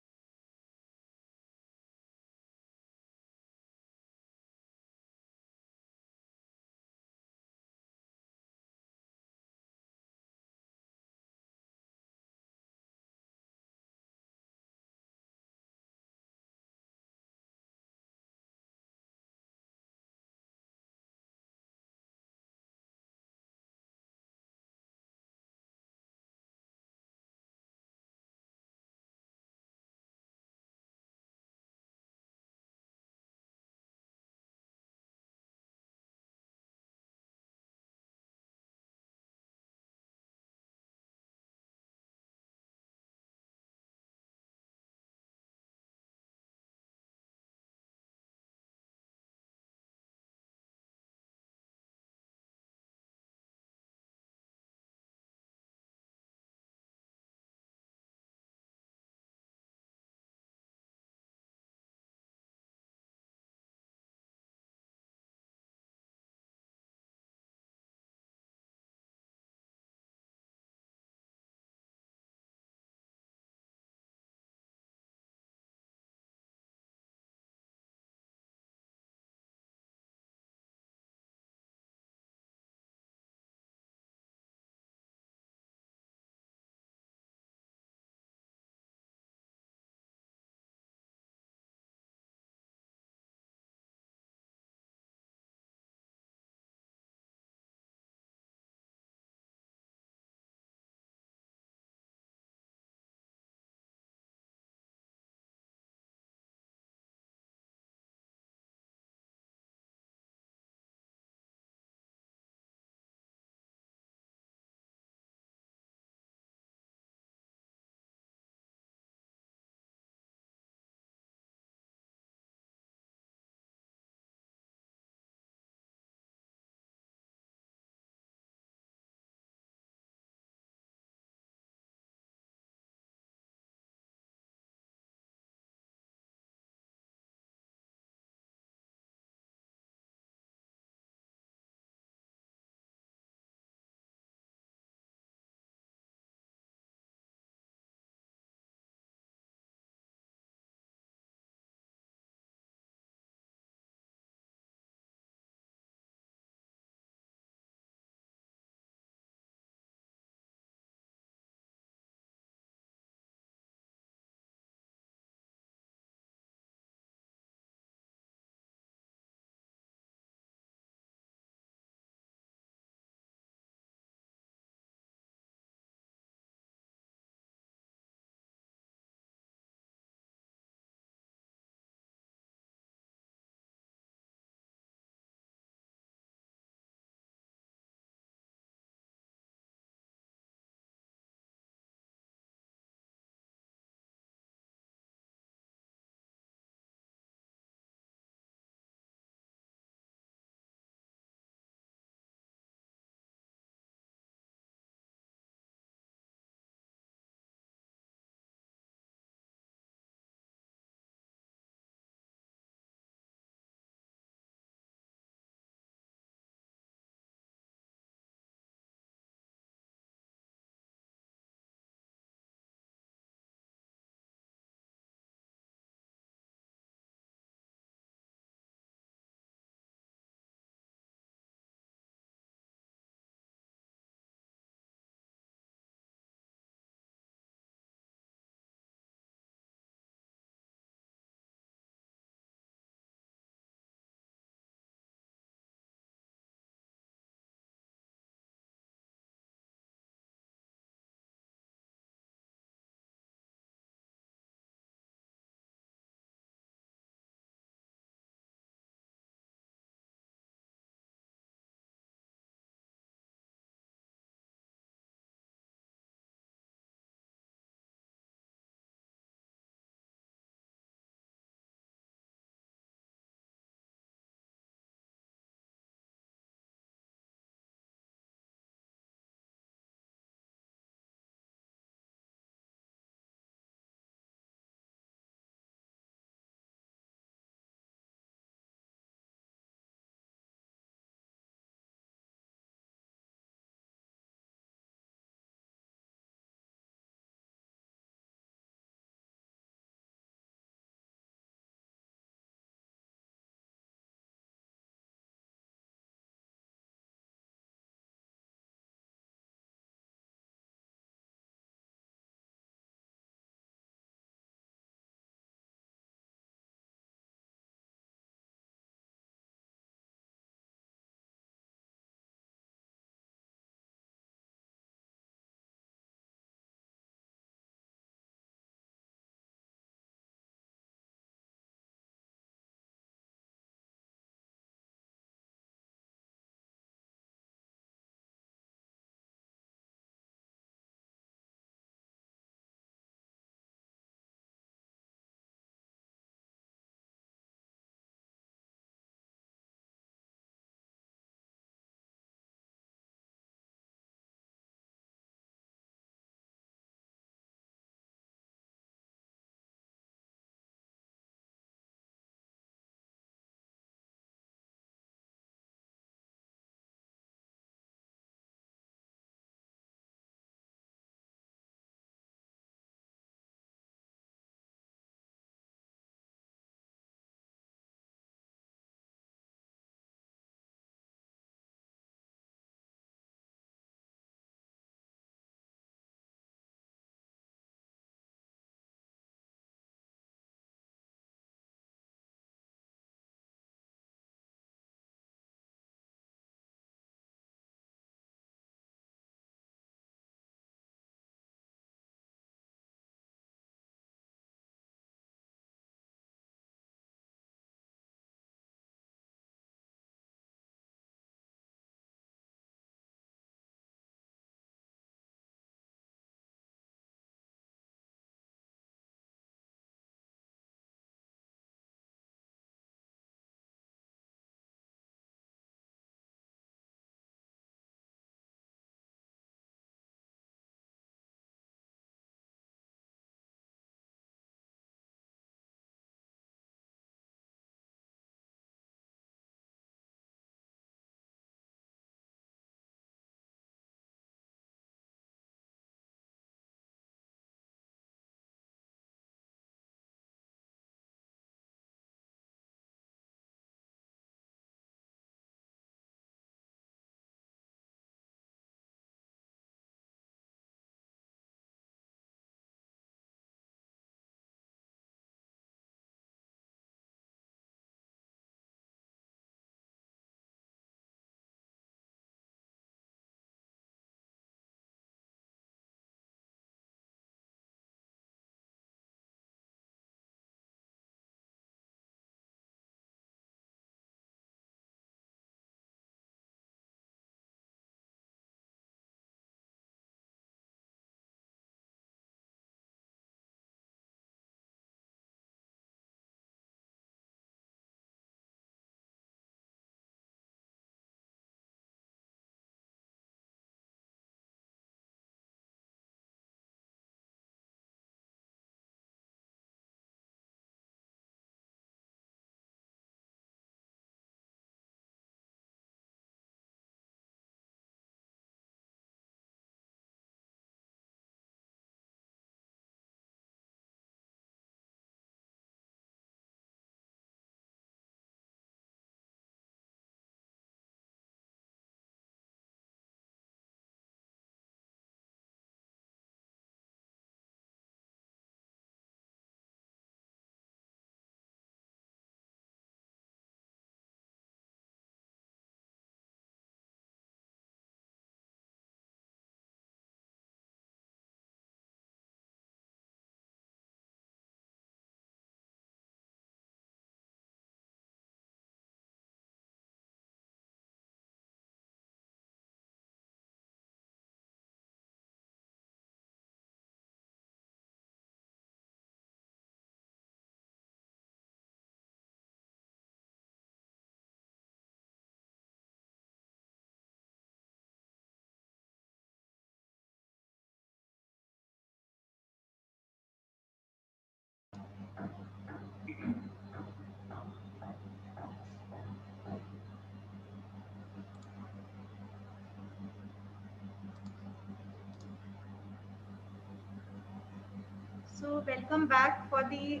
So welcome back for the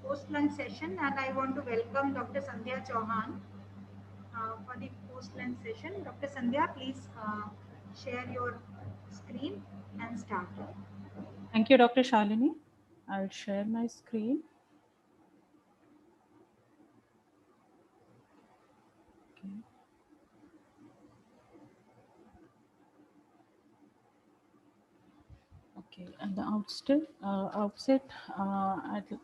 post-lunch session, and I want to welcome Dr. Sandhya Chauhan for the post-lunch session. Dr. Sandhya, please share your screen and start. Thank you, Dr. Shalini. I'll share my screen. Okay. Okay, at the outset, I'd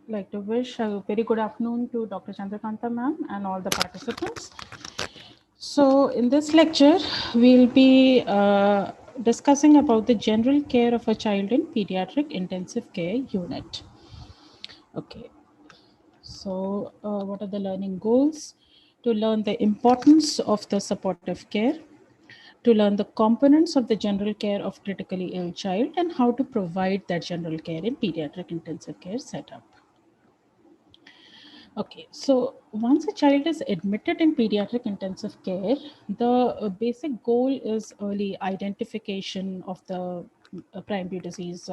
like to wish a very good afternoon to Dr. Chandrakanta ma'am and all the participants. So in this lecture, we'll be discussing about the general care of a child in pediatric intensive care unit. Okay, so what are the learning goals? To learn the importance of the supportive care, to learn the components of the general care of critically ill child and how to provide that general care in pediatric intensive care setup. Okay, so once a child is admitted in pediatric intensive care, the basic goal is early identification of the primary disease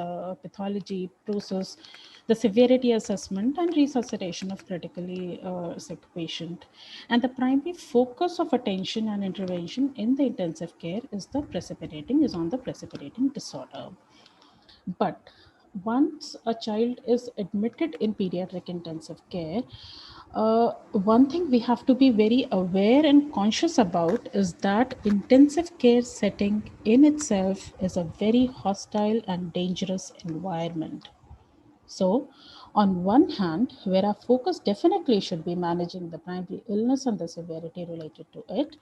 pathology process, the severity assessment and resuscitation of critically sick patient. And the primary focus of attention and intervention in the intensive care is on the precipitating disorder. But once a child is admitted in pediatric intensive care, one thing we have to be very aware and conscious about is that intensive care setting in itself is a very hostile and dangerous environment. So, on one hand, where our focus definitely should be managing the primary illness and the severity related to it,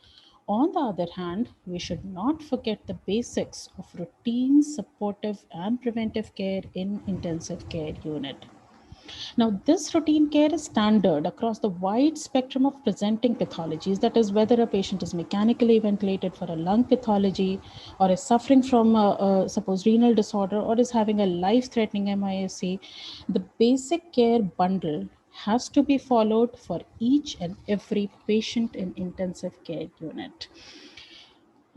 on the other hand, we should not forget the basics of routine, supportive, and preventive care in intensive care unit. Now, this routine care is standard across the wide spectrum of presenting pathologies. That is, whether a patient is mechanically ventilated for a lung pathology, or is suffering from suppose renal disorder, or is having a life-threatening MISC, the basic care bundle has to be followed for each and every patient in intensive care unit.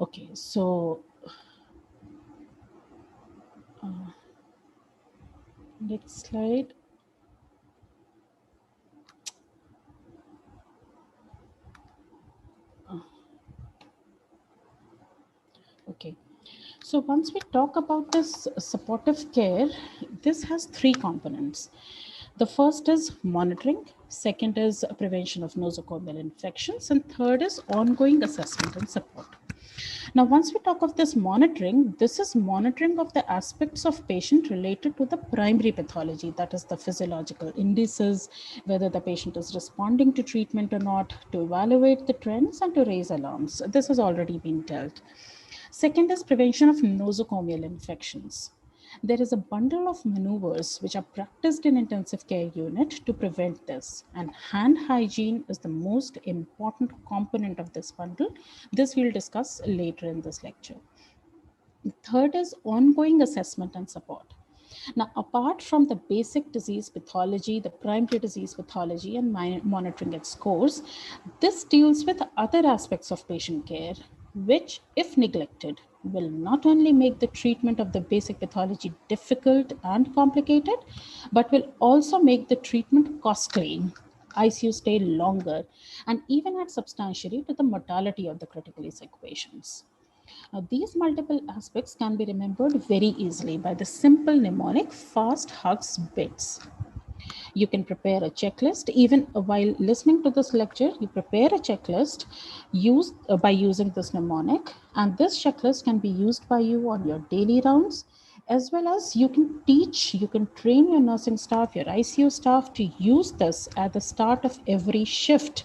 Okay, so next slide. Okay. So once we talk about this supportive care, this has three components. The first is monitoring, second is prevention of nosocomial infections, and third is ongoing assessment and support. Now, once we talk of this is monitoring of the aspects of patient related to the primary pathology, that is the physiological indices, whether the patient is responding to treatment or not, to evaluate the trends and to raise alarms. This has already been dealt. Second is prevention of nosocomial infections. There is a bundle of maneuvers which are practiced in intensive care unit to prevent this, and hand hygiene is the most important component of this bundle. This we'll discuss later in this lecture. Third is ongoing assessment and support. Now, apart from the basic disease pathology, the primary disease pathology and monitoring its course, this deals with other aspects of patient care, which, if neglected, will not only make the treatment of the basic pathology difficult and complicated, but will also make the treatment costly, ICU stay longer, and even add substantially to the mortality of the critically sick patients. Now, these multiple aspects can be remembered very easily by the simple mnemonic FAST HUGS BITS. You can prepare a checklist. Even while listening to this lecture, you prepare a checklist by using this mnemonic, and this checklist can be used by you on your daily rounds, as well as you can train your nursing staff, your ICU staff to use this at the start of every shift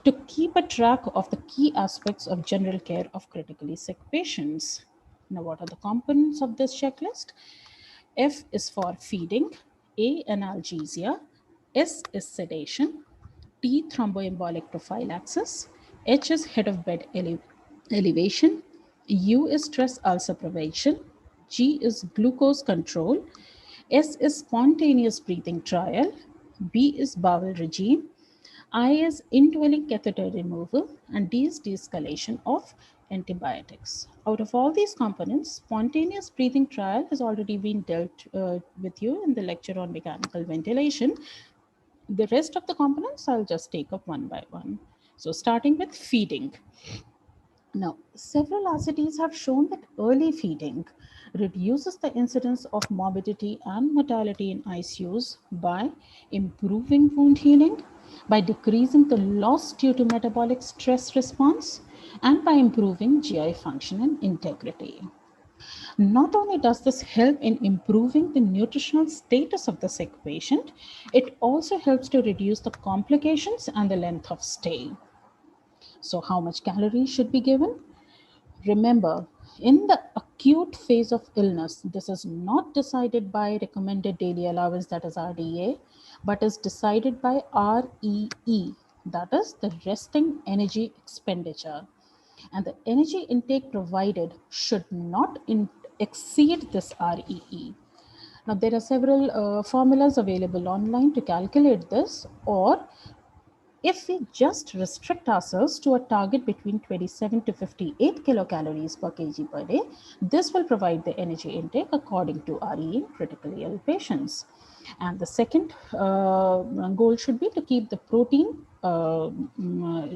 to keep a track of the key aspects of general care of critically sick patients. Now, what are the components of this checklist? F is for feeding, A, analgesia, S is sedation, T, thromboembolic prophylaxis, H is head of bed elevation, U is stress ulcer prevention, G is glucose control, S is spontaneous breathing trial, B is bowel regime, I is indwelling catheter removal, and D is de-escalation of antibiotics. Out of all these components, spontaneous breathing trial has already been dealt with you in the lecture on mechanical ventilation. The rest of the components I'll just take up one by one. So starting with feeding. Now, several RCTs have shown that early feeding reduces the incidence of morbidity and mortality in ICUs by improving wound healing, by decreasing the loss due to metabolic stress response, and by improving GI function and integrity. Not only does this help in improving the nutritional status of the sick patient, it also helps to reduce the complications and the length of stay. So how much calories should be given? Remember, in the acute phase of illness, this is not decided by recommended daily allowance, that is RDA, but is decided by REE, that is the resting energy expenditure. And the energy intake provided should not exceed this REE. Now, there are several formulas available online to calculate this, or if we just restrict ourselves to a target between 27 to 58 kilocalories per kg per day, this will provide the energy intake according to RE in critically ill patients. And the second goal should be to keep the protein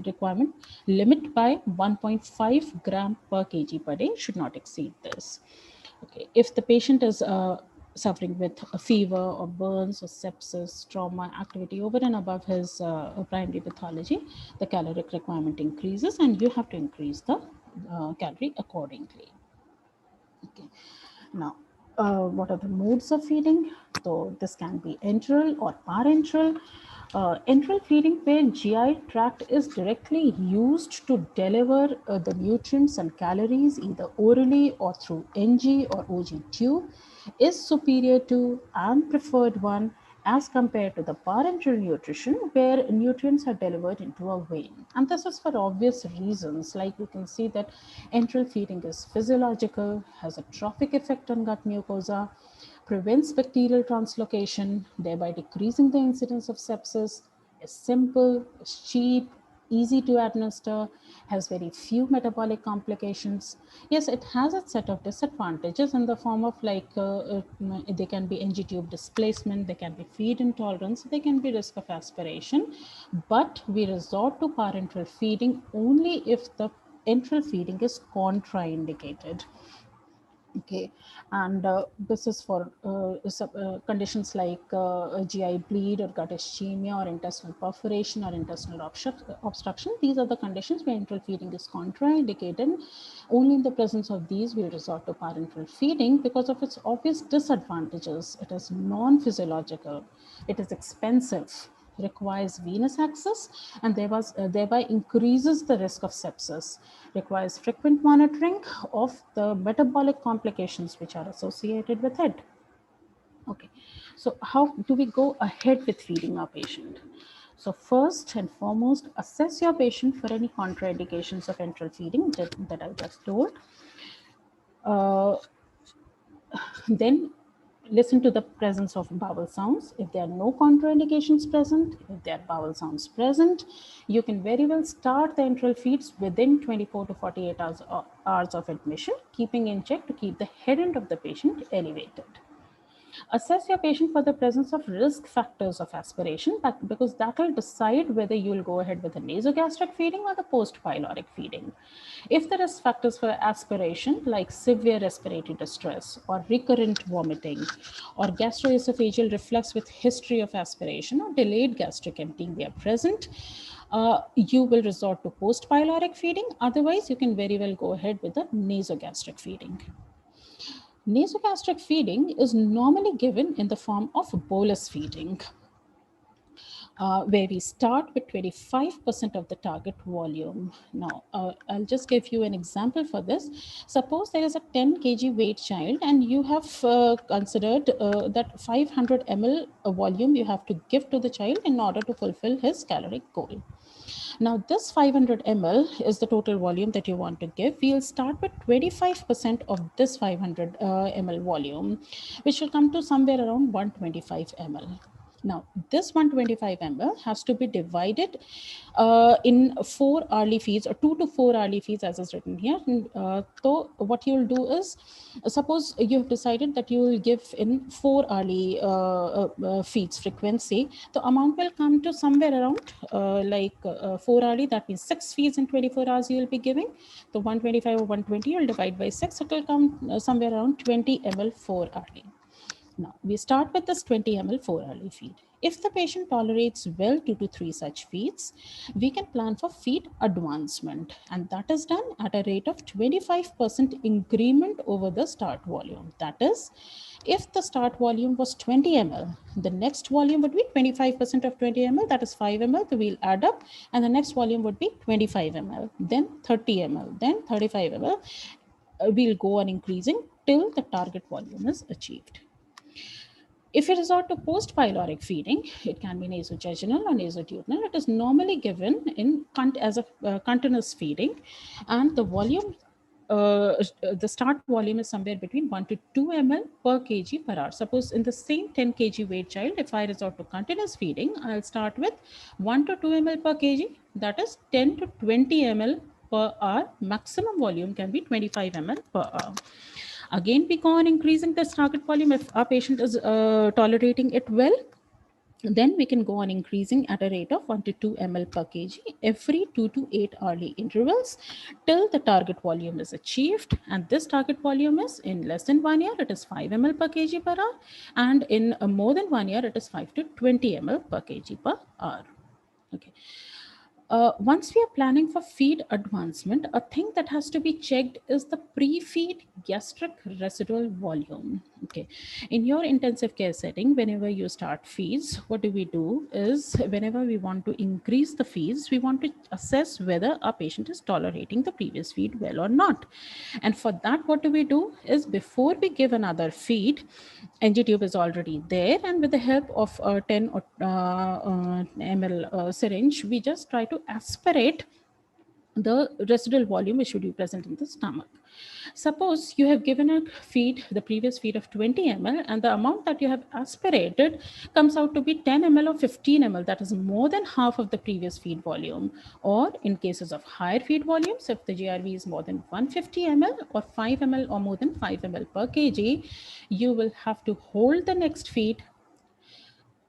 requirement limit by 1.5 gram per kg per day, should not exceed this. Okay, if the patient is suffering with a fever or burns or sepsis, trauma, activity over and above his primary pathology, the caloric requirement increases and you have to increase the calorie accordingly. Okay. Now, what are the modes of feeding? So this can be enteral or parenteral. Enteral feeding, where GI tract is directly used to deliver the nutrients and calories either orally or through NG or OG tube, is superior to and preferred one as compared to the parenteral nutrition, where nutrients are delivered into a vein. And this is for obvious reasons, like we can see that enteral feeding is physiological, has a trophic effect on gut mucosa, prevents bacterial translocation, thereby decreasing the incidence of sepsis, is simple, is cheap, easy to administer, has very few metabolic complications. Yes, it has a set of disadvantages in the form of like they can be NG tube displacement, they can be feed intolerance, they can be risk of aspiration, but we resort to parenteral feeding only if the enteral feeding is contraindicated. Okay, and this is for conditions like GI bleed or gut ischemia or intestinal perforation or intestinal obstruction. These are the conditions where enteral feeding is contraindicated. Only in the presence of these we'll resort to parenteral feeding because of its obvious disadvantages. It is non-physiological, it is expensive, requires venous access, and thereby increases the risk of sepsis, requires frequent monitoring of the metabolic complications which are associated with it. Okay, so how do we go ahead with feeding our patient? So first and foremost, assess your patient for any contraindications of enteral feeding that I just told. Then listen to the presence of bowel sounds. If there are no contraindications present, if there are bowel sounds present, you can very well start the enteral feeds within 24 to 48 hours of admission, keeping in check to keep the head end of the patient elevated. Assess your patient for the presence of risk factors of aspiration, because that will decide whether you will go ahead with the nasogastric feeding or the post-pyloric feeding. If the risk factors for aspiration, like severe respiratory distress or recurrent vomiting or gastroesophageal reflux with history of aspiration or delayed gastric emptying, they are present, you will resort to post-pyloric feeding. Otherwise, you can very well go ahead with the nasogastric feeding. Nasogastric feeding is normally given in the form of bolus feeding, where we start with 25% of the target volume. Now, I'll just give you an example for this. Suppose there is a 10 kg weight child and you have considered that 500 ml volume you have to give to the child in order to fulfill his caloric goal. Now, this 500 ml is the total volume that you want to give. We'll start with 25% of this 500 ml volume, which will come to somewhere around 125 ml. Now, this 125 ml has to be divided in 4 hourly feeds, or 2 to 4 hourly feeds, as is written here. So what you will do is, suppose you have decided that you will give in 4 hourly feeds frequency, the amount will come to somewhere around 4 hourly. That means 6 feeds in 24 hours you will be giving. The 125 or 120 you will divide by 6. It will come somewhere around 20 ml 4 hourly. Now, we start with this 20 ml 4 hourly feed. If the patient tolerates well 2 to 3 such feeds, we can plan for feed advancement, and that is done at a rate of 25% increment over the start volume. That is, if the start volume was 20 ml, the next volume would be 25% of 20 ml, that is 5 ml, so we'll add up, and the next volume would be 25 ml, then 30 ml, then 35 ml. We'll go on increasing till the target volume is achieved. If you resort to post-pyloric feeding, it can be nasojejunal or nasoduodenal. It is normally given in as a continuous feeding, and the volume, the start volume is somewhere between 1 to 2 ml per kg per hour. Suppose in the same 10 kg weight child, if I resort to continuous feeding, I'll start with 1 to 2 ml per kg. That is 10 to 20 ml per hour. Maximum volume can be 25 ml per hour. Again, we go on increasing this target volume if our patient is tolerating it well. Then we can go on increasing at a rate of 1 to 2 ml per kg every 2 to 8 hourly intervals till the target volume is achieved. And this target volume is, in less than 1 year, it is 5 ml per kg per hour. And in more than 1 year, it is 5 to 20 ml per kg per hour. Okay. Once we are planning for feed advancement, a thing that has to be checked is the pre-feed gastric residual volume. Okay, in your intensive care setting, whenever you start feeds, what do? Is whenever we want to increase the feeds, we want to assess whether our patient is tolerating the previous feed well or not. And for that, what do? Is before we give another feed, NG tube is already there, and with the help of a 10 ml syringe, we just try to aspirate the residual volume which should be present in the stomach. Suppose you have given a feed, the previous feed of 20 ml, and the amount that you have aspirated comes out to be 10 ml or 15 ml. That is more than half of the previous feed volume. Or in cases of higher feed volumes, if the GRV is more than 150 ml or 5 ml or more than 5 ml per kg, you will have to hold the next feed.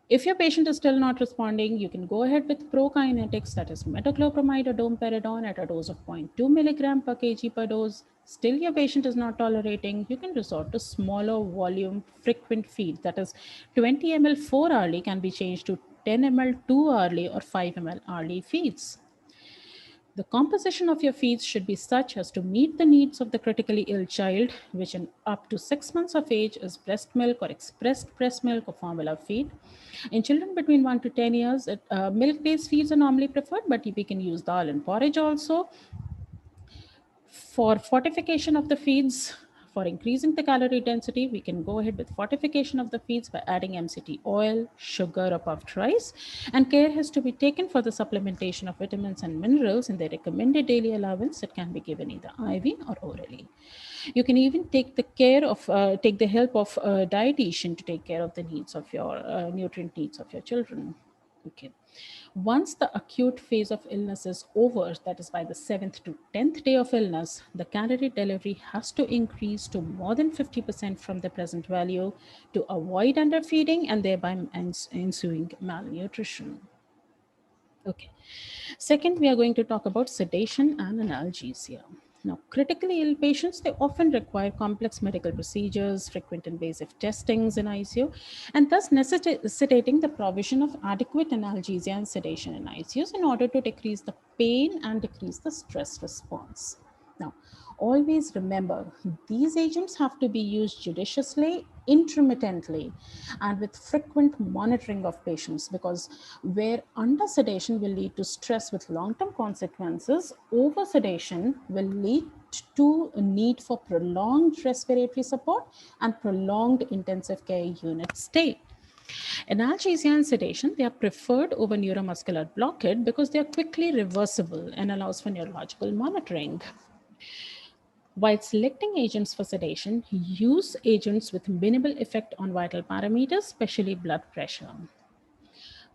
If your patient is still not responding, you can go ahead with prokinetics, that is metoclopramide or domperidone at a dose of 0.2 milligram per kg per dose. Still your patient is not tolerating, you can resort to smaller volume frequent feed, that is 20 ml 4 hourly can be changed to 10 ml 2 hourly or 5 ml hourly feeds. The composition of your feeds should be such as to meet the needs of the critically ill child, which in up to 6 months of age is breast milk or expressed breast milk or formula feed. In children between 1 to 10 years, milk-based feeds are normally preferred, but we can use dal and porridge also. For fortification of the feeds, for increasing the calorie density, we can go ahead with fortification of the feeds by adding MCT oil, sugar, or puffed rice. And care has to be taken for the supplementation of vitamins and minerals in the recommended daily allowance that can be given either IV or orally. You can even take the help of a dietitian to take care of the needs of your nutrient needs of your children. Okay. Once the acute phase of illness is over, that is by the 7th to 10th day of illness, the calorie delivery has to increase to more than 50% from the present value to avoid underfeeding and thereby ensuing malnutrition. Okay. Second, we are going to talk about sedation and analgesia. Now, critically ill patients, they often require complex medical procedures, frequent invasive testings in ICU, and thus necessitating the provision of adequate analgesia and sedation in ICUs in order to decrease the pain and decrease the stress response. Now, always remember, these agents have to be used judiciously, intermittently, and with frequent monitoring of patients, because where under sedation will lead to stress with long-term consequences, over sedation will lead to a need for prolonged respiratory support and prolonged intensive care unit stay. Analgesia and sedation, they are preferred over neuromuscular blockade because they are quickly reversible and allows for neurological monitoring. While selecting agents for sedation, use agents with minimal effect on vital parameters, especially blood pressure.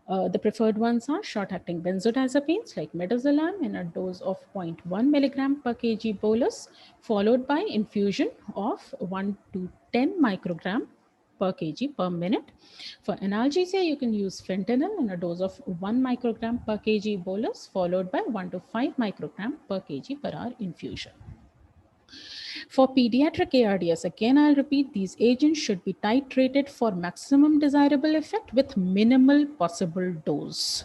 The preferred ones are short-acting benzodiazepines like midazolam in a dose of 0.1 milligram per kg bolus, followed by infusion of 1 to 10 microgram per kg per minute. For analgesia, you can use fentanyl in a dose of 1 microgram per kg bolus, followed by 1 to 5 microgram per kg per hour infusion. For pediatric ARDS, again, I'll repeat, these agents should be titrated for maximum desirable effect with minimal possible dose.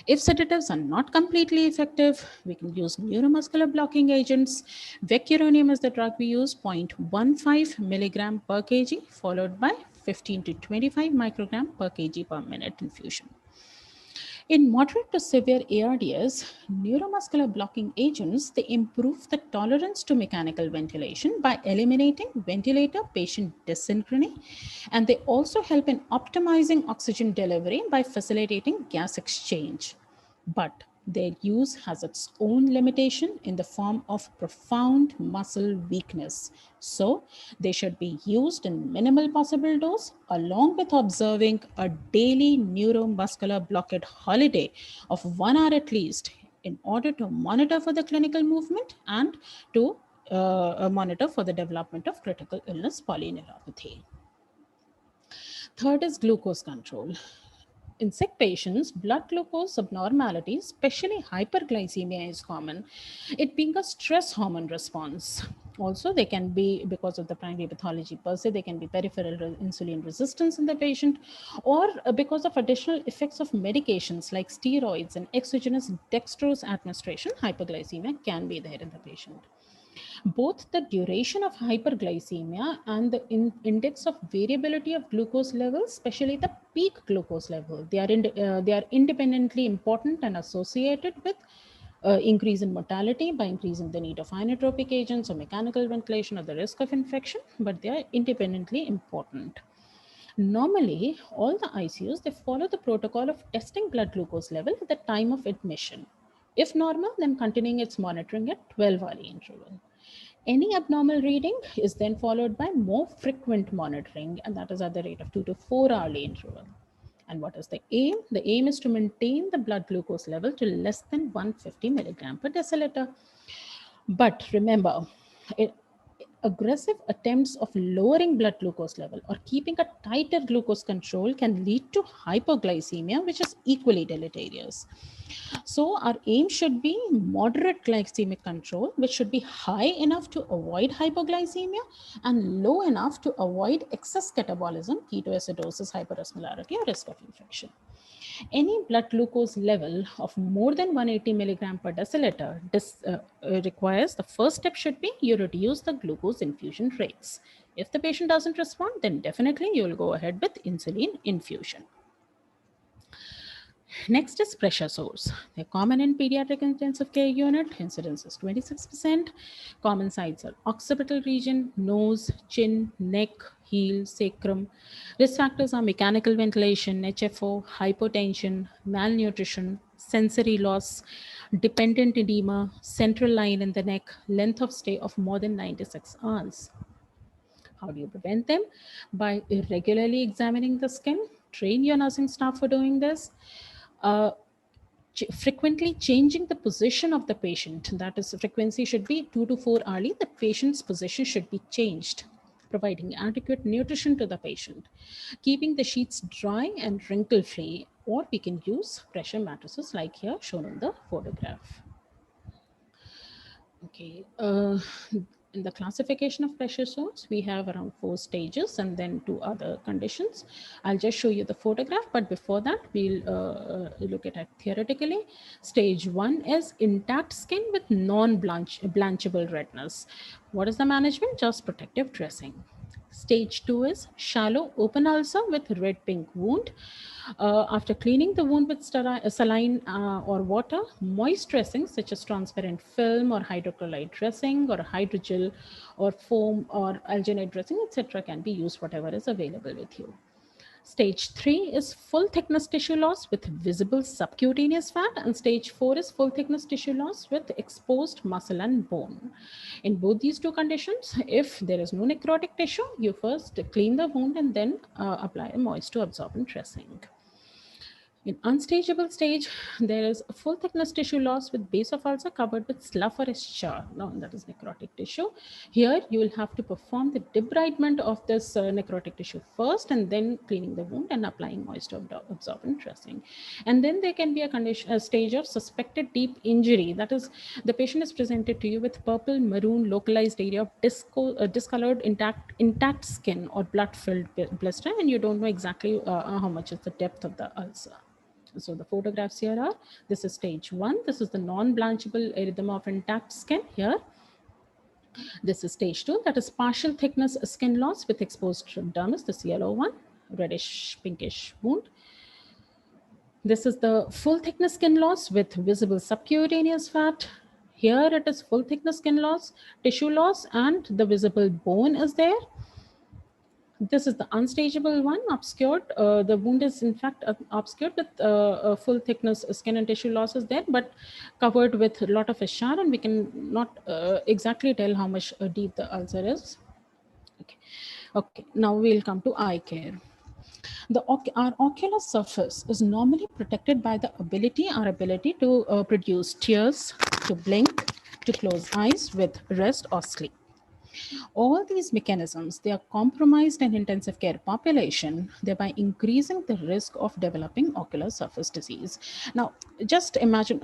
If sedatives are not completely effective, we can use neuromuscular blocking agents. Vecuronium is the drug we use, 0.15 milligram per kg, followed by 15 to 25 microgram per kg per minute infusion. In moderate to severe ARDS, neuromuscular blocking agents, they improve the tolerance to mechanical ventilation by eliminating ventilator-patient dysynchrony, and they also help in optimizing oxygen delivery by facilitating gas exchange. But their use has its own limitation in the form of profound muscle weakness. So they should be used in minimal possible dose along with observing a daily neuromuscular blockade holiday of 1 hour at least in order to monitor for the clinical movement and to monitor for the development of critical illness polyneuropathy. Third is glucose control. In sick patients, blood glucose abnormalities, especially hyperglycemia, is common, it being a stress hormone response. Also, they can be, because of the primary pathology per se, they can be peripheral insulin resistance in the patient, or because of additional effects of medications like steroids and exogenous dextrose administration, hyperglycemia can be there in the patient. Both the duration of hyperglycemia and the index of variability of glucose levels, especially the peak glucose level, they are independently important and associated with increase in mortality by increasing the need of inotropic agents or mechanical ventilation or the risk of infection, but they are independently important. Normally, all the ICUs, they follow the protocol of testing blood glucose level at the time of admission. If normal, then continuing its monitoring at 12-hour interval. Any abnormal reading is then followed by more frequent monitoring, and that is at the rate of 2 to 4 hourly interval. And what is the aim? The aim is to maintain the blood glucose level to less than 150 milligram per deciliter. But remember, aggressive attempts of lowering blood glucose level or keeping a tighter glucose control can lead to hypoglycemia, which is equally deleterious. So our aim should be moderate glycemic control, which should be high enough to avoid hypoglycemia and low enough to avoid excess catabolism, ketoacidosis, hyperosmolarity, or risk of infection. Any blood glucose level of more than 180 milligram per deciliter requires, the first step should be you reduce the glucose infusion rates. If the patient doesn't respond, then definitely you will go ahead with insulin infusion. Next is pressure sores. They're common in pediatric intensive care unit. Incidence is 26%. Common sites are occipital region, nose, chin, neck, heel, sacrum. Risk factors are mechanical ventilation, HFO, hypotension, malnutrition, sensory loss, dependent edema, central line in the neck, length of stay of more than 96 hours. How do you prevent them? By regularly examining the skin. Train your nursing staff for doing this. Frequently changing the position of the patient, that is, frequency should be 2 to 4 hourly. The patient's position should be changed, providing adequate nutrition to the patient, keeping the sheets dry and wrinkle free, or we can use pressure mattresses like here shown in the photograph. Okay, in the classification of pressure sores, we have around 4 stages and then 2 other conditions. I'll just show you the photograph, but before that, we'll look at it theoretically. Stage 1 is intact skin with non-blanchable redness. What is the management? Just protective dressing. Stage 2 is shallow open ulcer with red-pink wound. After cleaning the wound with saline or water, moist dressings such as transparent film or hydrochloride dressing or hydrogel or foam or alginate dressing, etc. can be used, whatever is available with you. Stage 3 is full thickness tissue loss with visible subcutaneous fat, and stage 4 is full thickness tissue loss with exposed muscle and bone. In both these 2 conditions, if there is no necrotic tissue, you first clean the wound and then apply a moist to absorbent dressing. In unstageable stage, there is a full thickness tissue loss with base of ulcer covered with slough or eschar. Now, that is necrotic tissue. Here, you will have to perform the debridement of this necrotic tissue first, and then cleaning the wound and applying moisture absorbent dressing. And then there can be a stage of suspected deep injury. That is, the patient is presented to you with purple, maroon, localized area of discolored intact skin or blood-filled blister, and you don't know exactly how much is the depth of the ulcer. So the photographs here are, this is stage 1. This is the non-blanchable erythema of intact skin here. This is stage 2, that is partial thickness skin loss with exposed dermis, this yellow one, reddish pinkish wound. This is the full thickness skin loss with visible subcutaneous fat. Here it is full thickness skin loss, tissue loss, and the visible bone is there. This is the unstageable one, obscured. The wound is in fact obscured with full thickness skin and tissue losses there, but covered with a lot of eschar, and we can not exactly tell how much deep the ulcer is. Okay, now we'll come to eye care. Our ocular surface is normally protected by our ability to produce tears, to blink, to close eyes with rest or sleep. All these mechanisms, they are compromised in intensive care population, thereby increasing the risk of developing ocular surface disease. Now, just imagine,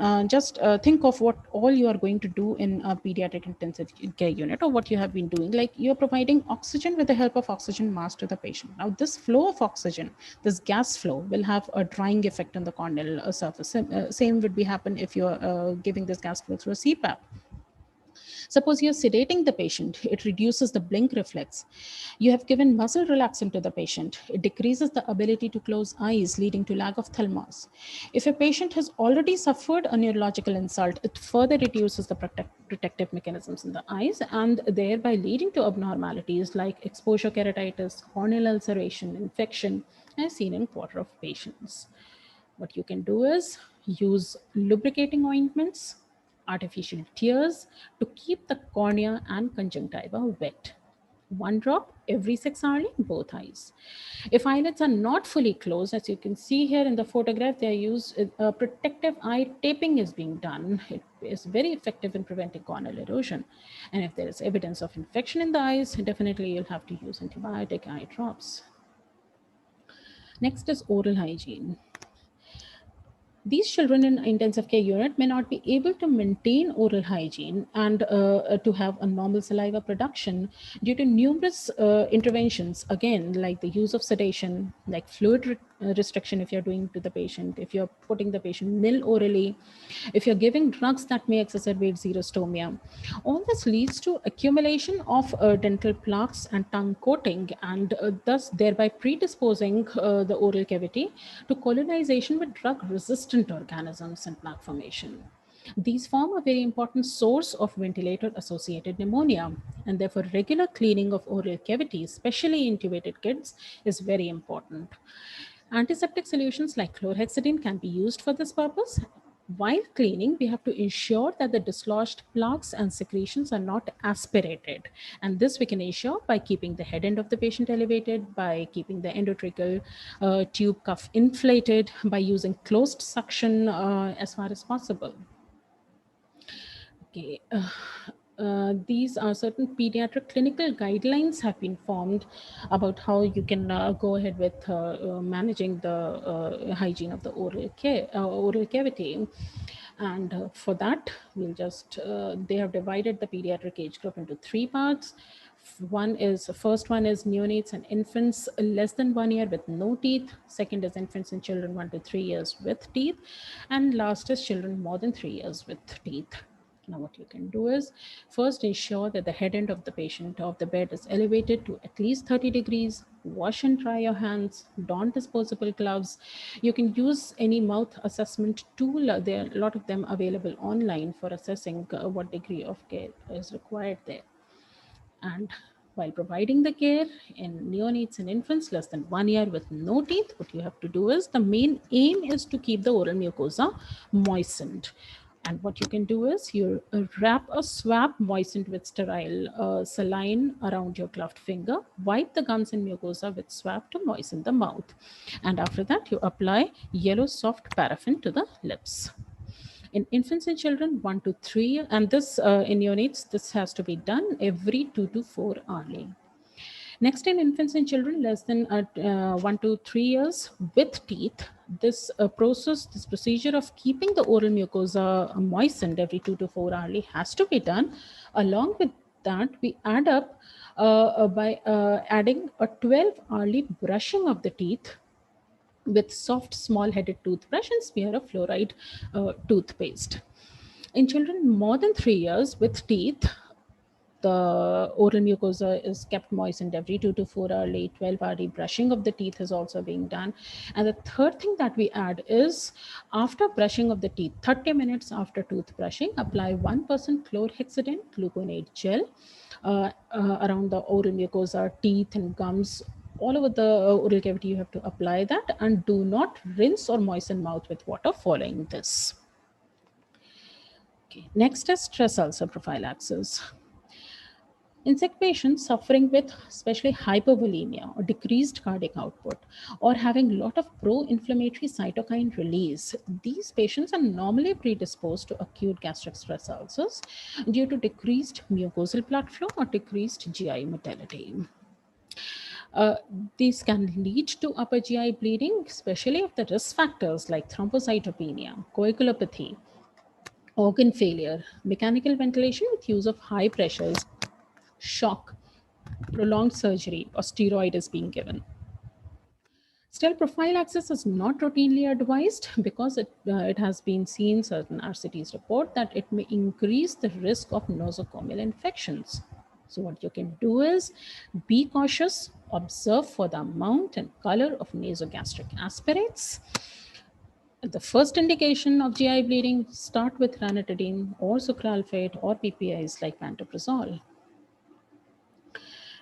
think of what all you are going to do in a pediatric intensive care unit, or what you have been doing. Like, you're providing oxygen with the help of oxygen mask to the patient. Now, this flow of oxygen, this gas flow, will have a drying effect on the corneal surface. Same would be happen if you're giving this gas flow through a CPAP. Suppose you're sedating the patient, it reduces the blink reflex. You have given muscle relaxant to the patient, it decreases the ability to close eyes, leading to lag of ophthalmos. If a patient has already suffered a neurological insult, it further reduces the protective mechanisms in the eyes, and thereby leading to abnormalities like exposure keratitis, corneal ulceration, infection, as seen in quarter of patients. What you can do is use lubricating ointments, artificial tears to keep the cornea and conjunctiva wet. 1 drop every 6 hours in both eyes. If eyelids are not fully closed, as you can see here in the photograph, they are used, protective eye taping is being done. It is very effective in preventing corneal erosion. And if there is evidence of infection in the eyes, definitely you'll have to use antibiotic eye drops. Next is oral hygiene. These children in intensive care unit may not be able to maintain oral hygiene and to have a normal saliva production due to numerous interventions, again, like the use of sedation, like fluid restriction if you're doing to the patient, if you're putting the patient nil orally, if you're giving drugs that may exacerbate xerostomia. All this leads to accumulation of dental plaques and tongue coating, and thus thereby predisposing the oral cavity to colonization with drug-resistant organisms and plaque formation. These form a very important source of ventilator-associated pneumonia, and therefore regular cleaning of oral cavity, especially intubated kids, is very important. Antiseptic solutions like chlorhexidine can be used for this purpose. While cleaning, we have to ensure that the dislodged plaques and secretions are not aspirated. And this we can ensure by keeping the head end of the patient elevated, by keeping the endotracheal tube cuff inflated, by using closed suction as far as possible. Okay. These are certain pediatric clinical guidelines have been formed about how you can go ahead with managing the hygiene of the oral cavity. And for that, we'll just, they have divided the pediatric age group into 3 parts. First one is neonates and infants less than 1 year with no teeth. Second is infants and children 1 to 3 years with teeth. And last is children more than 3 years with teeth. Now what you can do is first ensure that the head end of the patient of the bed is elevated to at least 30 degrees. Wash and dry your hands, don disposable gloves. You can use any mouth assessment tool. There are a lot of them available online for assessing what degree of care is required there. And while providing the care in neonates and infants less than 1 year with no teeth, what you have to do is, the main aim is to keep the oral mucosa moistened. And what you can do is you wrap a swab moistened with sterile saline around your gloved finger, wipe the gums and mucosa with swab to moisten the mouth. And after that, you apply yellow soft paraffin to the lips. In infants and children 1 to 3, and this in neonates, this has to be done every 2 to 4 hourly. Next, in infants and children less than 1 to 3 years with teeth, this procedure of keeping the oral mucosa moistened every 2 to 4 hourly has to be done. Along with that, we add up by adding a 12 hourly brushing of the teeth with soft small-headed toothbrush and smear of fluoride toothpaste. In children more than 3 years with teeth, the oral mucosa is kept moistened every 2 to 4 hourly. 12 hourly brushing of the teeth is also being done. And the third thing that we add is after brushing of the teeth, 30 minutes after toothbrushing, apply 1% chlorhexidine gluconate gel around the oral mucosa, teeth and gums. All over the oral cavity, you have to apply that, and do not rinse or moisten mouth with water following this. Okay. Next is stress ulcer prophylaxis. In sick patients suffering with especially hypovolemia or decreased cardiac output, or having a lot of pro-inflammatory cytokine release, these patients are normally predisposed to acute gastric stress ulcers due to decreased mucosal blood flow or decreased GI motility. These can lead to upper GI bleeding, especially if the risk factors like thrombocytopenia, coagulopathy, organ failure, mechanical ventilation with use of high pressures, shock, prolonged surgery, or steroid is being given. Still, prophylaxis is not routinely advised because it has been seen, certain RCTs report, that it may increase the risk of nosocomial infections. So what you can do is be cautious, observe for the amount and color of nasogastric aspirates. The first indication of GI bleeding, start with ranitidine or sucralfate or PPIs like pantoprazole.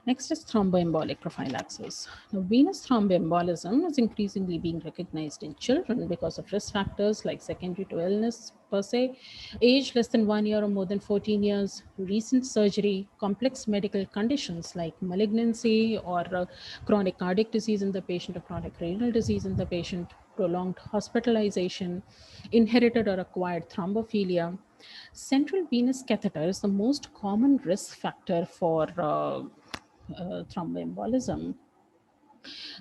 Next is thromboembolic prophylaxis. Now, venous thromboembolism is increasingly being recognized in children because of risk factors like secondary to illness per se, age less than 1 year or more than 14 years, recent surgery, complex medical conditions like malignancy or chronic cardiac disease in the patient or chronic renal disease in the patient, prolonged hospitalization, inherited or acquired thrombophilia. Central venous catheter is the most common risk factor for thromboembolism.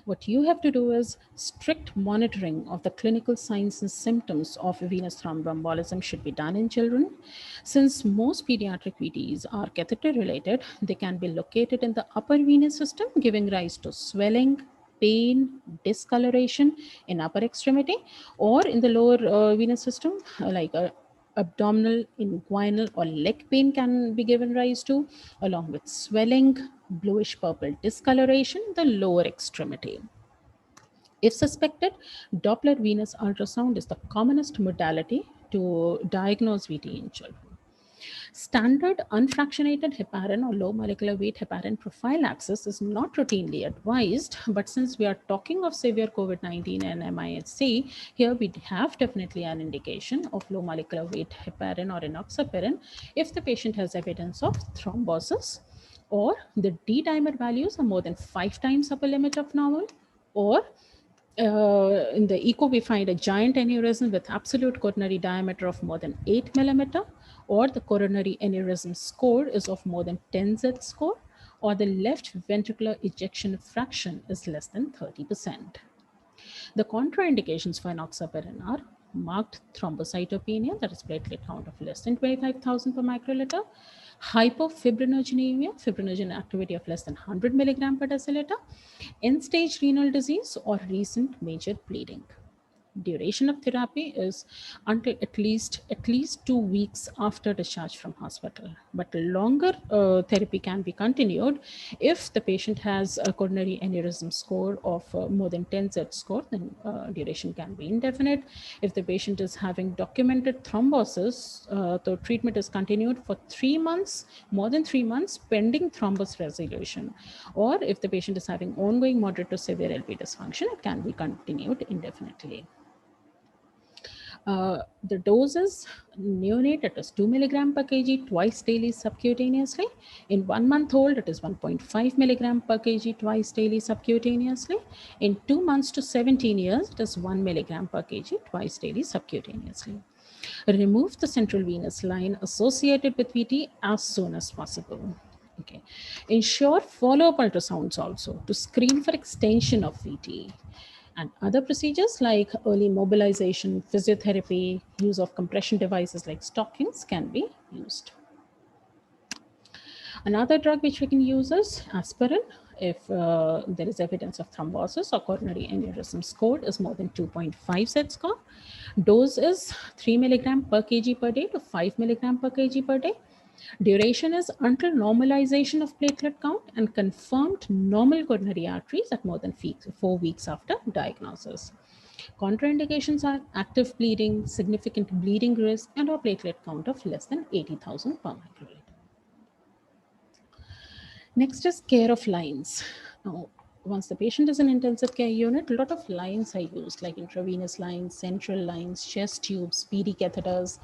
What you have to do is strict monitoring of the clinical signs and symptoms of venous thromboembolism should be done in children. Since most pediatric VTs are catheter related, they can be located in the upper venous system, giving rise to swelling, pain, discoloration in upper extremity, or in the lower venous system, like abdominal, inguinal, or leg pain can be given rise to, along with swelling, bluish purple discoloration in the lower extremity. If suspected, Doppler venous ultrasound is the commonest modality to diagnose VT in children. Standard unfractionated heparin or low molecular weight heparin prophylaxis is not routinely advised, but since we are talking of severe COVID-19 and MISC, here we have definitely an indication of low molecular weight heparin or enoxaparin if the patient has evidence of thrombosis, or the D-dimer values are more than 5 times upper limit of normal, or in the echo, we find a giant aneurysm with absolute coronary diameter of more than 8 millimeter, or the coronary aneurysm score is of more than 10 Z score, or the left ventricular ejection fraction is less than 30%. The contraindications for enoxaparin are marked thrombocytopenia, that is platelet count of less than 25,000 per microliter, hypofibrinogenemia, fibrinogen activity of less than 100 milligram per deciliter, end-stage renal disease, or recent major bleeding. Duration of therapy is until at least 2 weeks after discharge from hospital, but longer therapy can be continued if the patient has a coronary aneurysm score of more than 10 Z score, then duration can be indefinite. If the patient is having documented thrombosis, the treatment is continued for 3 months, more than 3 months, pending thrombus resolution. Or if the patient is having ongoing moderate to severe LV dysfunction, it can be continued indefinitely. The dose is neonate, it is 2 milligram per kg twice daily subcutaneously. In 1 month old, it is 1.5 milligram per kg twice daily subcutaneously. In 2 months to 17 years, it is 1 milligram per kg twice daily subcutaneously. Remove the central venous line associated with VT as soon as possible. Okay. Ensure follow-up ultrasounds also to screen for extension of VT. And other procedures like early mobilization, physiotherapy, use of compression devices like stockings can be used. Another drug which we can use is aspirin if there is evidence of thrombosis or coronary aneurysm score is more than 2.5 Z score. Dose is 3 milligram per kg per day to 5 milligram per kg per day. Duration is until normalization of platelet count and confirmed normal coronary arteries at more than 4 weeks after diagnosis. Contraindications are active bleeding, significant bleeding risk, and a platelet count of less than 80,000 per microliter. Next is care of lines. Now, once the patient is in intensive care unit, a lot of lines are used like intravenous lines, central lines, chest tubes, PD catheters.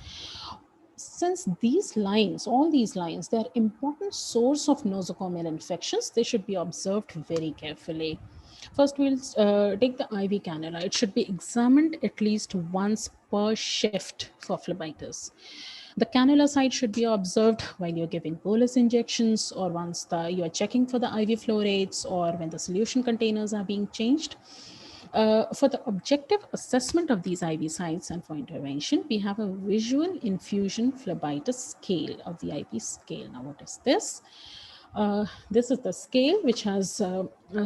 Since these lines, all these lines, they are important source of nosocomial infections, they should be observed very carefully. First, we'll take the IV cannula. It should be examined at least once per shift for phlebitis. The cannula site should be observed while you're giving bolus injections or once you're checking for the IV flow rates or when the solution containers are being changed. For the objective assessment of these IV sites and for intervention, we have a visual infusion phlebitis scale of the IV scale. Now, what is this? This is the scale which has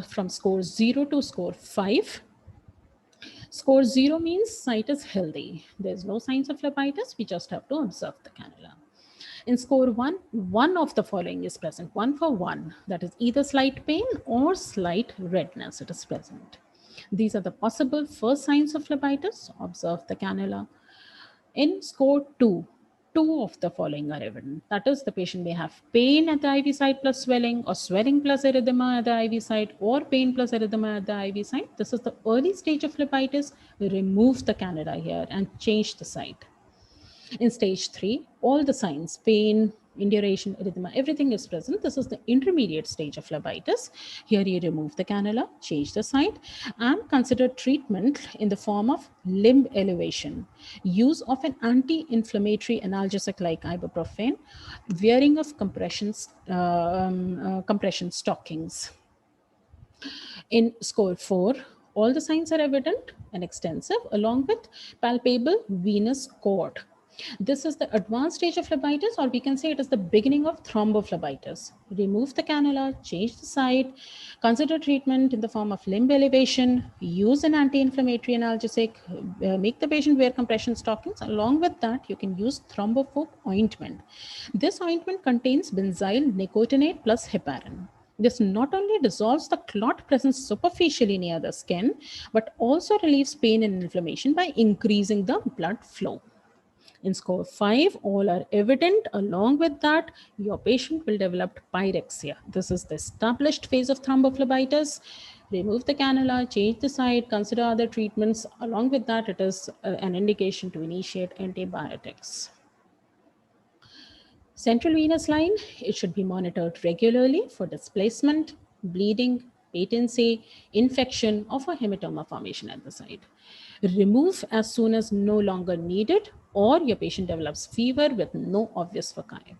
from score 0 to score 5. Score 0 means site is healthy. There's no signs of phlebitis. We just have to observe the cannula. In score 1, one of the following is present, 1 for 1. That is either slight pain or slight redness. It is present. These are the possible first signs of phlebitis. Observe the cannula. In score 2, 2 of the following are evident. That is, the patient may have pain at the IV site plus swelling or swelling plus erythema at the IV site or pain plus erythema at the IV site. This is the early stage of phlebitis. We remove the cannula here and change the site. In stage 3, all the signs, pain, induration, erythema, everything is present. This is the intermediate stage of phlebitis. Here you remove the cannula, change the site, and consider treatment in the form of limb elevation, use of an anti-inflammatory analgesic like ibuprofen, wearing of compression stockings. In score 4, all the signs are evident and extensive along with palpable venous cord. This is the advanced stage of phlebitis, or we can say it is the beginning of thrombophlebitis. Remove the cannula, change the site, consider treatment in the form of limb elevation, use an anti-inflammatory analgesic, make the patient wear compression stockings. Along with that, you can use thrombophobe ointment. This ointment contains benzyl nicotinate plus heparin. This not only dissolves the clot present superficially near the skin, but also relieves pain and inflammation by increasing the blood flow. In score 5, all are evident. Along with that, your patient will develop pyrexia. This is the established phase of thrombophlebitis. Remove the cannula, change the site, consider other treatments. Along with that, it is an indication to initiate antibiotics. Central venous line, it should be monitored regularly for displacement, bleeding, patency, infection, or for hematoma formation at the site. Remove as soon as no longer needed, or your patient develops fever with no obvious foci.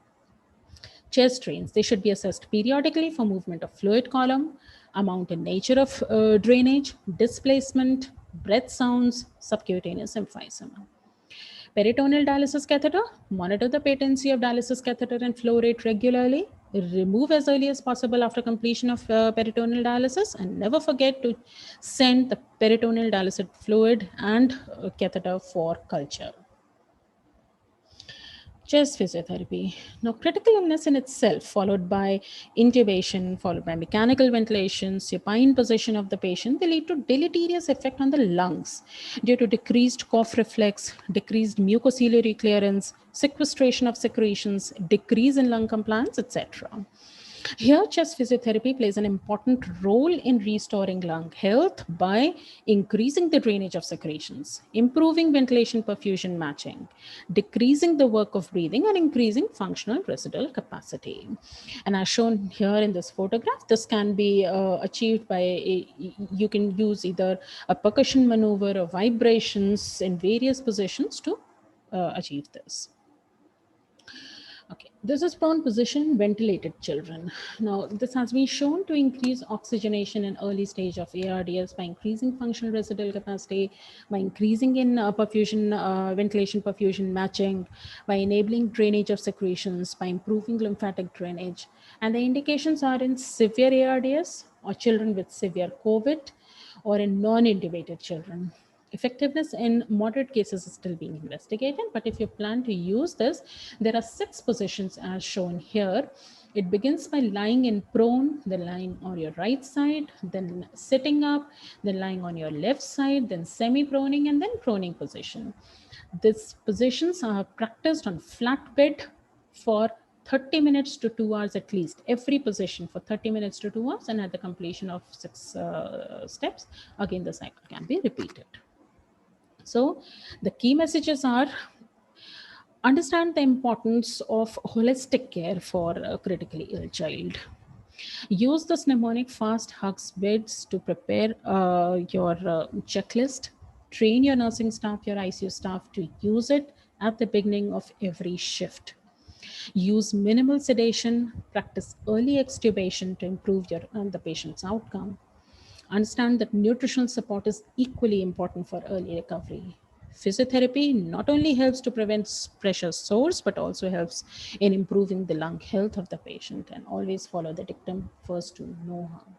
Chest drains, they should be assessed periodically for movement of fluid column, amount and nature of drainage, displacement, breath sounds, subcutaneous emphysema. Peritoneal dialysis catheter, monitor the patency of dialysis catheter and flow rate regularly. Remove as early as possible after completion of peritoneal dialysis, and never forget to send the peritoneal dialysis fluid and catheter for culture. Chest physiotherapy. Now, critical illness in itself, followed by intubation, followed by mechanical ventilation, supine position of the patient, they lead to deleterious effect on the lungs due to decreased cough reflex, decreased mucociliary clearance, sequestration of secretions, decrease in lung compliance, etc. Here, chest physiotherapy plays an important role in restoring lung health by increasing the drainage of secretions, improving ventilation perfusion matching, decreasing the work of breathing, and increasing functional residual capacity. And as shown here in this photograph, this can be achieved by, you can use either a percussion maneuver or vibrations in various positions to achieve this. Okay, this is prone position in ventilated children. Now, this has been shown to increase oxygenation in early stage of ARDS by increasing functional residual capacity, by increasing in perfusion, ventilation perfusion matching, by enabling drainage of secretions, by improving lymphatic drainage. And the indications are in severe ARDS or children with severe COVID or in non-intubated children. Effectiveness in moderate cases is still being investigated, but if you plan to use this, there are 6 positions as shown here. It begins by lying in prone, then lying on your right side, then sitting up, then lying on your left side, then semi-proning, and then proning position. These positions are practiced on flat bed for 30 minutes to 2 hours at least, every position for 30 minutes to 2 hours, and at the completion of 6 steps, again the cycle can be repeated. So the key messages are: understand the importance of holistic care for a critically ill child. Use this mnemonic fast hugs beds to prepare your checklist. Train your nursing staff, your ICU staff to use it at the beginning of every shift. Use minimal sedation, practice early extubation to improve the patient's outcome. Understand that nutritional support is equally important for early recovery. Physiotherapy not only helps to prevent pressure sores, but also helps in improving the lung health of the patient, and always follow the dictum, first to no harm.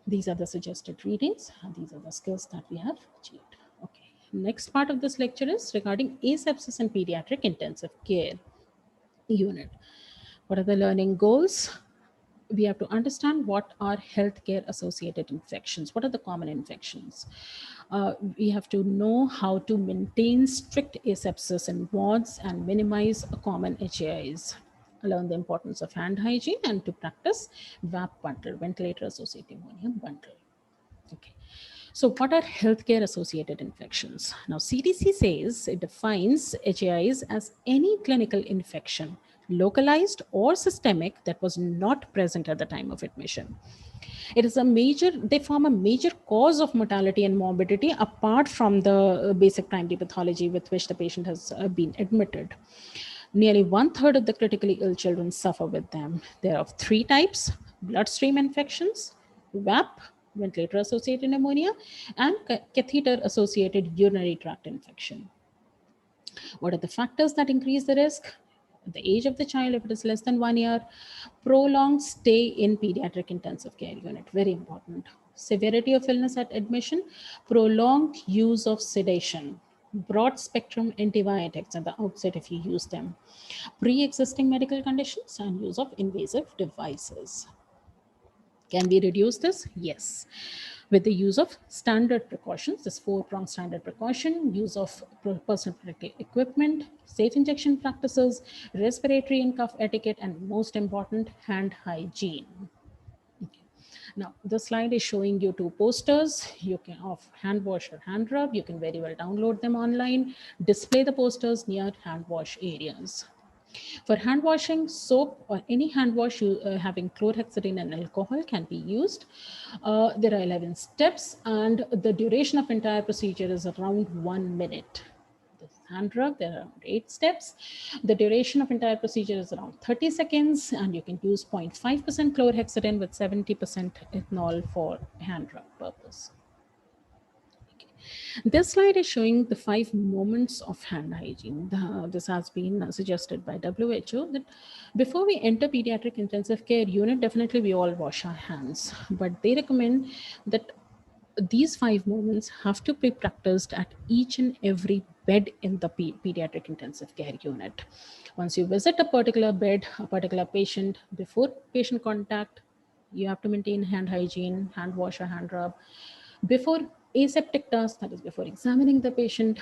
These are the suggested readings, and these are the skills that we have achieved. Okay. Next part of this lecture is regarding asepsis and pediatric intensive care unit. What are the learning goals? We have to understand what are healthcare associated infections. What are the common infections? We have to know how to maintain strict asepsis in wards and minimize common HAIs. Learn the importance of hand hygiene and to practice VAP bundle, ventilator associated pneumonia bundle. Okay. So what are healthcare associated infections? Now, CDC says it defines HAIs as any clinical infection, localized or systemic, that was not present at the time of admission. It is they form a major cause of mortality and morbidity apart from the basic primary pathology with which the patient has been admitted. Nearly 1/3 of the critically ill children suffer with them. There are 3 types: bloodstream infections, VAP, ventilator-associated pneumonia, and catheter-associated urinary tract infection. What are the factors that increase the risk? The age of the child, if it is less than 1 year, prolonged stay in pediatric intensive care unit, very important. Severity of illness at admission, prolonged use of sedation, broad spectrum antibiotics at the outset if you use them, pre-existing medical conditions, and use of invasive devices. Can we reduce this? Yes. With the use of standard precautions, this 4-pronged standard precaution, use of personal protective equipment, safe injection practices, respiratory and cough etiquette, and most important, hand hygiene. Okay. Now, the slide is showing you 2 posters of hand wash or hand rub. You can very well download them online, display the posters near hand wash areas. For hand washing, soap or any hand wash having chlorhexidine and alcohol can be used. There are 11 steps, and the duration of entire procedure is around 1 minute. This hand rub, there are around 8 steps. The duration of entire procedure is around 30 seconds, and you can use 0.5% chlorhexidine with 70% ethanol for hand rub purpose. This slide is showing the 5 moments of hand hygiene. This has been suggested by WHO that before we enter pediatric intensive care unit, definitely we all wash our hands, but they recommend that these 5 moments have to be practiced at each and every bed in the pediatric intensive care unit. Once you visit a particular bed, a particular patient, before patient contact, you have to maintain hand hygiene, hand wash or hand rub. Before aseptic task, that is before examining the patient.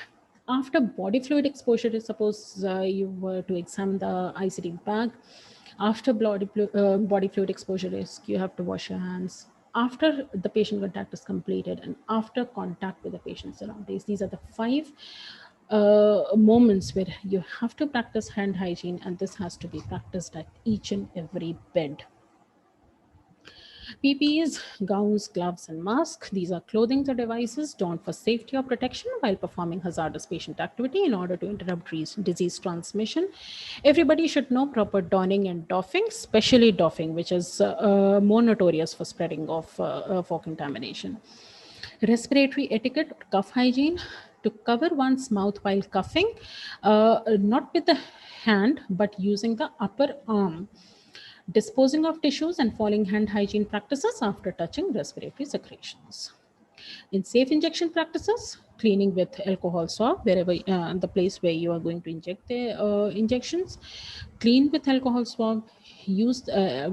After body fluid exposure, suppose you were to examine the ICD bag, After body fluid exposure risk, you have to wash your hands. After the patient contact is completed and after contact with the patient's surroundings. These are the 5 moments where you have to practice hand hygiene, and this has to be practiced at each and every bed. PPEs, gowns, gloves, and masks. These are clothing or devices donned for safety or protection while performing hazardous patient activity in order to interrupt disease transmission. Everybody should know proper donning and doffing, especially doffing, which is more notorious for spreading of for contamination. Respiratory etiquette, cough hygiene, to cover one's mouth while coughing, not with the hand, but using the upper arm. Disposing of tissues and following hand hygiene practices after touching respiratory secretions. In safe injection practices, cleaning with alcohol swab wherever the place where you are going to inject the injections, clean with alcohol swab.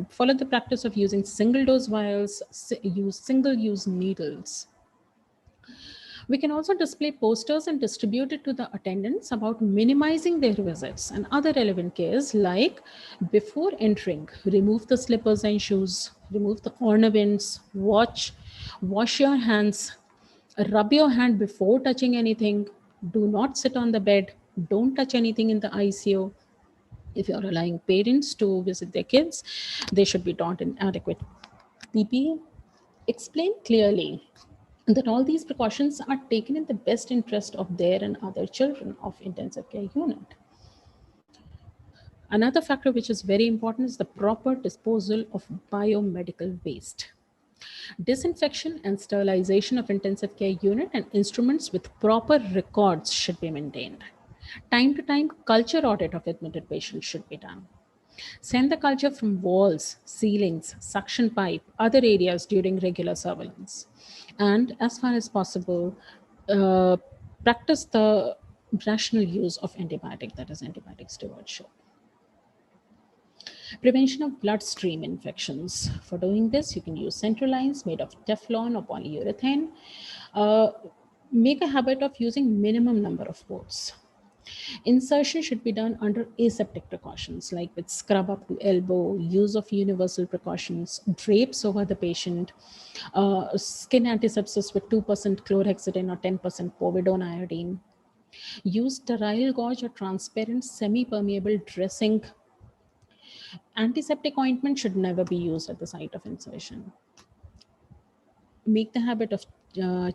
Follow the practice of using single dose vials, use single use needles. We can also display posters and distribute it to the attendants about minimizing their visits and other relevant cares, like before entering, remove the slippers and shoes, remove the ornaments, wash your hands, rub your hand before touching anything, do not sit on the bed, don't touch anything in the ICU. If you're allowing parents to visit their kids, they should be taught in adequate PPE. Explain clearly that all these precautions are taken in the best interest of their and other children of intensive care unit. Another factor which is very important is the proper disposal of biomedical waste. Disinfection and sterilization of intensive care unit and instruments with proper records should be maintained. Time to time, culture audit of admitted patients should be done. Send the culture from walls, ceilings, suction pipe, other areas during regular surveillance. And as far as possible, uh, practice the rational use of antibiotic, that is antibiotic stewardship. Prevention of bloodstream infections. For doing this, you can use central lines made of Teflon or polyurethane. Make a habit of using minimum number of ports. Insertion should be done under aseptic precautions, like with scrub up to elbow, use of universal precautions, drapes over the patient, skin antisepsis with 2% chlorhexidine or 10% povidone iodine. Use sterile gauze or transparent semi-permeable dressing. Antiseptic ointment should never be used at the site of insertion. Make the habit of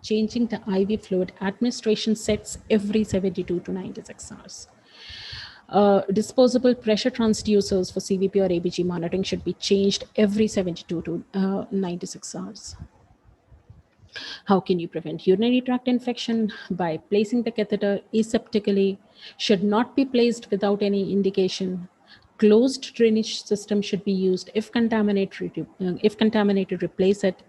changing the IV fluid administration sets every 72 to 96 hours. Disposable pressure transducers for CVP or ABG monitoring should be changed every 72 to 96 hours. How can you prevent urinary tract infection? By placing the catheter aseptically, should not be placed without any indication. Closed drainage system should be used. If contaminated, replace it.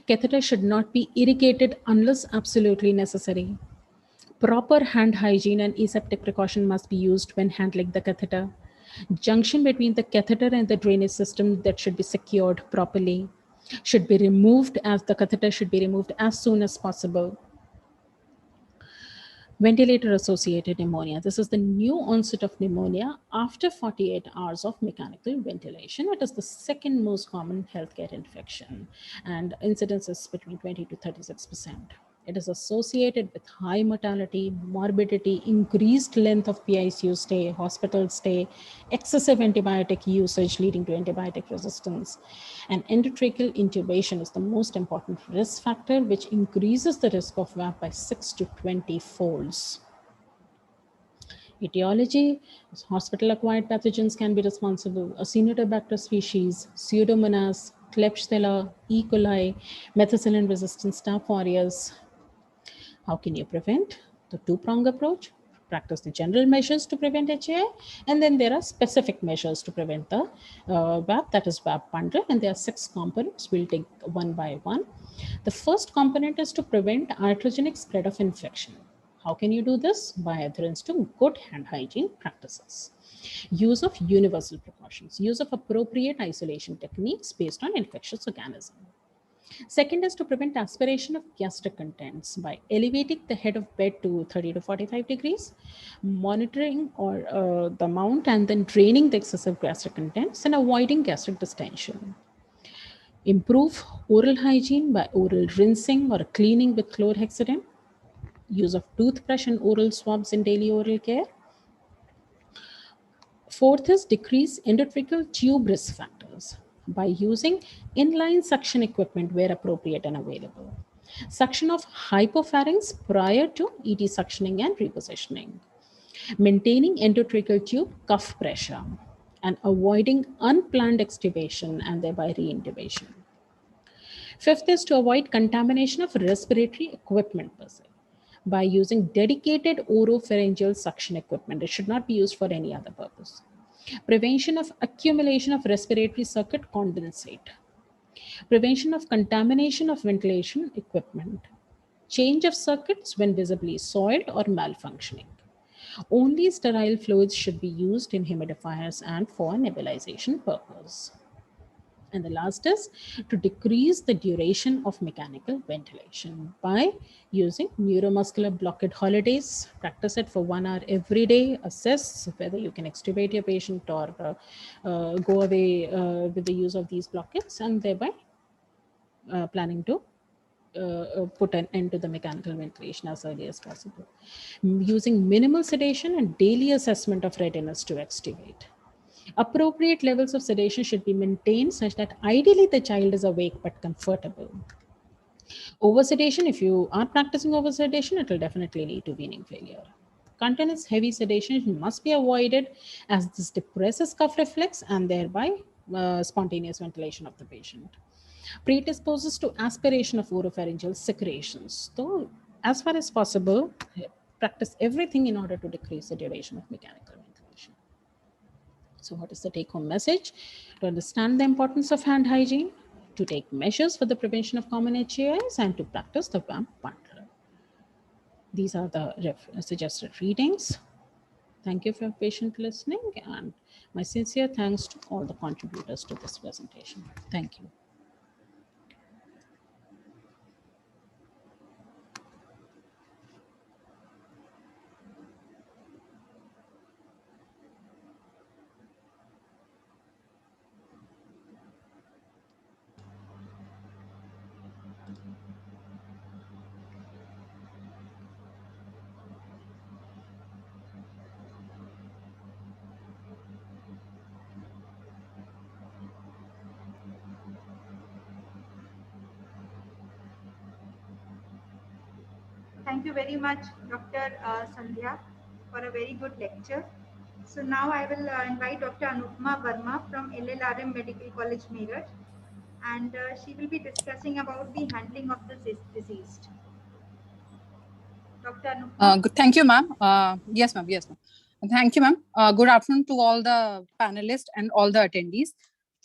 Catheter should not be irrigated unless absolutely necessary. Proper hand hygiene and aseptic precaution must be used when handling the catheter. Junction between the catheter and the drainage system that should be secured properly should be removed, as the catheter should be removed as soon as possible. Ventilator associated pneumonia. This is the new onset of pneumonia after 48 hours of mechanical ventilation. It is the second most common healthcare infection, and incidence is between 20 to 36%. It is associated with high mortality, morbidity, increased length of PICU stay, hospital stay, excessive antibiotic usage leading to antibiotic resistance. And endotracheal intubation is the most important risk factor, which increases the risk of VAP by 6 to 20 folds. Etiology, hospital-acquired pathogens can be responsible. Acinetobacter species, Pseudomonas, Klebsiella, E. coli, methicillin-resistant Staph aureus. How can you prevent? The two-prong approach. Practice the general measures to prevent HAI, and then there are specific measures to prevent the VAP, that is VAP bundle, and there are 6 components. We'll take one by one. The first component is to prevent iatrogenic spread of infection. How can you do this? By adherence to good hand hygiene practices. Use of universal precautions. Use of appropriate isolation techniques based on infectious organism. Second is to prevent aspiration of gastric contents by elevating the head of bed to 30 to 45 degrees, monitoring or the amount and then draining the excessive gastric contents and avoiding gastric distension. Improve oral hygiene by oral rinsing or cleaning with chlorhexidine. Use of toothbrush and oral swabs in daily oral care. Fourth is decrease endotracheal tube risk factors by using inline suction equipment where appropriate and available. Suction of hypopharynx prior to ET suctioning and repositioning. Maintaining endotracheal tube cuff pressure and avoiding unplanned extubation and thereby reintubation. Fifth is to avoid contamination of respiratory equipment per se by using dedicated oropharyngeal suction equipment. It should not be used for any other purpose. Prevention of accumulation of respiratory circuit condensate. Prevention of contamination of ventilation equipment. Change of circuits when visibly soiled or malfunctioning. Only sterile fluids should be used in humidifiers and for nebulization purpose. And the last is to decrease the duration of mechanical ventilation by using neuromuscular blockade holidays. Practice it for 1 hour every day. Assess whether you can extubate your patient or go away with the use of these blockades, and thereby planning to put an end to the mechanical ventilation as early as possible. Using minimal sedation and daily assessment of readiness to extubate. Appropriate levels of sedation should be maintained such that ideally the child is awake but comfortable. Oversedation, if you are practicing oversedation, it will definitely lead to weaning failure. Continuous heavy sedation must be avoided as this depresses cuff reflex and thereby spontaneous ventilation of the patient. Predisposes to aspiration of oropharyngeal secretions. So, as far as possible, practice everything in order to decrease the duration of mechanical ventilation. So what is the take-home message? To understand the importance of hand hygiene, to take measures for the prevention of common HAIs, and to practice the WAMP bundle. These are the suggested readings. Thank you for your patient listening, and my sincere thanks to all the contributors to this presentation. Thank you. Thank you very much, Dr. Sandhya, for a very good lecture. So now I will invite Dr. Anupama Verma from LLRM Medical College, Meerut, and she will be discussing about the handling of the deceased. Dr. Anupama. Good. Thank you, ma'am. Yes, ma'am. Yes, ma'am. Thank you, ma'am. Good afternoon to all the panelists and all the attendees.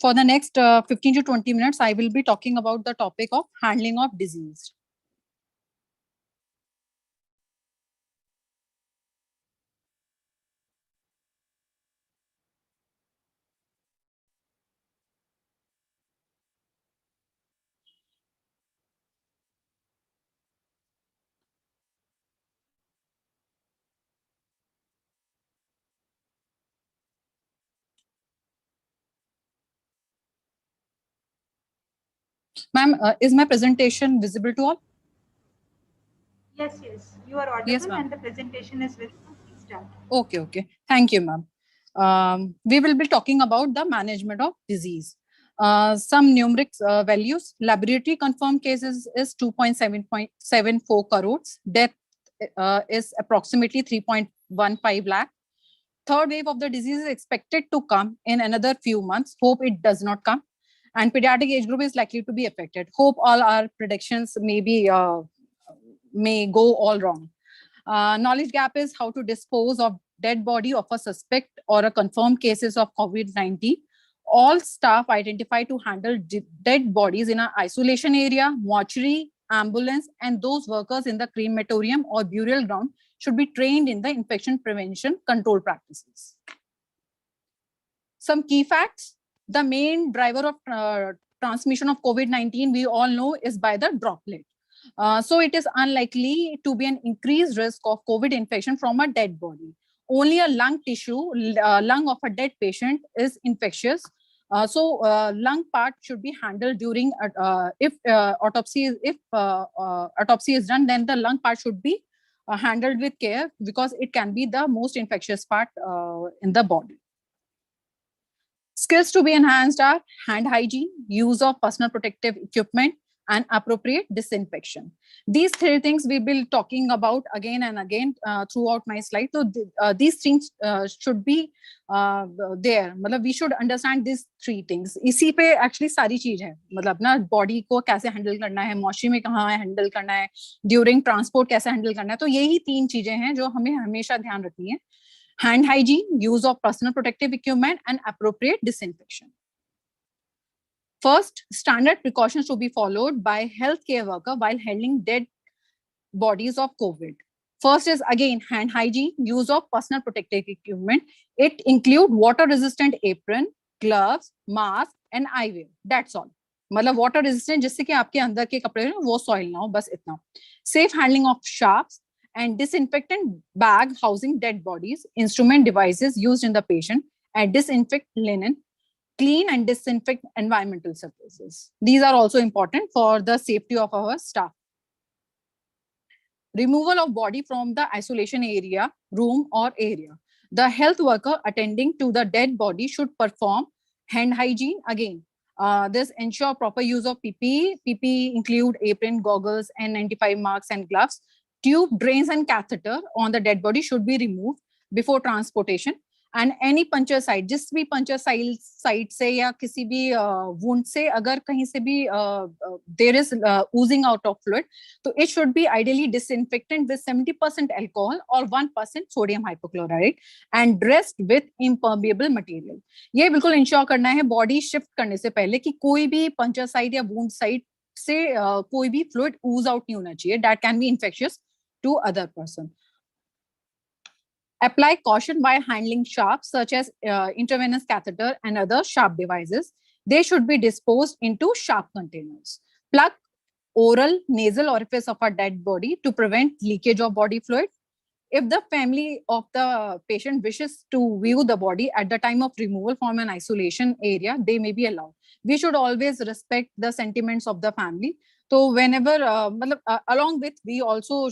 For the next 15 to 20 minutes, I will be talking about the topic of handling of disease. Ma'am, is my presentation visible to all? Yes, yes, you are audible, yes, and the presentation is visible. Please start. Okay, okay. Thank you, ma'am. We will be talking about the management of disease. Some numeric values. Laboratory confirmed cases is 2.74 crores. Death is approximately 3.15 lakh. Third wave of the disease is expected to come in another few months. Hope it does not come. And pediatric age group is likely to be affected. Hope all our predictions may go all wrong. Knowledge gap is how to dispose of dead body of a suspect or a confirmed cases of COVID-19. All staff identified to handle dead bodies in an isolation area, mortuary, ambulance, and those workers in the crematorium or burial ground should be trained in the infection prevention control practices. Some key facts. The main driver of transmission of COVID-19, we all know, is by the droplet. So it is unlikely to be an increased risk of COVID infection from a dead body. Only a lung tissue, lung of a dead patient is infectious. So lung part should be handled during if autopsy is done, then the lung part should be handled with care, because it can be the most infectious part in the body. Skills to be enhanced are hand hygiene, use of personal protective equipment, and appropriate disinfection. These three things we will be talking about again and again throughout my slide. So these things should be there. मतलब we should understand these three things. इसी पे actually सारी चीज है. मतलब ना body को कैसे handle करना है, मौसरी में कहाँ handle करना है, during transport कैसे handle करना है. तो यही तीन चीजें हैं जो हमें हमेशा ध्यान रखनी है. Hand hygiene, use of personal protective equipment, and appropriate disinfection. First, standard precautions to be followed by healthcare worker while handling dead bodies of COVID. First is again hand hygiene, use of personal protective equipment. It includes water-resistant apron, gloves, mask, and eyewear. That's all. मतलब water resistant जिससे कि आपके अंदर के कपड़े वो soil ना हो, बस इतना. Safe handling of sharps and disinfectant bag housing dead bodies, instrument devices used in the patient, and disinfect linen. Clean and disinfect environmental surfaces. These are also important for the safety of our staff. Removal of body from the isolation area, room, or area. The health worker attending to the dead body should perform hand hygiene again. This ensure proper use of PPE. PPE include apron, goggles, N95 masks, and gloves. Tube, drains, and catheter on the dead body should be removed before transportation. And any puncture site, जिस भी puncture site से या किसी भी wound से अगर कहीं से भी there is oozing out of fluid, so it should be ideally disinfectant with 70% alcohol or 1% sodium hypochlorite and dressed with impermeable material. ये बिल्कुल ensure करना है body shift करने से पहले कि कोई भी puncture site या wound site से कोई भी fluid ooze out नहीं होना चाहिए. That can be infectious to other person. Apply caution by handling sharps such as intravenous catheter and other sharp devices. They should be disposed into sharp containers. Plug oral, nasal orifice of a dead body to prevent leakage of body fluid. If the family of the patient wishes to view the body at the time of removal from an isolation area, they may be allowed. We should always respect the sentiments of the family. So whenever, along with, we also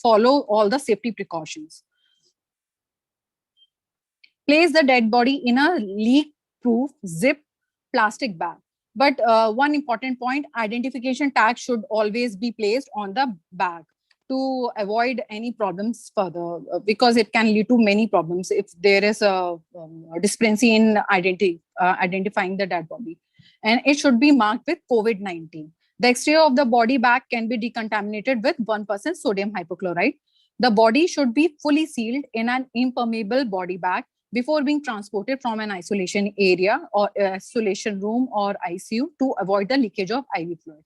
follow all the safety precautions. Place the dead body in a leak-proof zip plastic bag. But one important point, identification tag should always be placed on the bag to avoid any problems further, because it can lead to many problems if there is a discrepancy in identifying the dead body. And it should be marked with COVID-19. The exterior of the body bag can be decontaminated with 1% sodium hypochlorite. The body should be fully sealed in an impermeable body bag before being transported from an isolation area or isolation room or ICU to avoid the leakage of IV fluid.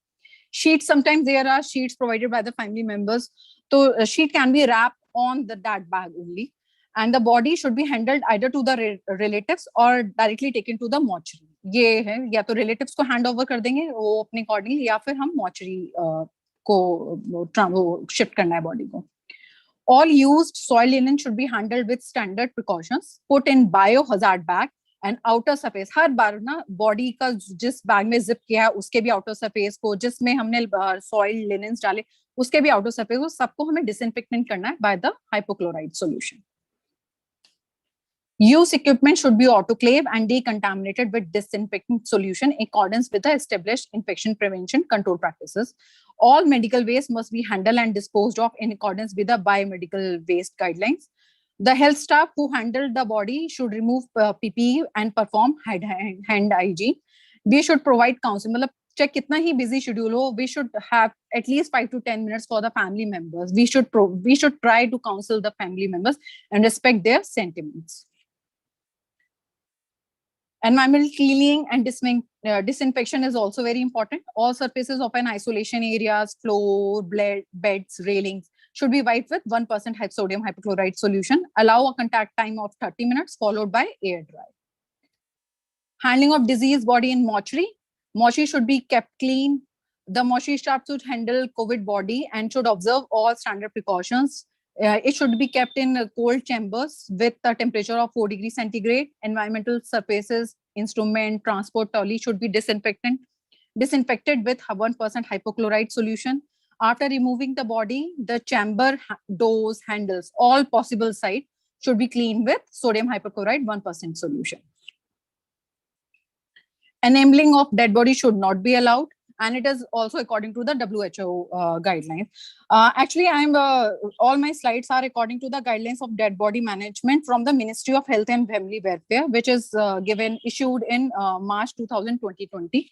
Sheets, sometimes there are sheets provided by the family members. So a sheet can be wrapped on that bag only. And the body should be handled either to the relatives or directly taken to the mortuary. ये है, या तो relatives को hand over कर देंगे वो अपने according, या फिर हम mortuary को shift करना है body को. All used soil linen should be handled with standard precautions. Put in biohazard bag and outer surface. हर बार ना body का जिस bag में zip किया है उसके भी outer surface को, जिसमें हमने soil linens डाले उसके भी outer surface को, सबको हमें disinfectant करना है by the hypochlorite solution. Use equipment should be autoclave and decontaminated with disinfectant solution in accordance with the established infection prevention control practices. All medical waste must be handled and disposed of in accordance with the biomedical waste guidelines. The health staff who handle the body should remove PPE and perform hand hygiene. We should provide counseling. मतलब चाहे कितना ही busy schedule हो, we should have at least 5 to 10 minutes for the family members. We should try to counsel the family members and respect their sentiments. Environmental cleaning and disinfection is also very important. All surfaces of an isolation areas, floor, beds, railings should be wiped with 1% sodium hypochlorite solution. Allow a contact time of 30 minutes followed by air dry. Handling of diseased body in mortuary. Mortuary should be kept clean. The mortuary staff should handle COVID body and should observe all standard precautions. It should be kept in cold chambers with a temperature of 4 degrees centigrade. Environmental surfaces, instrument, transport trolley should be disinfected with 1% hypochlorite solution. After removing the body, the chamber doors, handles, all possible sites should be cleaned with sodium hypochlorite 1% solution. Enabling of dead body should not be allowed, and it is also according to the WHO guidelines. Actually, all my slides are according to the guidelines of dead body management from the Ministry of Health and Family Welfare, which is issued in March 2020.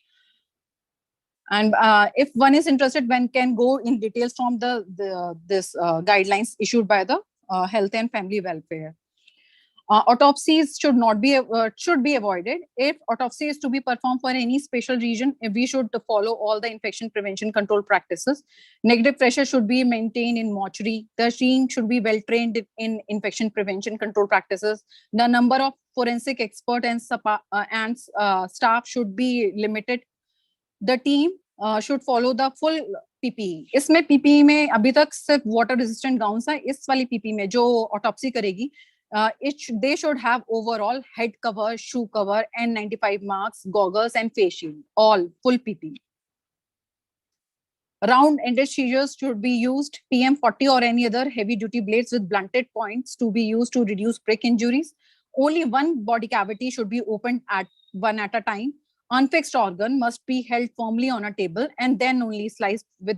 And if one is interested, one can go in details from this guidelines issued by the Health and Family Welfare. Autopsies should be avoided. If autopsy is to be performed for any special region, we should follow all the infection prevention control practices. Negative pressure should be maintained in mortuary. The team should be well trained in infection prevention control practices. The number of forensic expert and staff should be limited. The team should follow the full PPE. इसमें PPE में अभी तक सिर्फ water resistant gowns है. इस वाली PPE में जो autopsy करेगी, they should have overall head cover, shoe cover, N95 masks, goggles, and face shield. All full PPE. Round-ended scissors should be used. PM40 or any other heavy-duty blades with blunted points to be used to reduce prick injuries. Only one body cavity should be opened at a time. Unfixed organ must be held firmly on a table and then only sliced with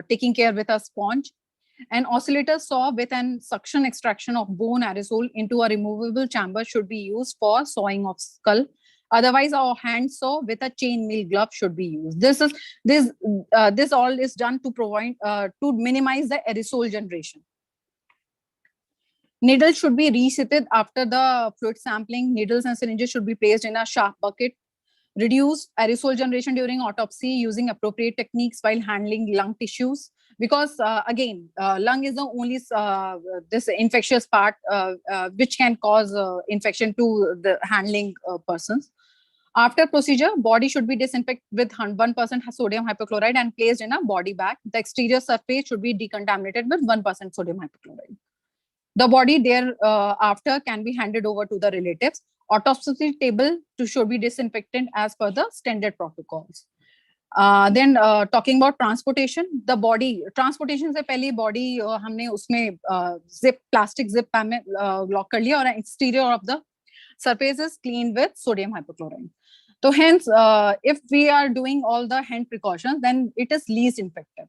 taking care with a sponge. An oscillator saw with an suction extraction of bone aerosol into a removable chamber should be used for sawing of skull. Otherwise, our hand saw with a chainmail glove should be used. This all is done to provide to minimize the aerosol generation. Needles should be reseated after the fluid sampling. Needles and syringes should be placed in a sharp bucket. Reduce aerosol generation during autopsy using appropriate techniques while handling lung tissues. Because again, lung is the only this infectious part which can cause infection to the handling persons. After procedure, body should be disinfected with 1% sodium hypochlorite and placed in a body bag. The exterior surface should be decontaminated with 1% sodium hypochlorite. The body thereafter can be handed over to the relatives. Autopsy table should be disinfected as per the standard protocols. Then talking about transportation, the body transportation से पहले body हमने उसमें plastic zip में lock कर लिया और exterior of the surface is cleaned with sodium hypochlorite. So hence, if we are doing all the hand precautions, then it is least infective.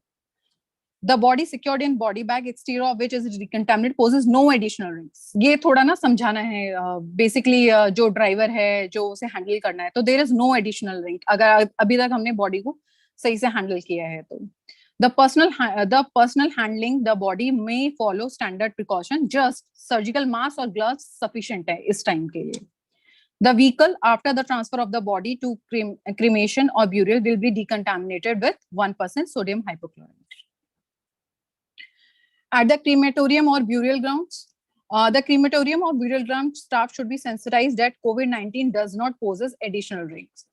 The body secured in body bag, exterior of which is decontaminated, poses no additional risks. ये थोड़ा ना समझाना है. Basically, जो driver है, जो उसे handle करना है, तो there is no additional risk. अगर अभी तक हमने body को सही से handle किया है तो. The personal handling the body may follow standard precaution. Just surgical mask or gloves sufficient है इस time के लिए. The vehicle after the transfer of the body to cremation or burial will be decontaminated with 1% sodium hypochlorite. At the crematorium or burial grounds, the crematorium or burial ground staff should be sensitized that COVID-19 does not poses additional risks.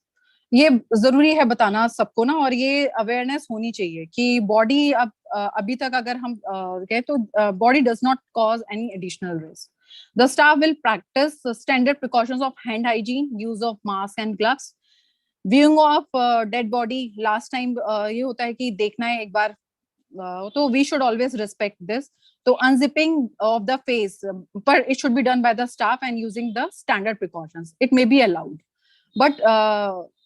ये जरूरी है बताना सबको ना, और ये awareness होनी चाहिए कि बॉडी अभी तक अगर हम कहें तो body does not cause any additional risk. The staff will practice standard precautions of hand hygiene, use of mask and gloves. Viewing of dead body, last time ये होता है कि देखना है एक बार, so we should always respect this. So unzipping of the face, but it should be done by the staff and using the standard precautions. It may be allowed, but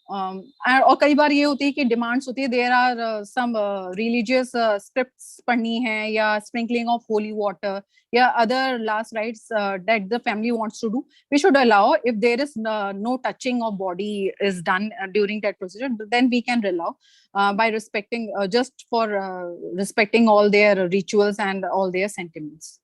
और कई बार ये होती है कि डिमांड्स होती है, there are some religious scripts पढ़नी है या स्प्रिंकलिंग ऑफ होली वाटर या other last rites that the family wants to do. We should allow if there is no touching of body is done during that procedure, then we can allow by respecting just for respecting all their rituals and all their sentiments.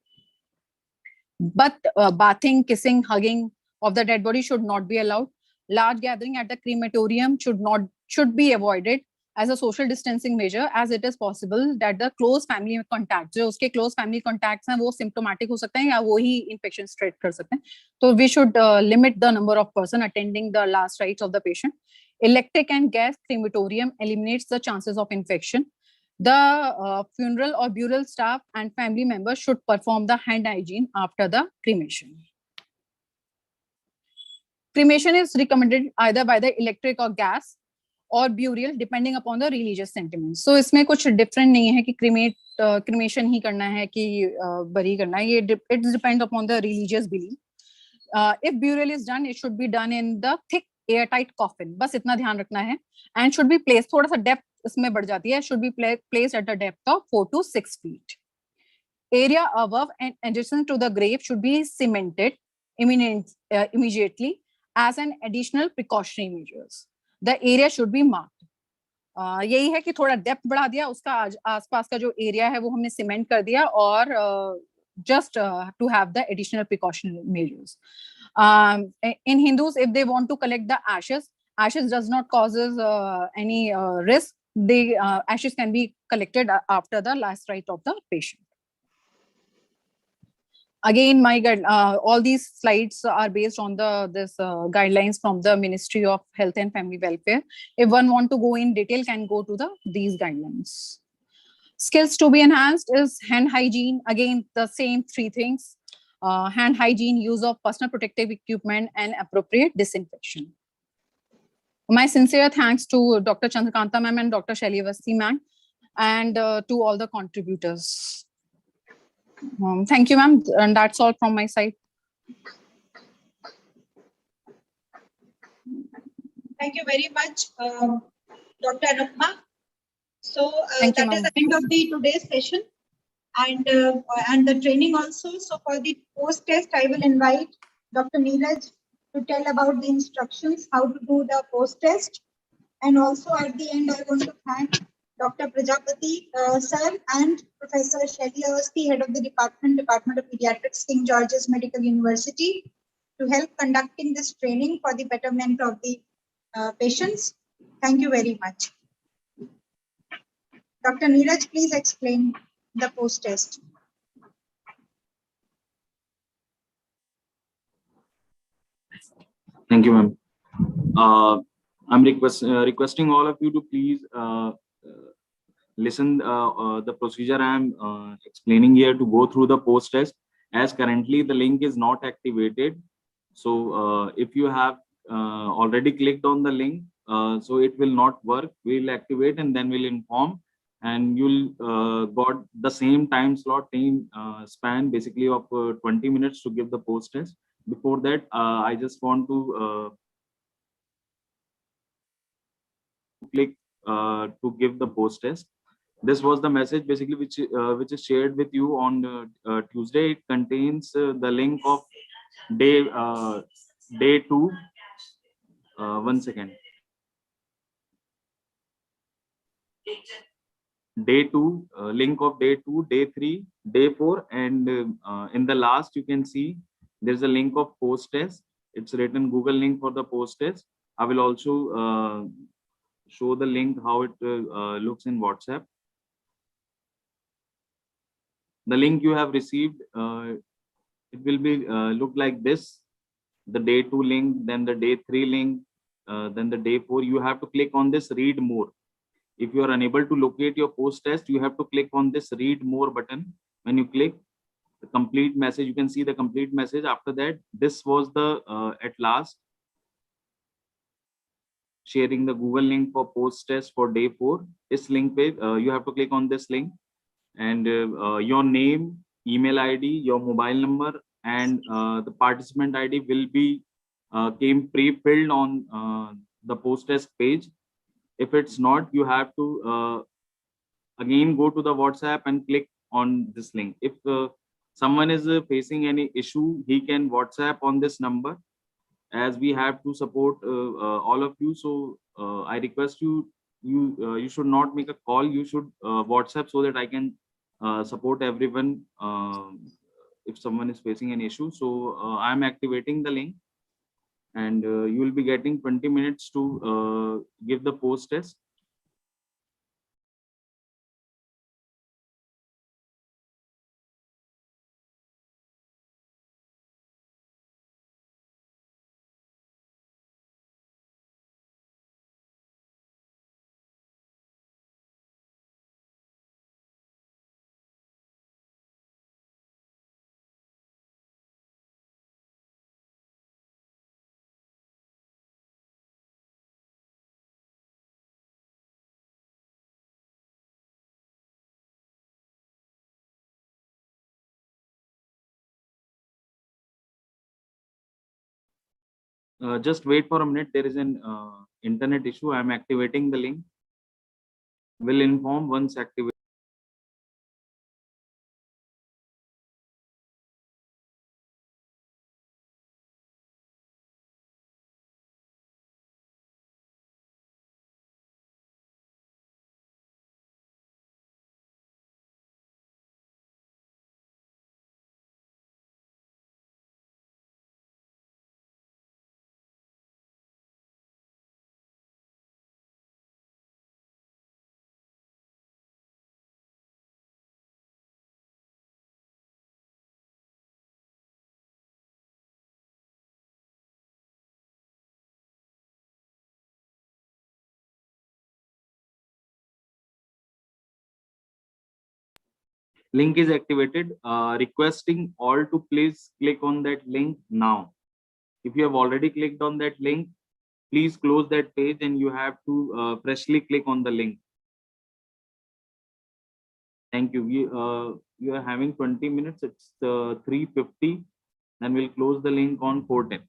But bathing, kissing, hugging of the dead body should not be allowed. Large gathering at the crematorium should be avoided as a social distancing measure, as it is possible that the close family contacts, जो उसके close family contacts हैं, वो symptomatic हो सकते हैं या वो ही infection spread कर सकते हैं. So we should limit the number of person attending the last rites of the patient. Electric and gas crematorium eliminates the chances of infection. The funeral or burial staff and family members should perform the hand hygiene after the cremation. Cremation is recommended either by the electric or gas or burial depending upon the religious sentiments. So इसमें कुछ different नहीं है कि cremation ही करना है कि bury करना है. ये it depends upon the religious belief. If burial is done, it should be done in the thick airtight coffin. बस इतना ध्यान रखना है. And should be placed, थोड़ा सा depth इसमें बढ़ जाती है. Should be placed at a depth of 4 to 6 feet. Area above and adjacent to the grave should be cemented immediately as an additional precautionary measures. The area should be marked. यही है कि थोड़ा depth बढ़ा दिया, उसका आसपास का जो एरिया है वो हमने सीमेंट कर दिया और just to have the additional precautionary measures. In Hindus, if they want to collect the ashes does not causes any risk. The ashes can be collected after the last rite of the patient. Again, all these slides are based on this guidelines from the Ministry of Health and Family Welfare. If one want to go in detail, can go to these guidelines. Skills to be enhanced is hand hygiene. Again, the same three things: hand hygiene, use of personal protective equipment, and appropriate disinfection. My sincere thanks to Dr. Chandrakanta ma'am and Dr. Shailivasti ma'am, and to all the contributors. Thank you, ma'am, and that's all from my side. Thank you very much, Dr. Anupma. So Thank you, that is ma'am. the end of the today's session and the training also. So for the post test, I will invite Dr. Neeraj to tell about the instructions, how to do the post test. And also at the end, I want to thank Dr. Prajapati sir and Professor Shailivasti, head of the Department of Pediatrics, King George's Medical University, to help conducting this training for the betterment of the patients. Thank you very much. Dr. Neeraj, please explain the post test. Thank you, ma'am. I'm requesting all of you to please listen the procedure I'm explaining here to go through the post test, as currently the link is not activated. So if you have already clicked on the link, so it will not work. We'll activate and then we'll inform, and you'll got the same time slot, same span basically of 20 minutes to give the post test. Before that, I just want to click to give the post test. This was the message basically which is shared with you on Tuesday. It contains the link of day 2. One second. Day 2, link of day 2, day 3, day 4, and in the last you can see there's a link of post test. It's written Google link for the post test. I will also show the link how it looks in WhatsApp. The link you have received, it will be look like this: the day 2 link, then the day 3 link, then the day 4. You have to click on this read more. If you are unable to locate your post test, you have to click on this read more button. When you click the complete message, you can see the complete message. After that, this was the at last sharing the Google link for post test for day 4. This link page, you have to click on this link, and your name, email ID, your mobile number, and the participant ID will be came pre-filled on the post test page. If it's not, you have to again go to the WhatsApp and click on this link. If someone is facing any issue, he can WhatsApp on this number, as we have to support all of you. So I request you should not make a call. You should WhatsApp, so that I can support everyone if someone is facing an issue. So I'm activating the link, and you will be getting 20 minutes to give the post test. Just wait for a minute. There is an internet issue. I'm activating the link. Will inform once activated. Link is activated. Requesting all to please click on that link now. If you have already clicked on that link, please close that page and you have to freshly click on the link. Thank you. You are having 20 minutes. It's 3:50. Then we'll close the link on 4:10.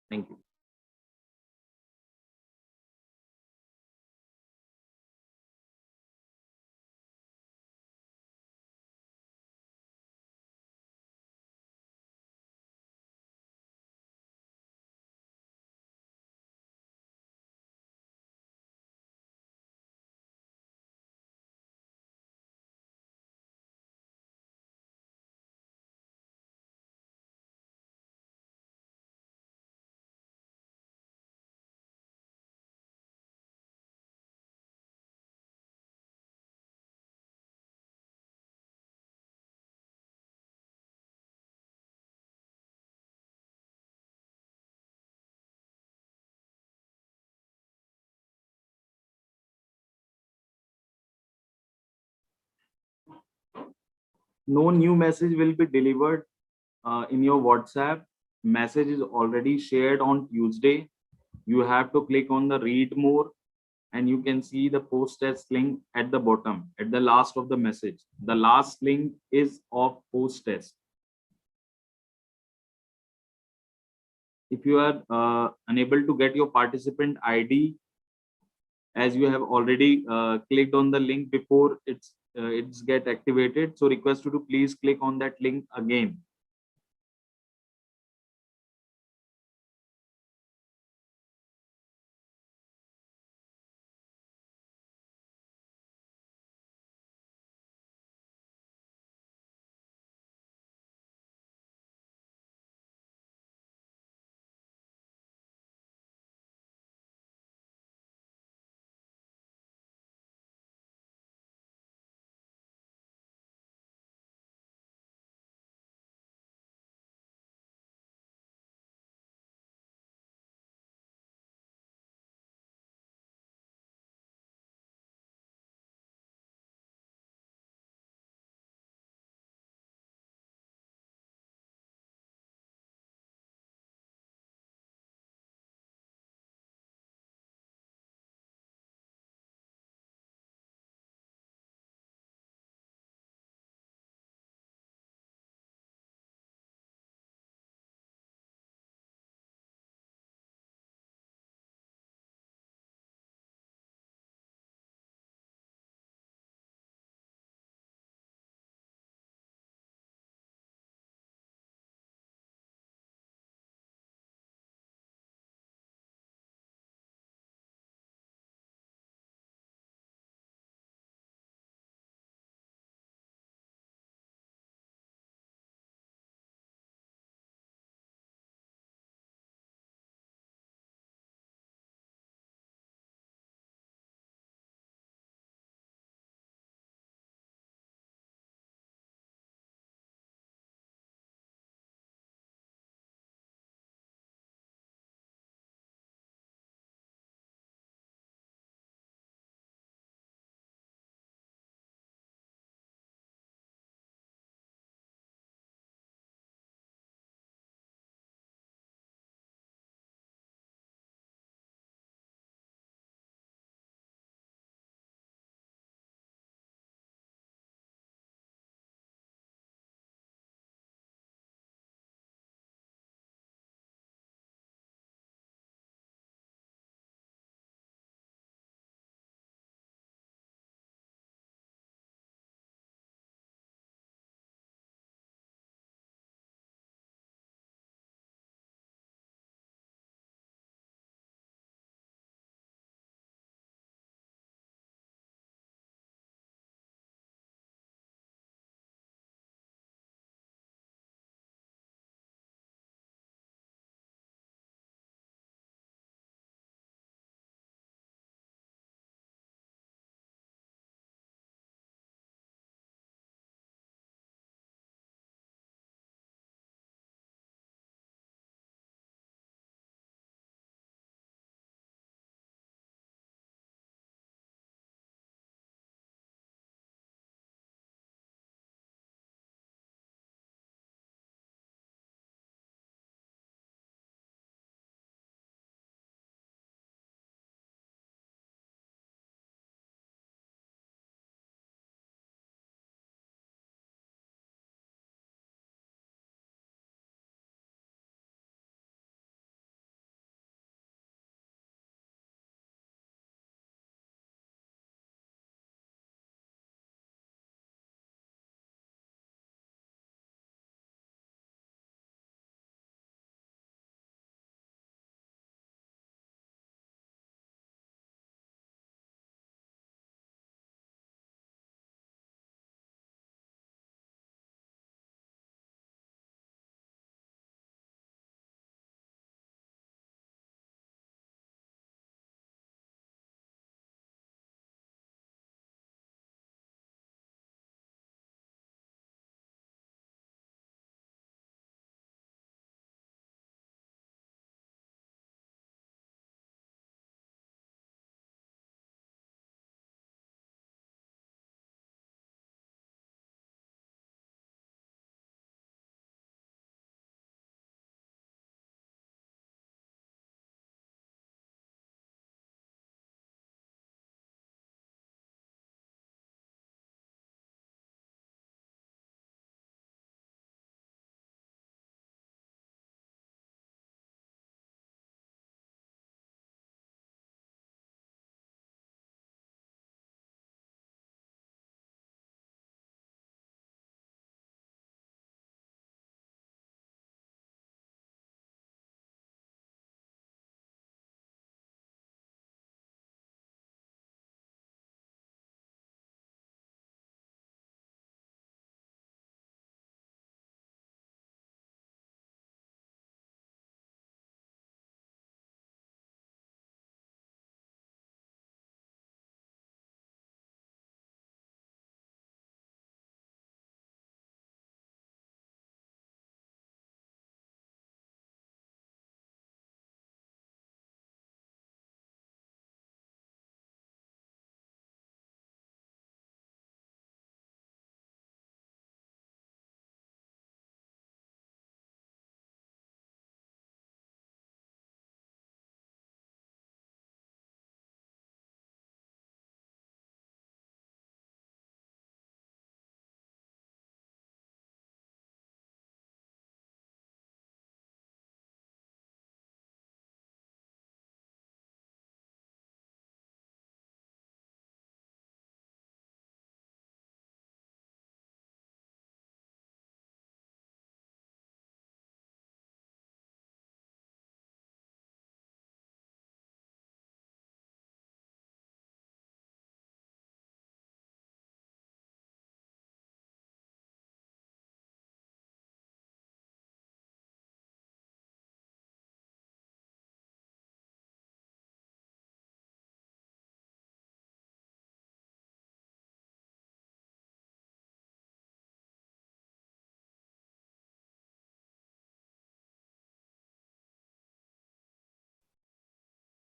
Thank you. No new message will be delivered in your WhatsApp. Message is already shared on Tuesday. You have to click on the read more and you can see the post test link at the bottom, at the last of the message. The last link is of post test. If you are unable to get your participant ID, as you have already clicked on the link before it's get activated, so request you to please click on that link again.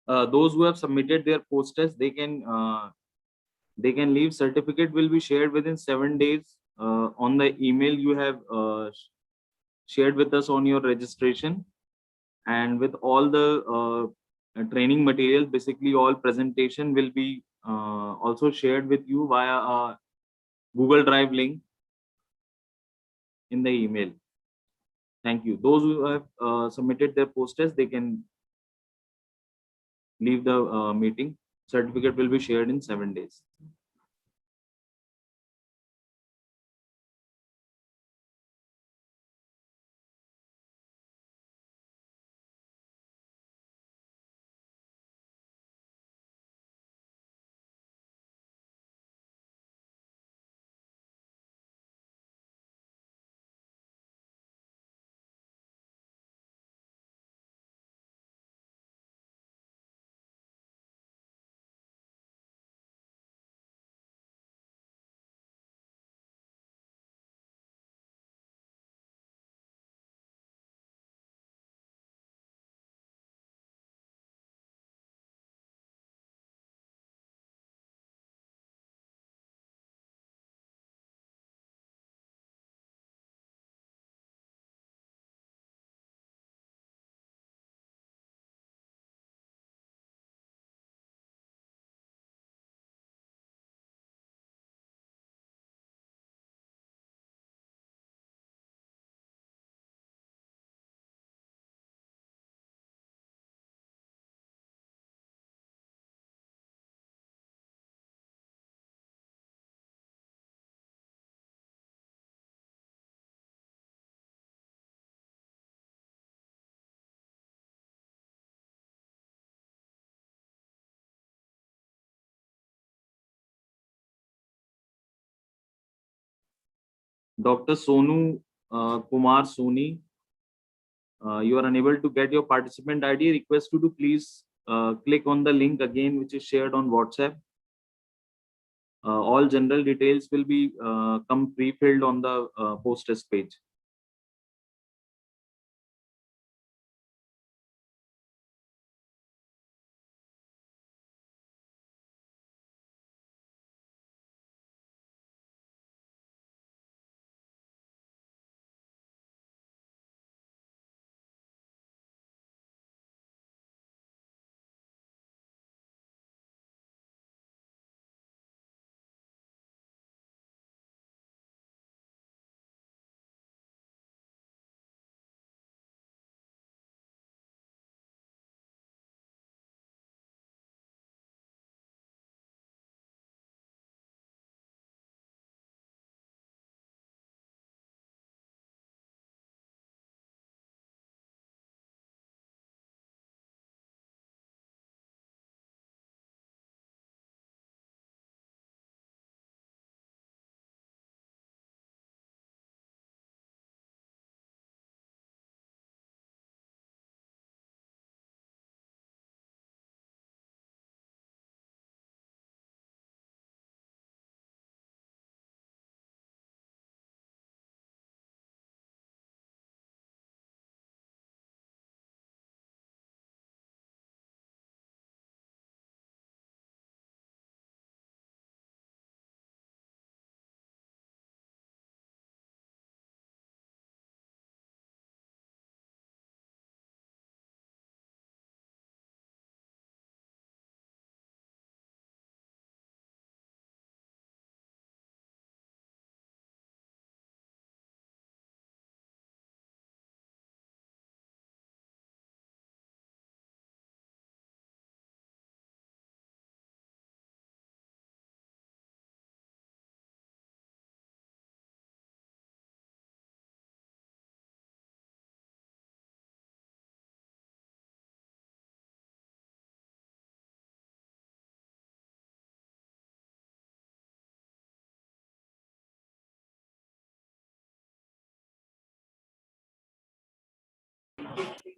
those who have submitted their post test, they can leave. Certificate will be shared within 7 days on the email you have shared with us on your registration, and with all the training materials. Basically, all presentation will be also shared with you via a Google Drive link in the email. Thank you. Those who have submitted their post test, they can leave the meeting. Certificate will be shared in 7 days. Dr. Sonu Kumar Soni, you are unable to get your participant ID. Request you to please click on the link again, which is shared on WhatsApp. All general details will be come pre-filled on the post test page.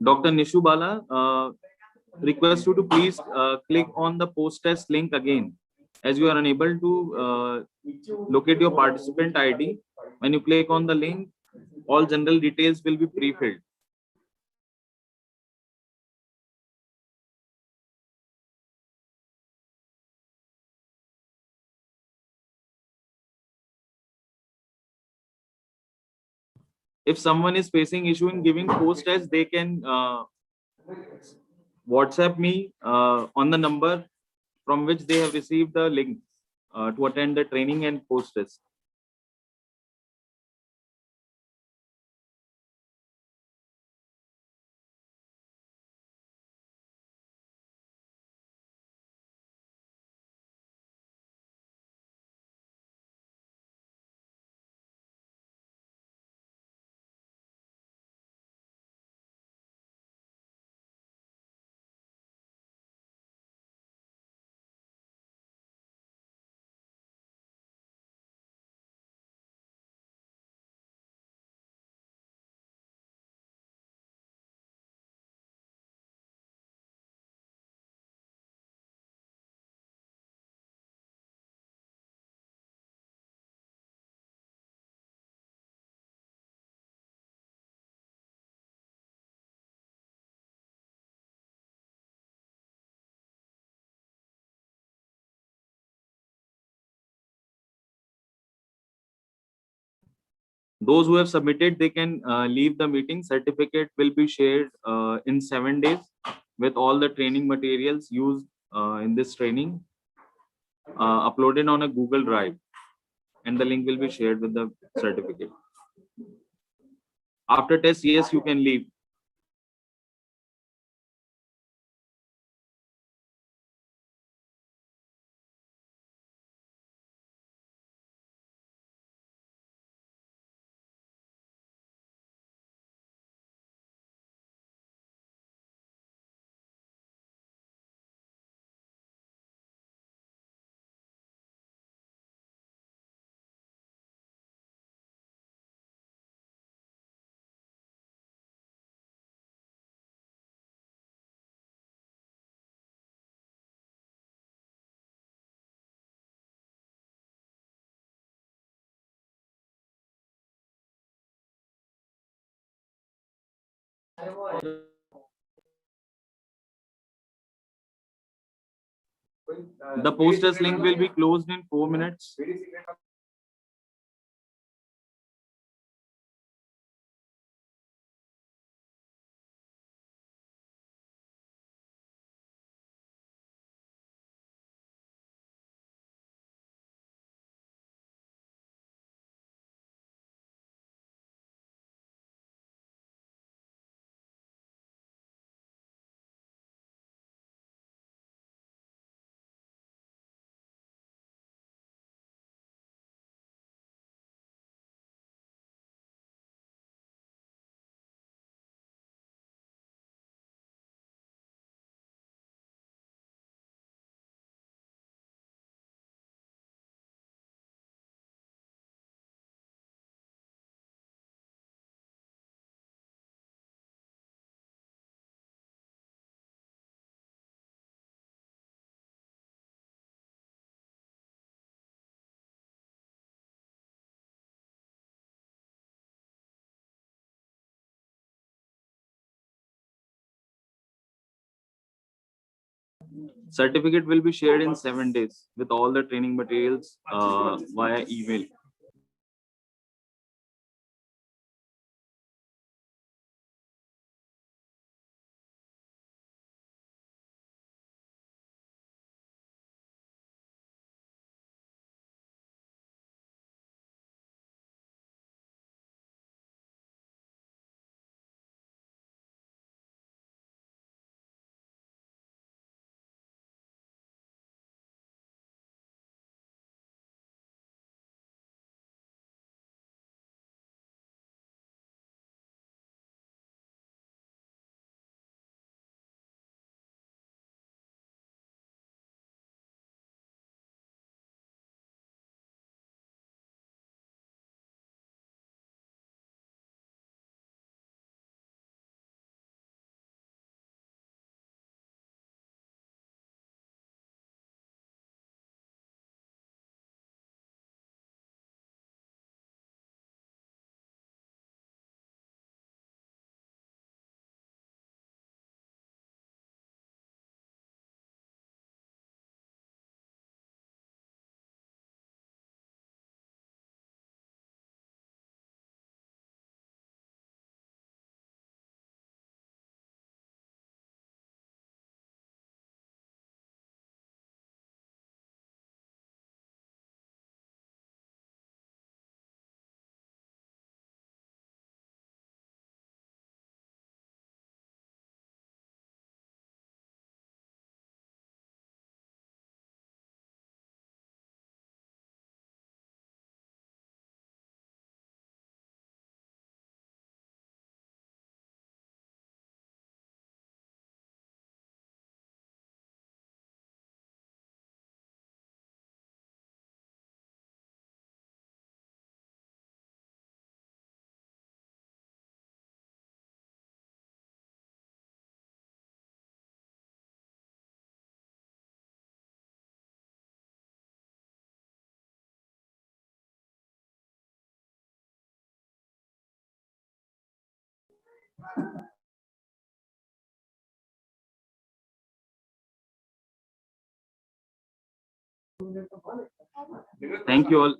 Dr. Nishu Bala, request you to please click on the post test link again, as you are unable to locate your participant ID. When you click on the link, all general details will be pre-filled. If someone is facing issue in giving post test, they can WhatsApp me on the number from which they have received the link to attend the training and post test. Those who have submitted, they can leave the meeting. Certificate will be shared in 7 days with all the training materials used in this training, uploaded on a Google Drive, and the link will be shared with the certificate. After test, yes, you can leave. The post test link will be closed in 4 minutes. Certificate will be shared in 7 days with all the training materials via email. Thank you all.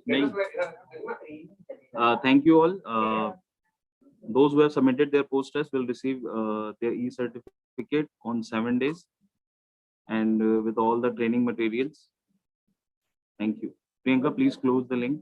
Thank you all. Those who have submitted their post-test will receive their e-certificate on 7 days and with all the training materials. Thank you. Priyanka, please close the link.